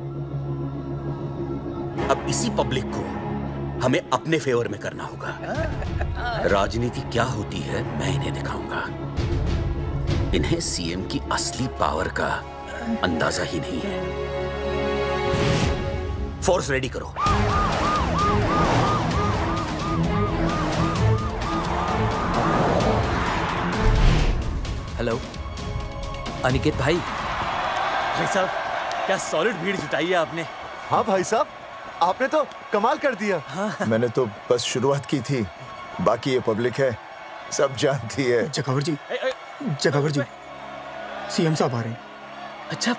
अब इसी पब्लिक को हमें अपने फेवर में करना होगा। राजनीति क्या होती है मैं इन्हें दिखाऊंगा। इन्हें सीएम की असली पावर का अंदाजा ही नहीं है। फोर्स रेडी करो। हेलो अनिकेत भाई। भाई साहब, क्या सॉलिड भीड़ जुटाई है आपने। हाँ भाई साहब, आपने तो कमाल कर दिया। हाँ। मैंने तो बस शुरुआत की थी, बाकी ये पब्लिक है, सब जानती है। जगावर जी, जगावर जी, सीएम साहब आ रहे हैं। अच्छा,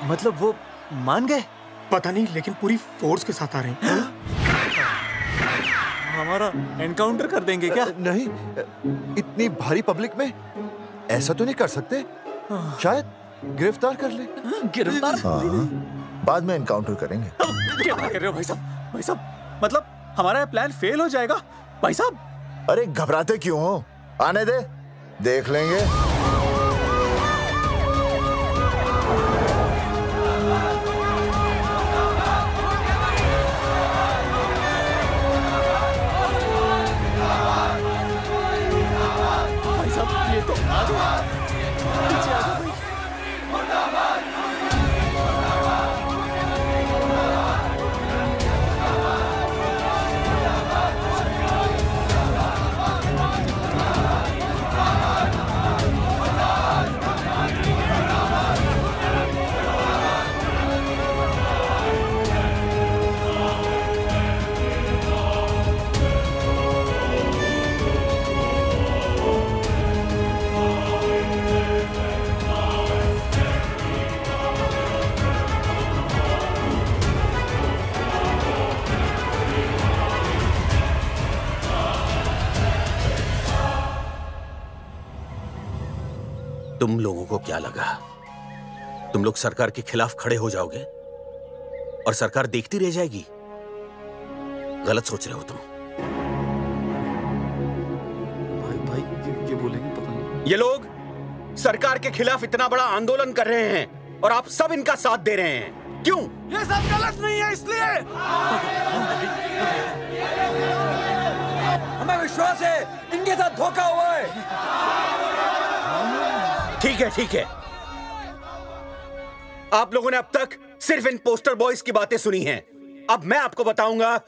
मतलब वो मान गए? पता नहीं, लेकिन पूरी फोर्स के साथ आ रहे हैं। हमारा एनकाउंटर कर देंगे क्या? नहीं, इतनी भारी पब्लिक में ऐसा तो नहीं कर सकते। शायद गिरफ्तार कर ले। गिरफ्तार? हाँ, बाद में एनकाउंटर करेंगे। क्या बात कर रहे हो भाई साहब? भाई साहब, मतलब हमारा प्लान फेल हो जाएगा भाई साहब? अरे घबराते क्यों हो, आने दे, देख लेंगे। भाई साहब, ये तो आ गया। पीछे आ जाओ भाई। तुम लोगों को क्या लगा तुम लोग सरकार के खिलाफ खड़े हो जाओगे और सरकार देखती रह जाएगी? गलत सोच रहे हो तुम। भाई ये बोलेंगे पता नहीं। ये लोग सरकार के खिलाफ इतना बड़ा आंदोलन कर रहे हैं और आप सब इनका साथ दे रहे हैं, क्यों? ये सब गलत नहीं है, इसलिए हमें विश्वास है इनके साथ धोखा हुआ है। ठीक है, ठीक है। आप लोगों ने अब तक सिर्फ इन पोस्टर बॉयज की बातें सुनी हैं। अब मैं आपको बताऊंगा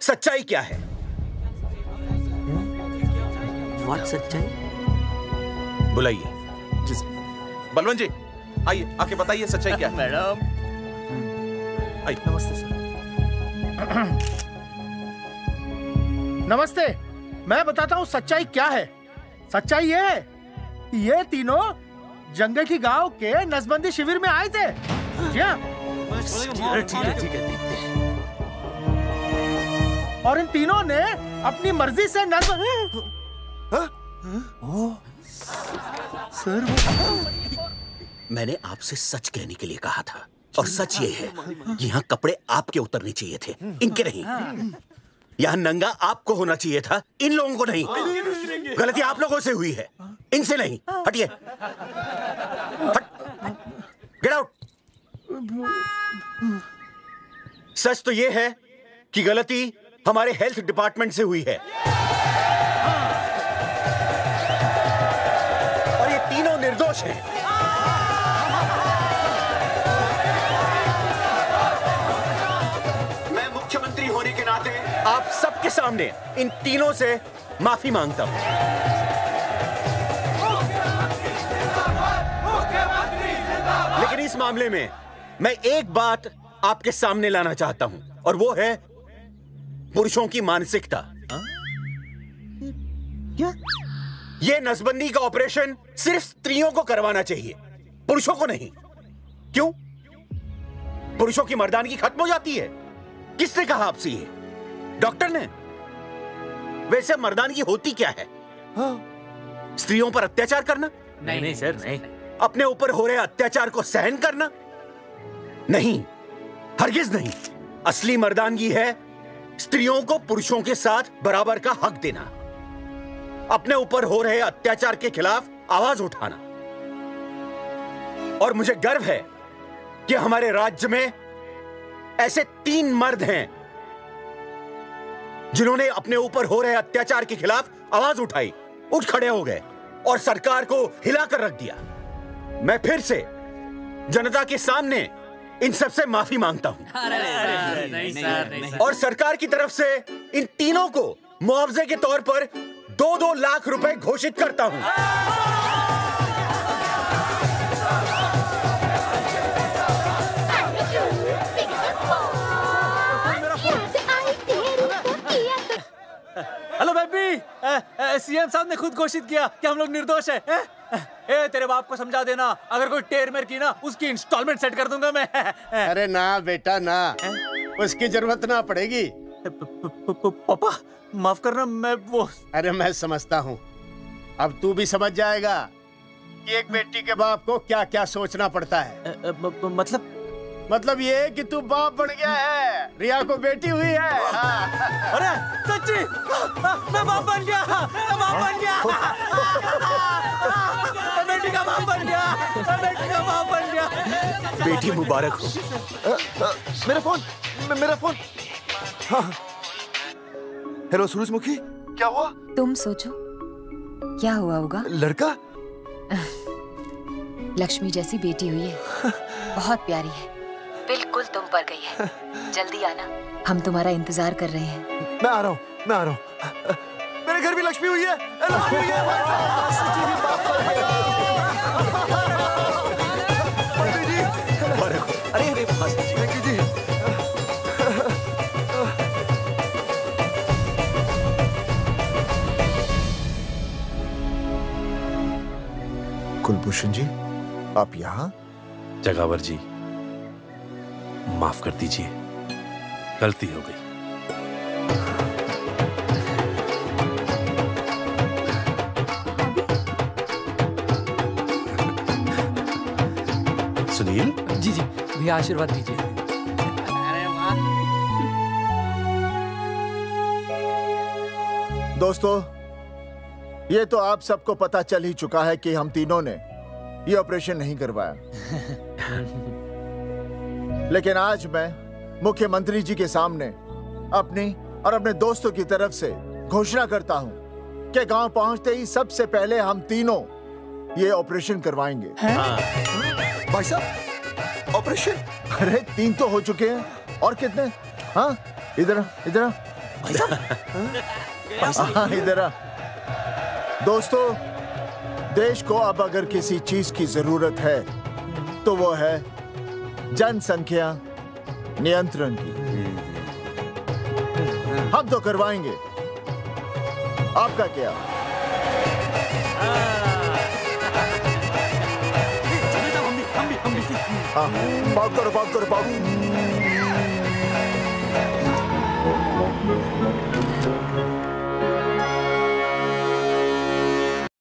सच्चाई क्या है। व्हाट सच्चाई? बुलाइए। बलवंत जी, आइए, आके बताइए सच्चाई क्या है। मैडम आइए। नमस्ते सर। नमस्ते, मैं बताता हूँ सच्चाई क्या है। सच्चाई ये है, ये तीनों जंगेठी गांव के नसबंदी शिविर में आए थे। जी हाँ। ठीक है। और इन तीनों ने अपनी मर्जी से सर, मैंने आपसे सच कहने के लिए कहा था और सच ये है कि यहाँ कपड़े आपके उतरने चाहिए थे, इनके नहीं। यहाँ नंगा आपको होना चाहिए था, इन लोगों को नहीं। गलती आप लोगों से हुई है, इनसे नहीं। हटिए, गेट आउट। सच तो ये है कि गलती हमारे हेल्थ डिपार्टमेंट से हुई है और ये तीनों निर्दोष हैं। मैं मुख्यमंत्री होने के नाते आप सबके सामने इन तीनों से माफी मांगता हूं। लेकिन इस मामले में मैं एक बात आपके सामने लाना चाहता हूं और वो है पुरुषों की मानसिकता। क्या? ये नसबंदी का ऑपरेशन सिर्फ स्त्रियों को करवाना चाहिए, पुरुषों को नहीं। क्यों? पुरुषों की मर्दानगी खत्म हो जाती है? किसने कहा आपसे ये? डॉक्टर ने? वैसे मर्दानगी होती क्या है? स्त्रियों पर अत्याचार करना, नहीं सर, नहीं। अपने ऊपर हो रहे अत्याचार को सहन करना? नहीं, हरगिज नहीं। असली मर्दानगी है स्त्रियों को पुरुषों के साथ बराबर का हक देना, अपने ऊपर हो रहे अत्याचार के खिलाफ आवाज उठाना। और मुझे गर्व है कि हमारे राज्य में ऐसे 3 मर्द हैं जिन्होंने अपने ऊपर हो रहे अत्याचार के खिलाफ आवाज उठाई, उठ खड़े हो गए और सरकार को हिलाकर रख दिया। मैं फिर से जनता के सामने इन सबसे माफी मांगता हूं और सरकार की तरफ से इन तीनों को मुआवजे के तौर पर 2-2 लाख रुपए घोषित करता हूं। हेलो बेबी, सीएम साहब ने खुद घोषित किया कि हम लोग निर्दोष हैं। ए, तेरे बाप को समझा देना, अगर कोई टेर मेर की ना, उसकी इंस्टॉलमेंट सेट कर दूंगा मैं। अरे ना बेटा ना, उसकी जरूरत ना पड़ेगी। पापा माफ करना, मैं वो। अरे मैं समझता हूँ, अब तू भी समझ जाएगा कि एक बेटी के बाप को क्या क्या सोचना पड़ता है। मतलब ये कि तू बाप बन गया है, रिया को बेटी हुई है। अरे सच्ची, मैं बाप बन गया, मैं बाप बन गया, मैं बेटी का बाप बन गया, मैं बेटी का बाप बन गया। बेटी मुबारक हो। मेरा फोन। हाँ। हेलो सूरजमुखी, क्या हुआ? तुम सोचो क्या हुआ होगा। लड़का? लक्ष्मी जैसी बेटी हुई है, बहुत प्यारी है, बिल्कुल तुम पर गई है। जल्दी आना, हम तुम्हारा इंतजार कर रहे हैं। मैं आ रहा हूँ। मेरे घर भी लक्ष्मी हुई है, लक्ष्मी हुई है। अरे कुलभूषण जी, आप यहाँ? जगावर जी, माफ कर दीजिए, गलती हो गई। सुनील जी भैया आशीर्वाद दीजिए। अरे वाह। दोस्तों, ये तो आप सबको पता चल ही चुका है कि हम तीनों ने ये ऑपरेशन नहीं करवाया। लेकिन आज मैं मुख्यमंत्री जी के सामने अपनी और अपने दोस्तों की तरफ से घोषणा करता हूं कि गांव पहुंचते ही सबसे पहले हम तीनों ये ऑपरेशन करवाएंगे। भाई साहब, ऑपरेशन? अरे 3 तो हो चुके हैं, और कितने? हाँ, इधर इधर। दोस्तों, देश को अब अगर किसी चीज की जरूरत है तो वो है जनसंख्या नियंत्रण की। हम तो करवाएंगे, आपका क्या? पाउट करो।